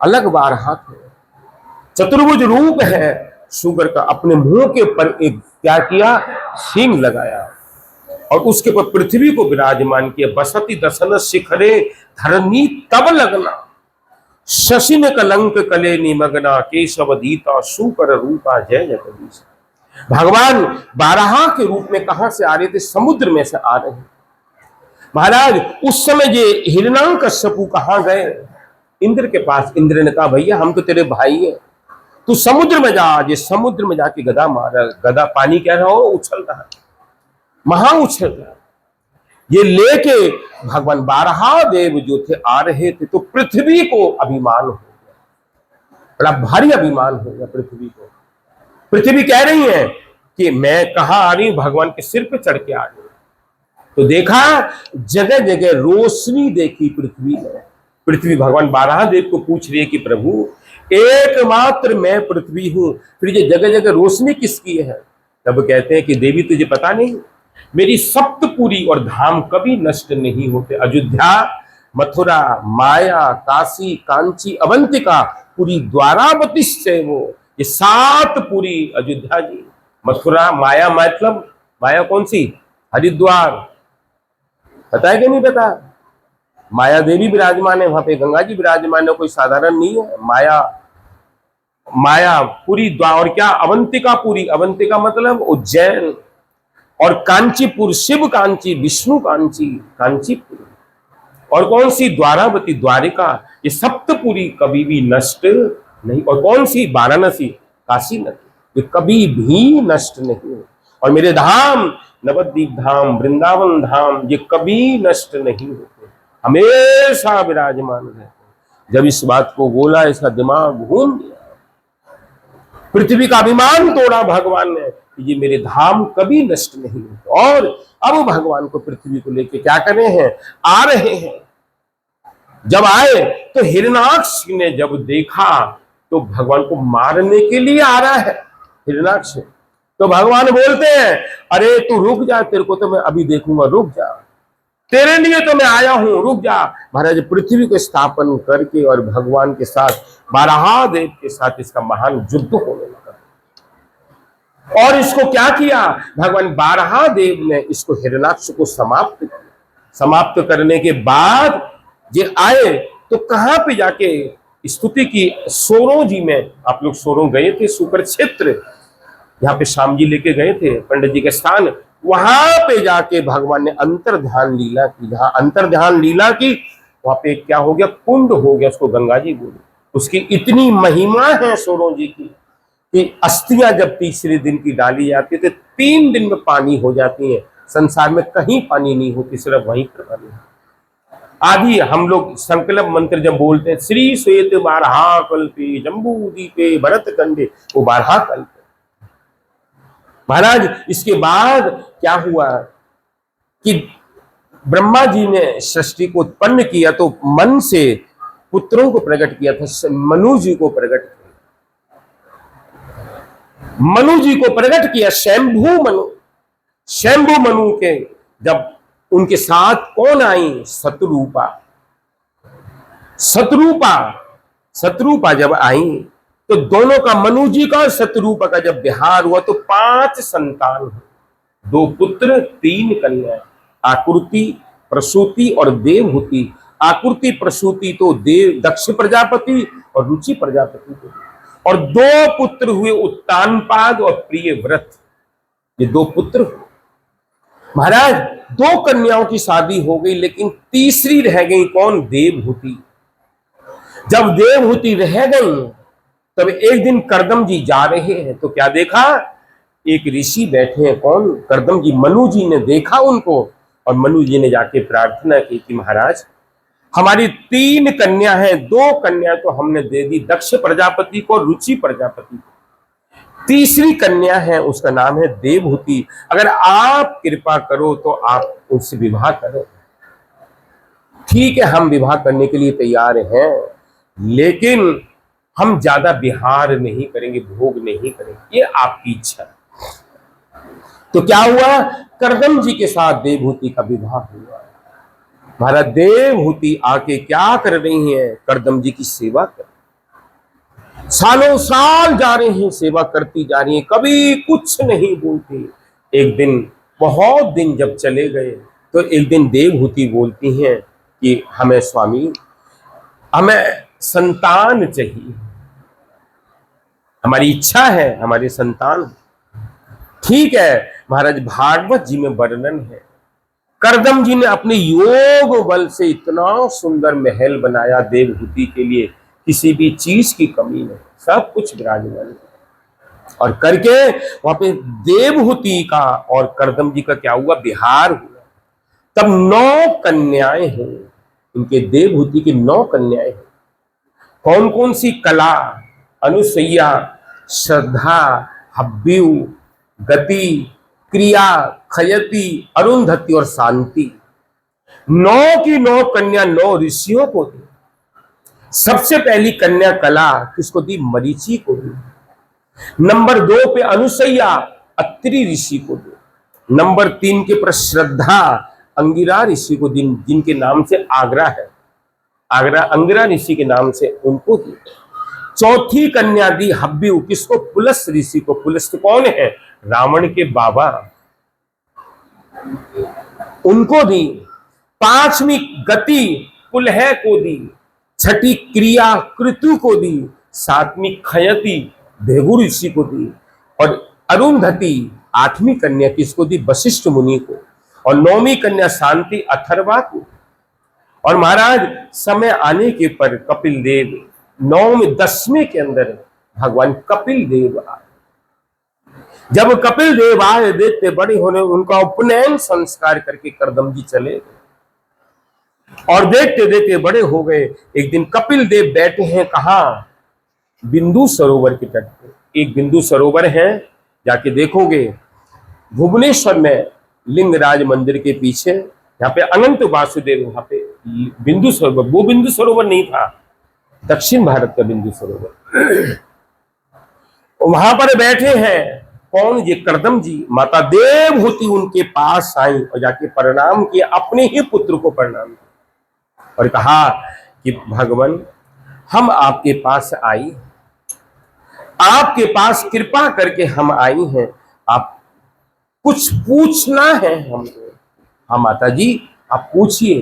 अलग बारहा थे। चतुर्भुज रूप है शुगर का, अपने मुंह के ऊपर एक क्या किया, सींग लगाया और उसके ऊपर पृथ्वी को विराजमान किया। बसती दसन शिखरे धरनी तब लगना, शशिन कलंक कले निमग्ना, केशव दीता शुकर रूपा जय जगदीश। भगवान बारहा के रूप में कहां से आ रहे थे? समुद्र में से आ रहे हैं महाराज। उस समय ये हिरण्यकश्यपु कहां गए? इंद्र के पास। इंद्र ने कहा भैया हम तो तेरे भाई हैं, तू समुद्र में जा। ये समुद्र में जाके गदा मारा, गदा पानी कह रहा हो उछल रहा, महा उछल रहा। ये लेके भगवान बारहा देव जो थे आ रहे थे, तो पृथ्वी को अभिमान हो गया, बड़ा भारी अभिमान हो गया पृथ्वी को। पृथ्वी कह रही है कि मैं कहां आ रही हूं, भगवान के सिर पे चढ़ के आ रही हूं। तो देखा जगह जगह रोशनी देखी पृथ्वी में। पृथ्वी भगवान बारहा देव को पूछ रही है कि प्रभु एकमात्र मैं पृथ्वी हूं, फिर ये जगह जगह रोशनी किसकी है? तब कहते हैं कि देवी तुझे पता नहीं, मेरी सप्तपुरी और धाम कभी नष्ट नहीं होते। अयोध्या, मथुरा, माया, काशी, कांची, अवंतिका, पूरी द्वारावती से वो ये 7 पुरी, अयोध्या जी, मथुरा, माया मतलब माया कौन सी? हरिद्वार, पता है कि नहीं पता? माया देवी विराजमान है वहां पे, गंगा जी विराजमान है, कोई साधारण नहीं है। माया माया पूरी और क्या अवंतिका पुरी, अवंतिका मतलब उज्जैन, और कांचीपुर, शिव कांची, विष्णु कांची, कांचीपुर, और कौन सी? द्वारावती, द्वारिका। ये सप्तपुरी कभी भी नष्ट नहीं। और कौन सी? वाराणसी, काशी नदी, ये कभी भी नष्ट नहीं। और मेरे धाम नवद्वीप धाम, वृंदावन धाम, ये कभी नष्ट नहीं होते, हमेशा विराजमान रहते। जब इस बात को बोला इसका दिमाग घूम गया। पृथ्वी का अभिमान तोड़ा भगवान ने, ये मेरे धाम कभी नष्ट नहीं होते। और अब भगवान को पृथ्वी को लेके क्या कर रहे हैं? आ रहे हैं। जब आए तो हिरण्याक्ष ने जब देखा तो भगवान को मारने के लिए आ रहा है हिरण्याक्ष। तो भगवान बोलते हैं अरे तू रुक जा, तेरे को तो मैं अभी देखूंगा, रुक जा, तेरे लिए तो मैं आया हूं, रुक जा। महाराज पृथ्वी को स्थापन करके और भगवान के साथ, बारहा देव के साथ इसका महान युद्ध होने लगा। और इसको क्या किया? भगवान बारहा देव ने इसको हिरण्याक्ष को समाप्त किया। समाप्त करने के बाद ये आए तो कहां पे जाके स्तुति की? सोरों जी में। आप लोग सोरों गए थे, सुकर क्षेत्र, यहाँ पे श्याम जी लेके गए थे पंडित जी के स्थान, वहां पे जाके भगवान ने अंतर्ध्यान लीला की। जहां अंतर्ध्यान लीला की वहां पे क्या हो गया? कुंड हो गया, उसको गंगा जी बोले। उसकी इतनी महिमा है सोरों जी की कि अस्थियां जब तीसरे दिन की डाली जाती है तो 3 दिन में पानी हो जाती है। संसार में कहीं पानी नहीं होती, सिर्फ वहीं पर पानी है। आदि हम लोग संकल्प मंत्र जब बोलते हैं, श्री श्वेत बारहा कल्पे जम्बू दीपे भरत कंडे, वो बारहा कल्प। महाराज इसके बाद क्या हुआ कि ब्रह्मा जी ने सृष्टि को उत्पन्न किया तो मन से पुत्रों को प्रकट किया था। मनु जी को प्रकट किया, मनु जी को प्रकट किया, शंभु मनु। शंभु मनु के जब उनके साथ कौन आई? शतरूपा। शतरूपा, शतरूपा जब आई तो दोनों का, मनु जी का शतरूपा का जब विहार हुआ तो 5 संतान हुए, 2 पुत्र 3 कन्या, आकृति, प्रसूति और देवहूति। आकृति प्रसूति तो देव दक्ष प्रजापति और रुचि प्रजापति को, और 2 पुत्र हुए उत्तानपाद और प्रियव्रत, ये 2 पुत्र हुए। महाराज 2 कन्याओं की शादी हो गई, लेकिन तीसरी रह गई, कौन? देवहूति। जब देवहूति रह गई तब एक दिन करदम जी जा रहे हैं तो क्या देखा? एक ऋषि बैठे हैं, कौन? करदम जी। मनु जी ने देखा उनको और मनु जी ने जाके प्रार्थना की कि महाराज हमारी 3 कन्या हैं, 2 कन्या तो हमने दे दी दक्ष प्रजापति को, रुचि प्रजापति को, तीसरी कन्या है उसका नाम है देवहूति। अगर आप कृपा करो तो आप उनसे विवाह करो। ठीक है, हम विवाह करने के लिए तैयार हैं, लेकिन हम ज्यादा विहार नहीं करेंगे, भोग नहीं करेंगे, ये आपकी इच्छा। तो क्या हुआ? करदम जी के साथ देवहूति का विवाह हुआ। महाराज देवहूति आके क्या कर रही हैं? करदम जी की सेवा कर। सालों साल जा रहे हैं, सेवा करती जा रही है, कभी कुछ नहीं बोलती। एक दिन, बहुत दिन जब चले गए, तो एक दिन देवहूति बोलती हैं कि हमें स्वामी, हमें संतान चाहिए, हमारी इच्छा है, हमारी संतान। ठीक है महाराज, भागवत जी में वर्णन है, करदम जी ने अपने योग बल से इतना सुंदर महल बनाया देवहूति के लिए, किसी भी चीज की कमी नहीं, सब कुछ विराजमान है। और करके वहां पे देवहूति का और करदम जी का क्या हुआ, विहार हुआ। तब 9 कन्याएं हैं, उनके देवहूति की 9 कन्याएं हैं। कौन कौन सी? कला, अनुसैया, श्रद्धा, हब्बीऊ, गति, क्रिया, खयति, अरुंधति और शांति। 9 की 9 कन्या 9 ऋषियों को दी। सबसे पहली कन्या कला किसको दी? मरीचि को दी। नंबर 2 पे अनुसैया, अत्रि ऋषि को दी। नंबर 3 के पर श्रद्धा, अंगिरा ऋषि को दी, जिनके नाम से आगरा है, आगरा अंगिरा ऋषि के नाम से उनको दी। चौथी कन्या दी हब्बीऊ, किसको? पुलस ऋषि को। पुलस तो कौन है? रावण के बाबा, उनको दी। 5वीं गति पुलह को दी। 6ठी क्रिया कृतु को दी। 7वीं खयति भेगु ऋषि को दी। और अरुंधति 8वीं कन्या किसको दी? वशिष्ठ मुनि को। और 9वीं कन्या शांति अथर्वा को। और महाराज समय आने के पर कपिल देव 9वीं 10वीं के अंदर भगवान कपिल देव आए। जब कपिल देव आए, देखते बड़े होने, उनका उपनयन संस्कार करके करदम जी चले गए। और देखते देखते बड़े हो गए। एक दिन कपिल देव बैठे हैं, कहा? बिंदु सरोवर के तट पे। एक बिंदु सरोवर है, जाके देखोगे भुवनेश्वर में लिंगराज मंदिर के पीछे, यहाँ पे अनंत वासुदेव, वहां पे बिंदु सरोवर। वो बिंदु सरोवर नहीं था, दक्षिण भारत का बिंदु सरोवर। वहां पर बैठे हैं कौन? ये करदम जी। माता देवहूति उनके पास आई और जाके प्रणाम किया, अपने ही पुत्र को प्रणाम किया और कहा कि भगवान, हम आपके पास आई, आपके पास कृपा करके हम आई हैं, आप कुछ पूछना है हमको। हाँ माता जी, आप पूछिए।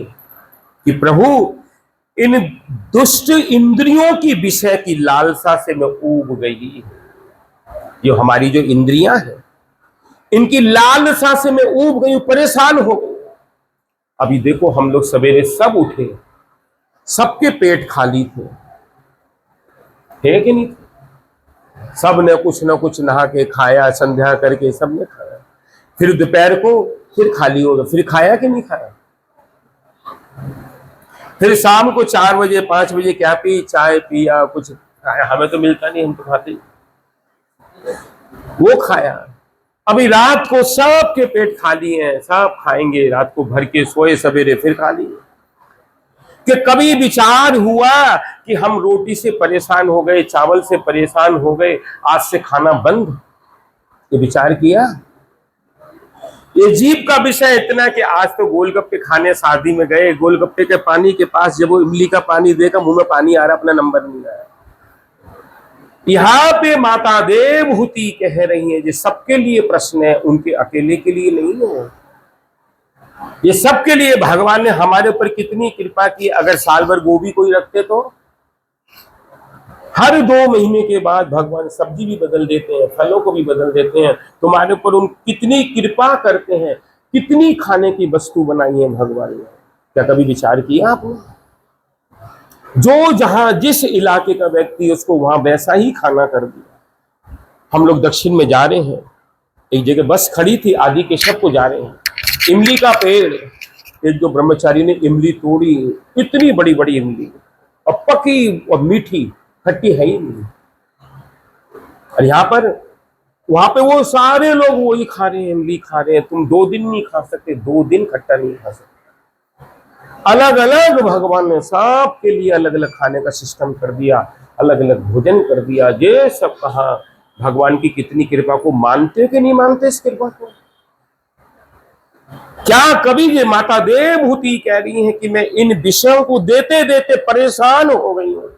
कि प्रभु, इन दुष्ट इंद्रियों की विषय की लालसा से मैं ऊब गई। जो हमारी जो इंद्रियां हैं, इनकी लालसा से मैं ऊब गई, परेशान हो गई। अभी देखो, हम लोग सवेरे सब उठे, सबके पेट खाली थे, है कि नहीं? सब ने कुछ ना कुछ नहा के खाया, संध्या करके सब ने खाया। फिर दोपहर को फिर खाली हो गया, फिर खाया कि नहीं खाया? फिर शाम को 4 बजे 5 बजे क्या पी? चाय पिया, कुछ खाया। हमें तो मिलता नहीं, हम तो खाते ही, वो खाया। अभी रात को सबके पेट खाली हैं, सब खाएंगे, रात को भर के सोए, सवेरे फिर खाली। कि कभी विचार हुआ कि हम रोटी से परेशान हो गए, चावल से परेशान हो गए, आज से खाना बंद? ये विचार किया? ये जीव का विषय इतना कि आज तो गोलगप्पे खाने शादी में गए, गोलगप्पे के पानी के पास जब वो इमली का पानी देखा, मुंह में पानी आ रहा, अपना नंबर नहीं आया। यहाँ पे माता देवहूति कह रही है, ये सबके लिए प्रश्न है, उनके अकेले के लिए नहीं है। ये सबके लिए भगवान ने हमारे ऊपर कितनी कृपा की। अगर साल भर गोभी कोई रखते तो हर 2 महीने के बाद भगवान सब्जी भी बदल देते हैं, फलों को भी बदल देते हैं। तुम्हारे ऊपर उन कितनी कृपा करते हैं, कितनी खाने की वस्तु बनाई है भगवान ने। क्या कभी विचार किया आपने? जो जहां जिस इलाके का व्यक्ति, उसको वहां वैसा ही खाना कर दिया। हम लोग दक्षिण में जा रहे हैं, एक जगह बस खड़ी थी, आदि केशव को जा रहे हैं। इमली का पेड़, एक जो ब्रह्मचारी ने इमली तोड़ी, इतनी बड़ी बड़ी इमली, और पकी और मीठी, खट्टी है ही नहीं। और यहाँ पर, वहां पे वो सारे लोग वही खा रहे हैं, इमली खा रहे हैं। तुम 2 दिन नहीं खा सकते, 2 दिन खट्टा नहीं खा सकते। अलग अलग भगवान ने सबके लिए अलग अलग खाने का सिस्टम कर दिया, अलग अलग भोजन कर दिया। ये सब कहा भगवान की कितनी कृपा को मानते कि नहीं मानते इस कृपा को? क्या कभी ये माता देवहूति कह रही है कि मैं इन विषयों को देते देते परेशान हो गई हूं,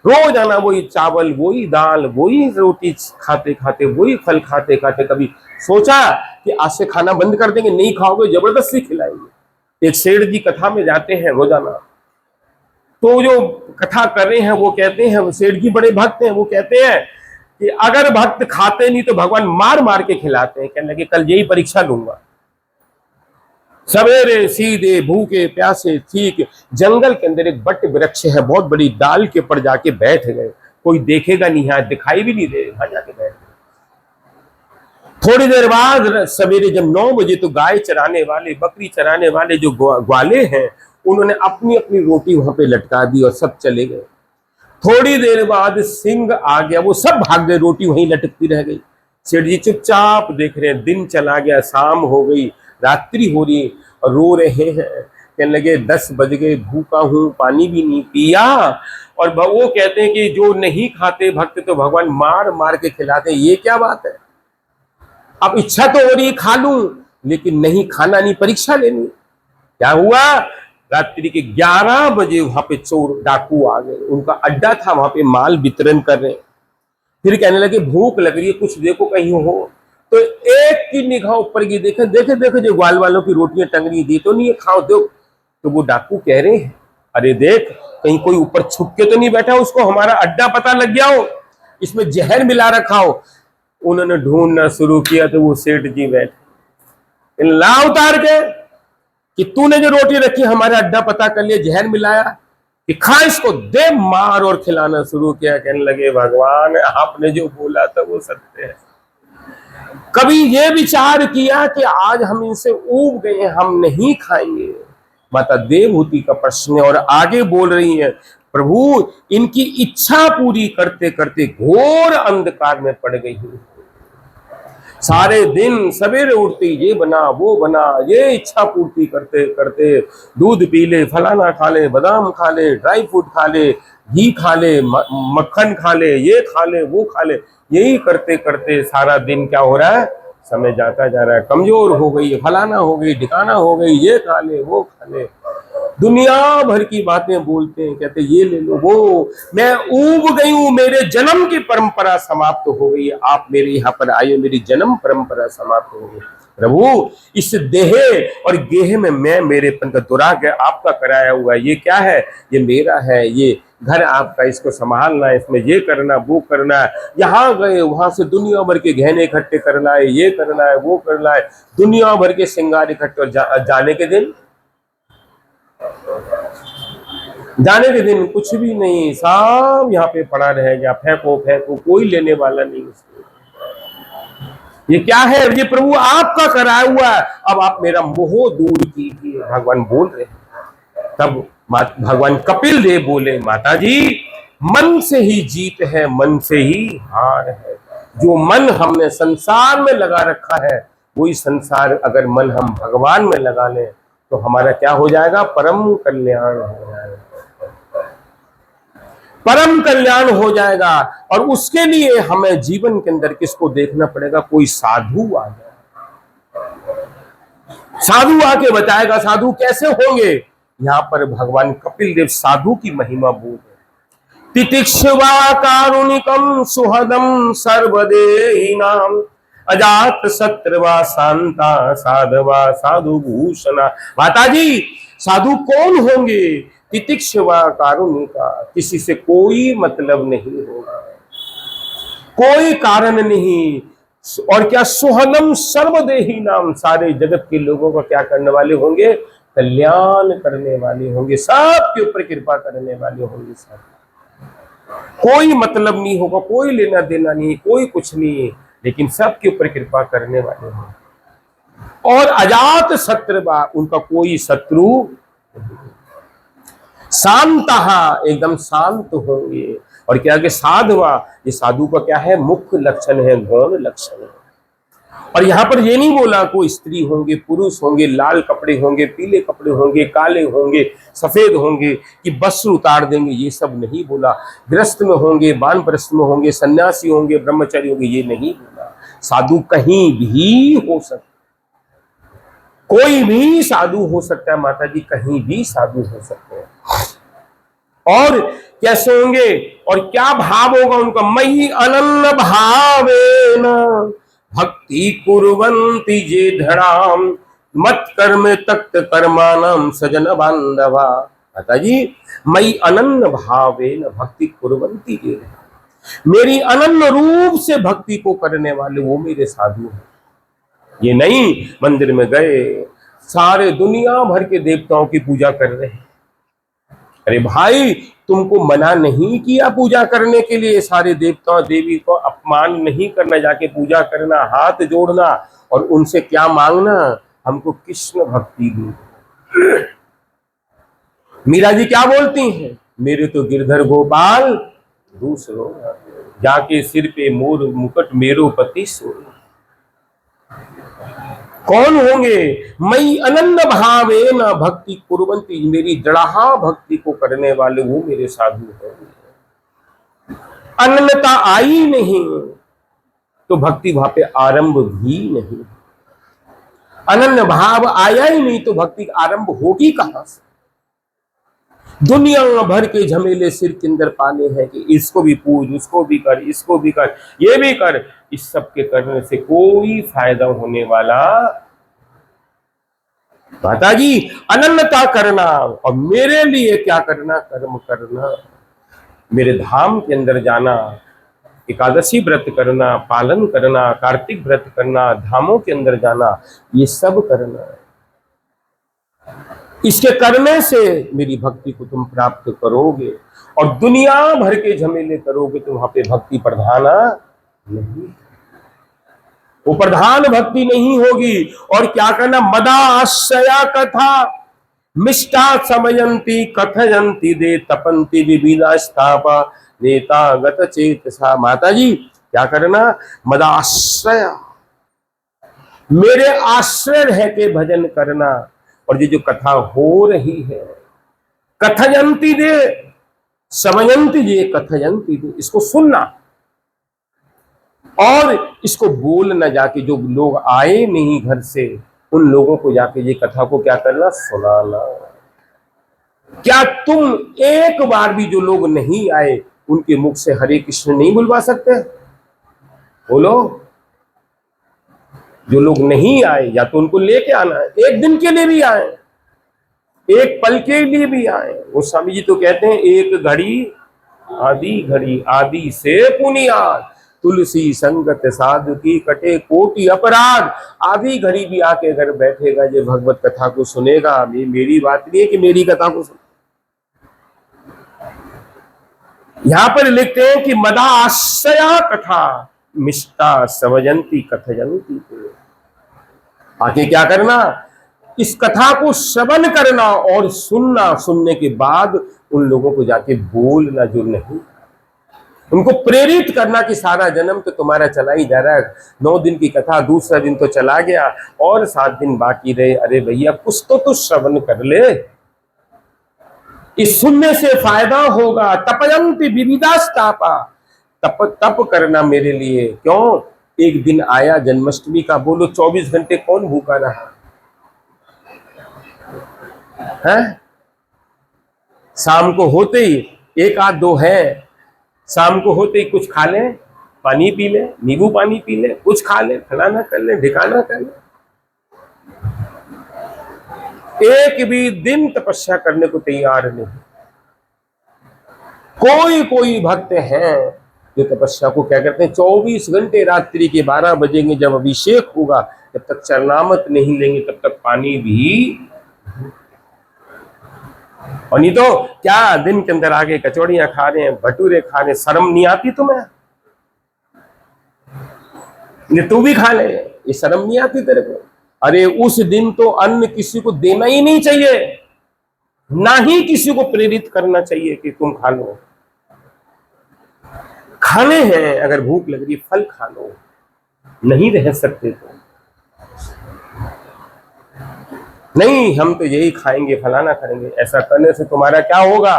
रोजाना वही चावल, वही दाल, वही रोटी खाते खाते, वही फल खाते खाते, कभी सोचा कि आज से खाना बंद कर देंगे? नहीं खाओगे, जबरदस्ती खिलाएंगे। एक सेठ जी कथा में जाते हैं रोजाना, तो जो कथा कर रहे हैं वो कहते हैं, सेठ जी बड़े भक्त हैं, वो कहते हैं कि अगर भक्त खाते नहीं तो भगवान मार मार के खिलाते हैं। कहने लगे कल यही परीक्षा लूंगा। सवेरे सीधे भूखे प्यासे ठीक जंगल के अंदर एक बट वृक्ष है, बहुत बड़ी डाल के ऊपर जाके बैठ गए। कोई देखेगा नहीं, यहाँ दिखाई भी नहीं दे, वहां जाके बैठ गए। थोड़ी देर बाद सवेरे जब 9 बजे, तो गाय चराने वाले, बकरी चराने वाले जो ग्वाले हैं, उन्होंने अपनी अपनी रोटी वहां पे लटका दी और सब चले गए। थोड़ी देर बाद सिंह आ गया, वो सब भाग गए, रोटी वहीं लटकती रह गई। सेठ जी चुपचाप देख रहे हैं, दिन चला गया, शाम हो गई, रात्रि हो रही, और रो रहे हैं। कहने लगे 10 बज गए, भूखा हूं, पानी भी नहीं पिया। और वो कहते हैं कि जो नहीं खाते भक्त तो भगवान मार मार के खिलाते हैं। ये क्या बात है? अब इच्छा तो हो रही है खा लूं, लेकिन नहीं, खाना नहीं, परीक्षा लेनी। क्या हुआ? रात्रि के 11 बजे वहां पे चोर डाकू आ गए, उनका अड्डा था, वहां पे माल वितरण कर रहे। फिर कहने लगे भूख लग रही है, कुछ देखो कहीं हो। तो एक की निगाह ऊपर की, देखे देखे देखे जो ग्वाल वालों की रोटियां टंगनी दी तो नहीं है, खाओ दो। तो वो डाकू कह रहे हैं अरे देख कहीं कोई ऊपर छुप के तो नहीं बैठा, उसको हमारा अड्डा पता लग गया हो, इसमें जहर मिला रखा हो। उन्होंने ढूंढना शुरू किया तो वो सेठ जी बैठे, ला उतार के कि तूने जो रोटी रखी हमारा अड्डा पता कर लिया, जहर मिलाया, कि खा इसको, दे मार। और खिलाना शुरू किया। कहने लगे भगवान आपने जो बोला था वो सत्य है। कभी ये विचार किया कि आज हम इनसे ऊब गए, हम नहीं खाएंगे? माता देवहूति का प्रश्न है, और आगे बोल रही है प्रभु इनकी इच्छा पूरी करते करते घोर अंधकार में पड़ गई हूं। सारे दिन सवेरे उठते ये बना वो बना, ये इच्छा पूर्ति करते करते, दूध पी ले, फलाना खा ले, बादाम खा ले, ड्राई फ्रूट खा ले, घी खा ले, मक्खन खा ले, ये खा ले, वो खा ले, यही करते करते सारा दिन क्या हो रहा है? समय जाता जा रहा है। कमजोर हो गई, फलाना हो गई, ठिकाना हो गई, ये खा ले, वो खा ले, दुनिया भर की बातें बोलते हैं, कहते ये ले लो वो, मैं ऊब गई हूं, मेरे जन्म की परंपरा समाप्त हो गई, आप मेरे यहाँ पर आए, मेरी जन्म परंपरा समाप्त हो गई। प्रभु इस देह और गेह में मैं मेरेपन का दुराग है, आपका कराया हुआ, ये क्या है? ये मेरा है, ये घर आपका, इसको संभालना है, इसमें ये करना वो करना है। यहाँ गए वहां से दुनिया भर के गहने इकट्ठे करना है, ये करना है वो करना है, दुनिया भर के श्रृंगार इकट्ठे। और जाने के दिन कुछ भी नहीं, सब यहाँ पे पड़ा रहेगा, फेंको फेंको, कोई लेने वाला नहीं उसको। ये क्या है? ये प्रभु आपका कराया हुआ है, अब आप मेरा मोह दूर कीजिए, भगवान बोल रहे हैं। तब भगवान कपिल देव बोले माता जी मन से ही जीत है, मन से ही हार है। जो मन हमने संसार में लगा रखा है, वही संसार अगर मन हम भगवान में लगा लें तो हमारा क्या हो जाएगा? परम कल्याण हो जाएगा, परम कल्याण हो जाएगा। और उसके लिए हमें जीवन के अंदर किसको देखना पड़ेगा? कोई साधु आ जाए, साधु आके बताएगा। साधु कैसे होंगे? यहां पर भगवान कपिल देव साधु की महिमा बोल रहे। तितिक्षवा कारुणिकम सुहदम सर्वदेहिनाम अजात शत्रवा शांता साधवा साधु भूषणा। माता जी साधु कौन होंगे? तितिक्षवा कारुणिका, किसी से कोई मतलब नहीं होगा, कोई कारण नहीं। और क्या? सुहदम सर्वदेही नाम, सारे जगत के लोगों का क्या करने वाले होंगे? कल्याण करने वाले होंगे, सबके ऊपर कृपा करने वाले होंगे। सब कोई मतलब नहीं होगा, कोई लेना देना नहीं, कोई कुछ नहीं, लेकिन सबके ऊपर कृपा करने वाले होंगे। और अजात शत्रुवा, उनका कोई शत्रु नहीं। शांतः, एकदम शांत होंगे। और क्या कि साधवा, ये साधु का क्या है? मुख्य लक्षण है, गौण लक्षण है। और यहां पर ये नहीं बोला कोई स्त्री होंगे, पुरुष होंगे, लाल कपड़े होंगे, पीले कपड़े होंगे, काले होंगे, सफेद होंगे, कि वस्त्र उतार देंगे, ये सब नहीं बोला। गृहस्थ में होंगे, वानप्रस्थ में होंगे, सन्यासी होंगे, ब्रह्मचारी होंगे, ये नहीं बोला। साधु कहीं भी हो सकता, कोई भी साधु हो सकता है माता जी, कहीं भी साधु हो सकते हैं। और कैसे होंगे और क्या भाव होगा उनका? मयि अनन्य भावेन भक्ति कुर्वन्ति ये धड़ाम मत कर्म तक्त कर्माणम सजन बांधवा। माता जी, मयि अनन्य भावेन भक्ति कुर्वन्ति ये धड़ाम, मेरी अनन्य रूप से भक्ति को करने वाले वो मेरे साधु हैं। ये नहीं मंदिर में गए सारे दुनिया भर के देवताओं की पूजा कर रहे हैं। अरे भाई, तुमको मना नहीं किया पूजा करने के लिए, सारे देवताओं देवी को अपमान नहीं करना, जाके पूजा करना, हाथ जोड़ना और उनसे क्या मांगना? हमको कृष्ण भक्ति दी। मीरा जी क्या बोलती हैं? मेरे तो गिरधर गोपाल दूसरो, जाके सिर पे मोर मुकुट मेरो पति सो। कौन होंगे? मयि अनन्य भावेन भक्ति कुर्वन्ति, मेरी जड़हा भक्ति को करने वाले वो मेरे साधु हैं। अनन्यता आई नहीं तो भक्ति वहां पे आरंभ भी नहीं, अनन्य भाव आया ही नहीं तो भक्ति आरंभ होगी कहां से? दुनिया भर के झमेले सिर के अंदर पाले हैं कि इसको भी पूज, उसको भी कर, इसको भी कर, ये भी कर। इस सब के करने से कोई फायदा होने वाला। माता जी, अनन्यता करना और मेरे लिए क्या करना? कर्म करना, मेरे धाम के अंदर जाना, एकादशी व्रत करना, पालन करना, कार्तिक व्रत करना, धामों के अंदर जाना, ये सब करना। इसके करने से मेरी भक्ति को तुम प्राप्त करोगे और दुनिया भर के झमेले करोगे तो वहां पे भक्ति प्रधान नहीं, वो प्रधान भक्ति नहीं होगी। और क्या करना? मदाश्रया कथा मिष्टा समयंती कथयंती दे तपंती विविधा स्थापा नेता गत चेतसा। माता जी क्या करना? मदाश्रया, मेरे आश्रय रह के भजन करना। और ये जो कथा हो रही है, कथयंती दे समयंती दे कथयंती दे, इसको सुनना और इसको बोलना, जाके जो लोग आए नहीं घर से उन लोगों को जाके ये कथा को क्या करना? सुनाना। क्या तुम एक बार भी जो लोग नहीं आए उनके मुख से हरे कृष्ण नहीं बुलवा सकते? बोलो। जो लोग नहीं आए या तो उनको लेके आना है, एक दिन के लिए भी आए, एक पल के लिए भी आए। वो स्वामी जी तो कहते हैं एक घड़ी आदि से पुनियाद, तुलसी संगत साधु की कटे कोटि अपराध। आधी घड़ी भी आके अगर बैठेगा ये भगवत कथा को सुनेगा, मेरी बात नहीं है कि मेरी कथा को सुन। यहां पर लिखते हैं कि मदा आश्रया कथा मिष्टा समयंती कथयंती। आगे क्या करना? इस कथा को श्रवण करना और सुनना, सुनने के बाद उन लोगों को जाके बोलना, जो नहीं, उनको प्रेरित करना कि सारा जन्म तो तुम्हारा चला ही जा रहा है, 9 दिन की कथा, दूसरा दिन तो चला गया और 7 दिन बाकी रहे। अरे भैया कुछ तो श्रवण कर ले, इस सुनने से फायदा होगा। तपयंती विविधास्तापा, तप करना मेरे लिए। क्यों? एक दिन आया जन्माष्टमी का, बोलो 24 घंटे कौन भूखा रहा है? शाम को होते ही एक आध दो है, शाम को होते ही कुछ खा ले, पानी पी ले, नींबू पानी पी ले, कुछ खा ले, फलाना कर ले, ढिकाना कर ले। एक भी दिन तपस्या करने को तैयार नहीं। कोई भक्त हैं जो तपस्या को क्या करते हैं? 24 घंटे, रात्रि के 12 बजेंगे जब अभिषेक होगा, जब तक चरणामृत नहीं लेंगे तब तक पानी भी। और नहीं तो क्या दिन के अंदर आगे कचौड़ियां खा रहे हैं, भटूरे खा रहे हैं, शर्म नहीं आती तुम्हें? तू भी खा ले, ये शर्म नहीं आती तेरे को? अरे उस दिन तो अन्न किसी को देना ही नहीं चाहिए, ना ही किसी को प्रेरित करना चाहिए कि तुम खा लो। खाने हैं, अगर भूख लग रही फल खा लो, नहीं रह सकते तो नहीं, हम तो यही खाएंगे, फलाना करेंगे। ऐसा करने से तुम्हारा क्या होगा?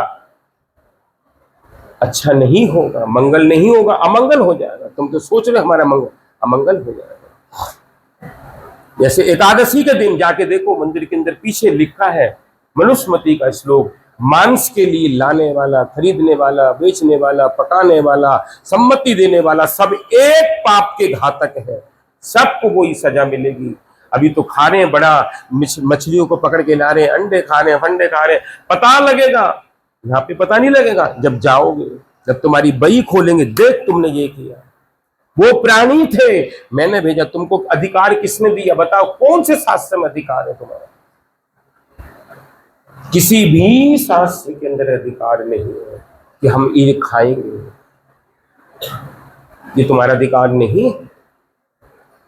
अच्छा नहीं होगा, मंगल नहीं होगा, अमंगल हो जाएगा। तुम तो सोच रहे हमारा मंगल, अमंगल हो जाएगा। जैसे एकादशी के दिन जाके देखो मंदिर के अंदर पीछे लिखा है मनुस्मृति का श्लोक, मांस के लिए लाने वाला, खरीदने वाला, बेचने वाला, पकाने वाला, सम्मति देने वाला, सब एक पाप के घातक है। सबको वही सजा मिलेगी। अभी तो खा रहे हैं, बड़ा मछलियों को पकड़ के ला रहे हैं, अंडे खा रहे हैं, फंडे खा रहे हैं, पता लगेगा। यहाँ पे पता नहीं लगेगा, जब जाओगे, जब तुम्हारी बही खोलेंगे, देख तुमने ये किया। वो प्राणी थे, मैंने भेजा तुमको। अधिकार किसने दिया? बताओ, कौन से शास्त्र में अधिकार है तुम्हारा? किसी भी शास्त्र के अंदर अधिकार नहीं है कि हम ये खाएंगे। ये तुम्हारा अधिकार नहीं।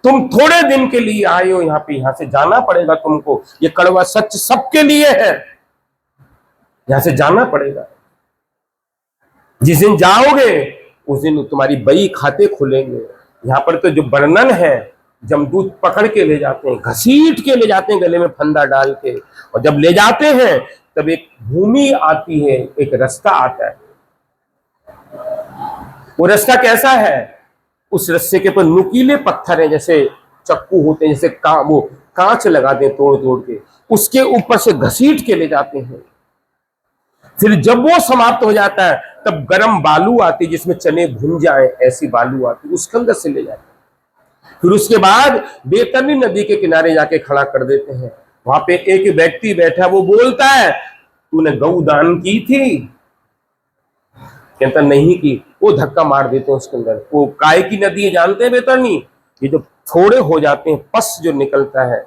तुम थोड़े दिन के लिए आए हो यहाँ पे, यहां से जाना पड़ेगा तुमको। ये कड़वा सच सबके लिए है, यहां से जाना पड़ेगा। जिस दिन जाओगे उस दिन तुम्हारी बही खाते खुलेंगे। यहाँ पर तो जो वर्णन है, जमदूत पकड़ के ले जाते हैं, घसीट के ले जाते हैं, गले में फंदा डाल के, और जब ले जाते हैं तब एक भूमि आती है, एक रास्ता आता है। वो रास्ता कैसा है? उस रास्ते के ऊपर नुकीले पत्थर है, जैसे चक्कू होते हैं, जैसे वो कांच लगाते हैं तोड़ तोड़ के, उसके ऊपर से घसीट के ले जाते हैं। फिर जब वो समाप्त हो जाता है तब गरम बालू आती, जिसमें चने भुन जाए, ऐसी बालू आती, उसके अंदर से ले जाते हैं। फिर उसके बाद बैतरनी नदी के किनारे जाके खड़ा कर देते हैं। वहां पे एक व्यक्ति बैठा, वो बोलता है, तूने गौ दान की थी? कहता नहीं की। वो धक्का मार देते हैं उसके अंदर। वो काय की नदी है, जानते हैं बैतरनी? ये जो थोड़े हो जाते हैं, पस जो निकलता है,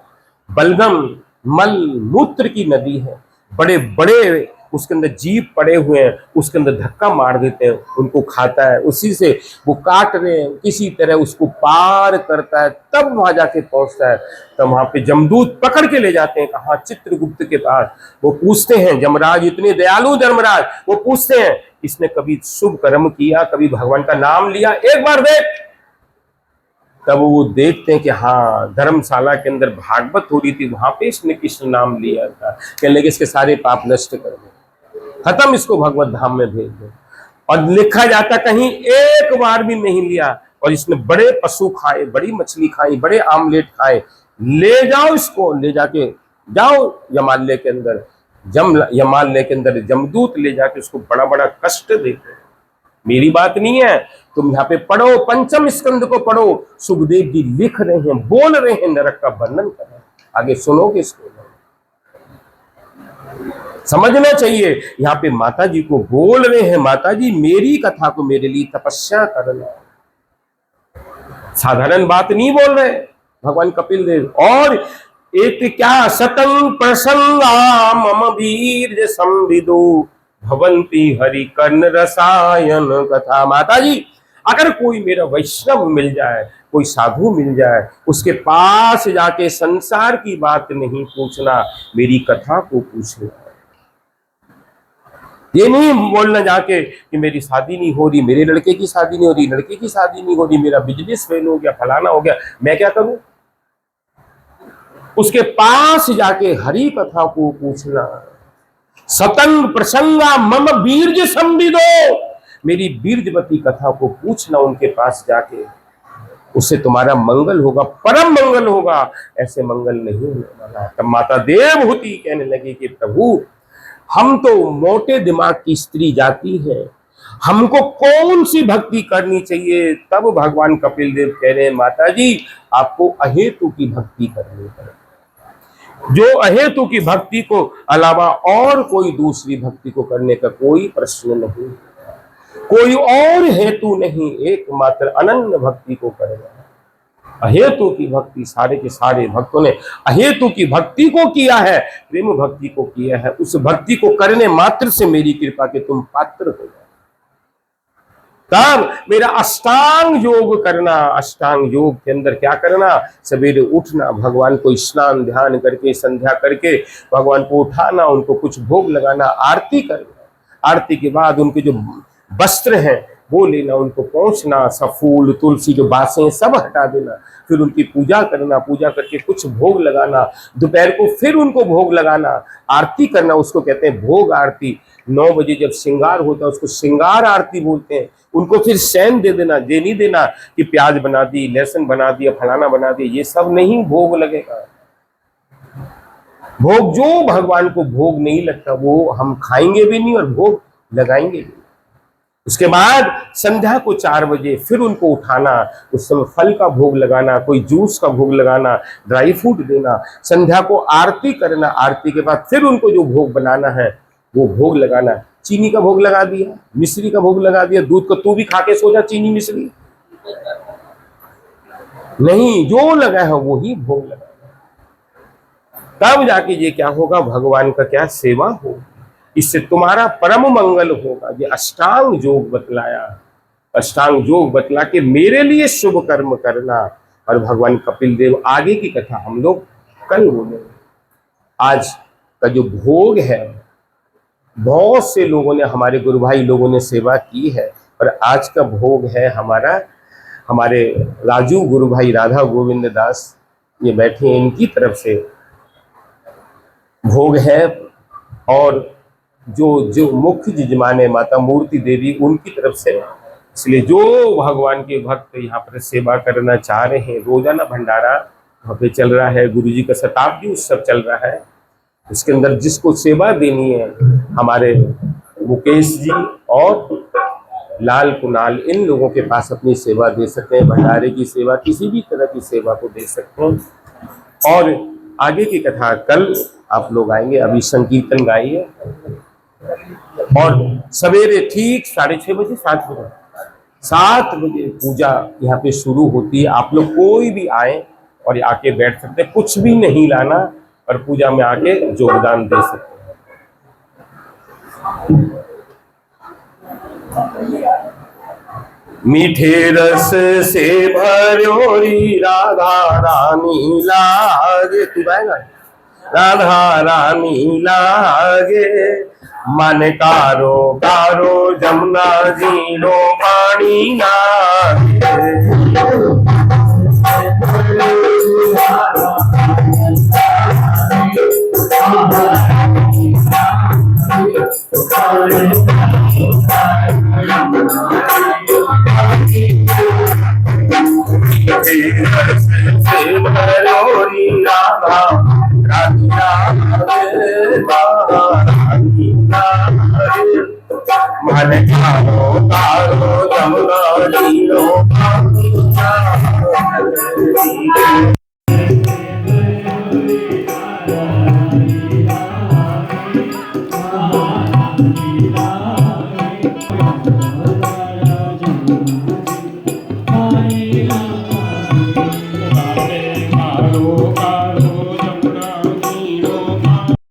बलगम मल मूत्र की नदी है। बड़े बड़े उसके अंदर जीव पड़े हुए हैं, उसके अंदर धक्का मार देते हैं, उनको खाता है। उसी से वो काट रहे हैं, किसी तरह उसको पार करता है, तब वहां जाके पहुंचता है। तब वहां पे जमदूत पकड़ के ले जाते हैं, कहा चित्रगुप्त के पास। वो पूछते हैं, जमराज इतने दयालु धर्मराज, वो पूछते हैं, इसने कभी शुभ कर्म किया, कभी भगवान का नाम लिया? एक बार देख। तब वो देखते हैं कि हाँ, धर्मशाला के अंदर भागवत हो रही थी, वहां पे इसने कृष्ण नाम लिया था। कहने लगे इसके सारे पाप नष्ट कर दो, खत्म, इसको भगवत धाम में भेज दो। और लिखा जाता कहीं एक बार भी नहीं लिया। और इसने बड़े पशु खाए, बड़ी मछली खाई, बड़े आमलेट खाए। ले जाओ इसको, ले जाके जाओ यमालय के अंदर, यमालय के अंदर जमदूत ले जाके उसको बड़ा बड़ा कष्ट देते। मेरी बात नहीं है, तुम यहाँ पे पढ़ो, पंचम स्कंद को पढ़ो, सुखदेव जी लिख रहे हैं, बोल रहे हैं, नरक का वर्णन कर रहे हैं। आगे सुनोगे इसको, समझना चाहिए। यहाँ पे माता जी को बोल रहे हैं, माता जी मेरी कथा को मेरे लिए तपस्या करना। साधारण बात नहीं बोल रहे भगवान कपिल देव। और एक क्या, सतंग प्रसंगा मम वीर संविदो भवंती हरि कर्ण रसायन कथा। माता जी, अगर कोई मेरा वैष्णव मिल जाए, कोई साधु मिल जाए, उसके पास जाके संसार की बात नहीं पूछना, मेरी कथा को पूछना। ये नहीं बोलना जाके कि मेरी शादी नहीं हो रही, मेरे लड़के की शादी नहीं हो रही, लड़के की शादी नहीं हो रही, मेरा बिजनेस फेल हो गया, फलाना हो गया, मैं क्या करूं? उसके पास जाके हरि कथा को पूछना। सतंग प्रसंगा मम बीर्ज संविदो, मेरी बीर्जवती कथा को पूछना उनके पास जाके, उससे तुम्हारा मंगल होगा, परम मंगल होगा। ऐसे मंगल नहीं होने वाला। तब माता देवहूति कहने लगी कि प्रभु, हम तो मोटे दिमाग की स्त्री जाती है, हमको कौन सी भक्ति करनी चाहिए? तब भगवान कपिल देव कह रहे हैं, माता जी आपको अहेतु की भक्ति करनी है। जो अहेतु की भक्ति को अलावा और कोई दूसरी भक्ति को करने का कोई प्रश्न नहीं, कोई और हेतु नहीं, एकमात्र अनन्य भक्ति को करेगा। अहेतु की भक्ति, सारे के सारे भक्तों ने अहेतु की भक्ति को किया है, प्रेम भक्ति को किया है। उस भक्ति को करने मात्र से मेरी कृपा के तुम पात्र हो जाए। तब मेरा अष्टांग योग करना। अष्टांग योग के अंदर क्या करना? सवेरे उठना, भगवान को स्नान ध्यान करके, संध्या करके भगवान को उठाना, उनको कुछ भोग लगाना, आरती करना। आरती के बाद उनके जो वस्त्र हैं वो लेना, उनको पहुंचना, सब फूल तुलसी जो बासें सब हटा देना, फिर उनकी पूजा करना, पूजा करके कुछ भोग लगाना, दोपहर को फिर उनको भोग लगाना, आरती करना, उसको कहते हैं भोग आरती। 9 बजे जब श्रृंगार होता है उसको श्रृंगार आरती बोलते हैं। उनको फिर सैन दे देना, ये नहीं देना कि प्याज बना दी, लहसुन बना दिया, फलाना बना दिया, ये सब नहीं भोग लगेगा। भोग जो भगवान को भोग नहीं लगता वो हम खाएंगे भी नहीं और भोग लगाएंगे भी। उसके बाद संध्या को 4 बजे फिर उनको उठाना, उस समय फल का भोग लगाना, कोई जूस का भोग लगाना, ड्राई फ्रूट देना, संध्या को आरती करना, आरती के बाद फिर उनको जो भोग बनाना है वो भोग लगाना। चीनी का भोग लगा दिया, मिश्री का भोग लगा दिया, दूध को तू भी खा के सो जा, चीनी मिश्री नहीं, जो लगा है वो ही भोग लगा। तब जाके ये क्या होगा, भगवान का क्या सेवा होगी, इससे तुम्हारा परम मंगल होगा। ये अष्टांग योग बतलाया, अष्टांग योग बतला के मेरे लिए शुभ कर्म करना। और भगवान कपिल देव आगे की कथा हम लोग कल बोलेंगे। आज का जो भोग है, बहुत से लोगों ने, हमारे गुरु भाई लोगों ने सेवा की है, और आज का भोग है हमारा, हमारे राजू गुरु भाई राधा गोविंद दास ये बैठे हैं, इनकी तरफ से भोग है। और जो मुख्य यजमान है माता मूर्ति देवी, उनकी तरफ से। इसलिए जो भगवान के भक्त यहाँ पर सेवा करना चाह रहे हैं, रोजाना भंडारा वहाँ पे चल रहा है, गुरु जी का शताब्दी उत्सव चल रहा है। इसके अंदर जिसको सेवा देनी है, हमारे मुकेश जी और लाल कुणाल, इन लोगों के पास अपनी सेवा दे सकते हैं, भंडारे की सेवा, किसी भी तरह की सेवा को दे सकते हैं। और आगे की कथा कल आप लोग आएंगे। अभी संकीर्तन गाइए और सवेरे ठीक 6:30 बजे 7 बजे पूजा यहाँ पे शुरू होती है। आप लोग कोई भी आए और आके बैठ सकते हैं, कुछ भी नहीं लाना और पूजा में आके योगदान दे सकते हैं। मीठे रस से भरोरी राधा रानी लागे, तू गाएगा, राधा रानी लागे, मन कारो कारो जमुना जी लो पानी लागे। मन कारो कारो जमुना जी लो पानी लागे। Bye.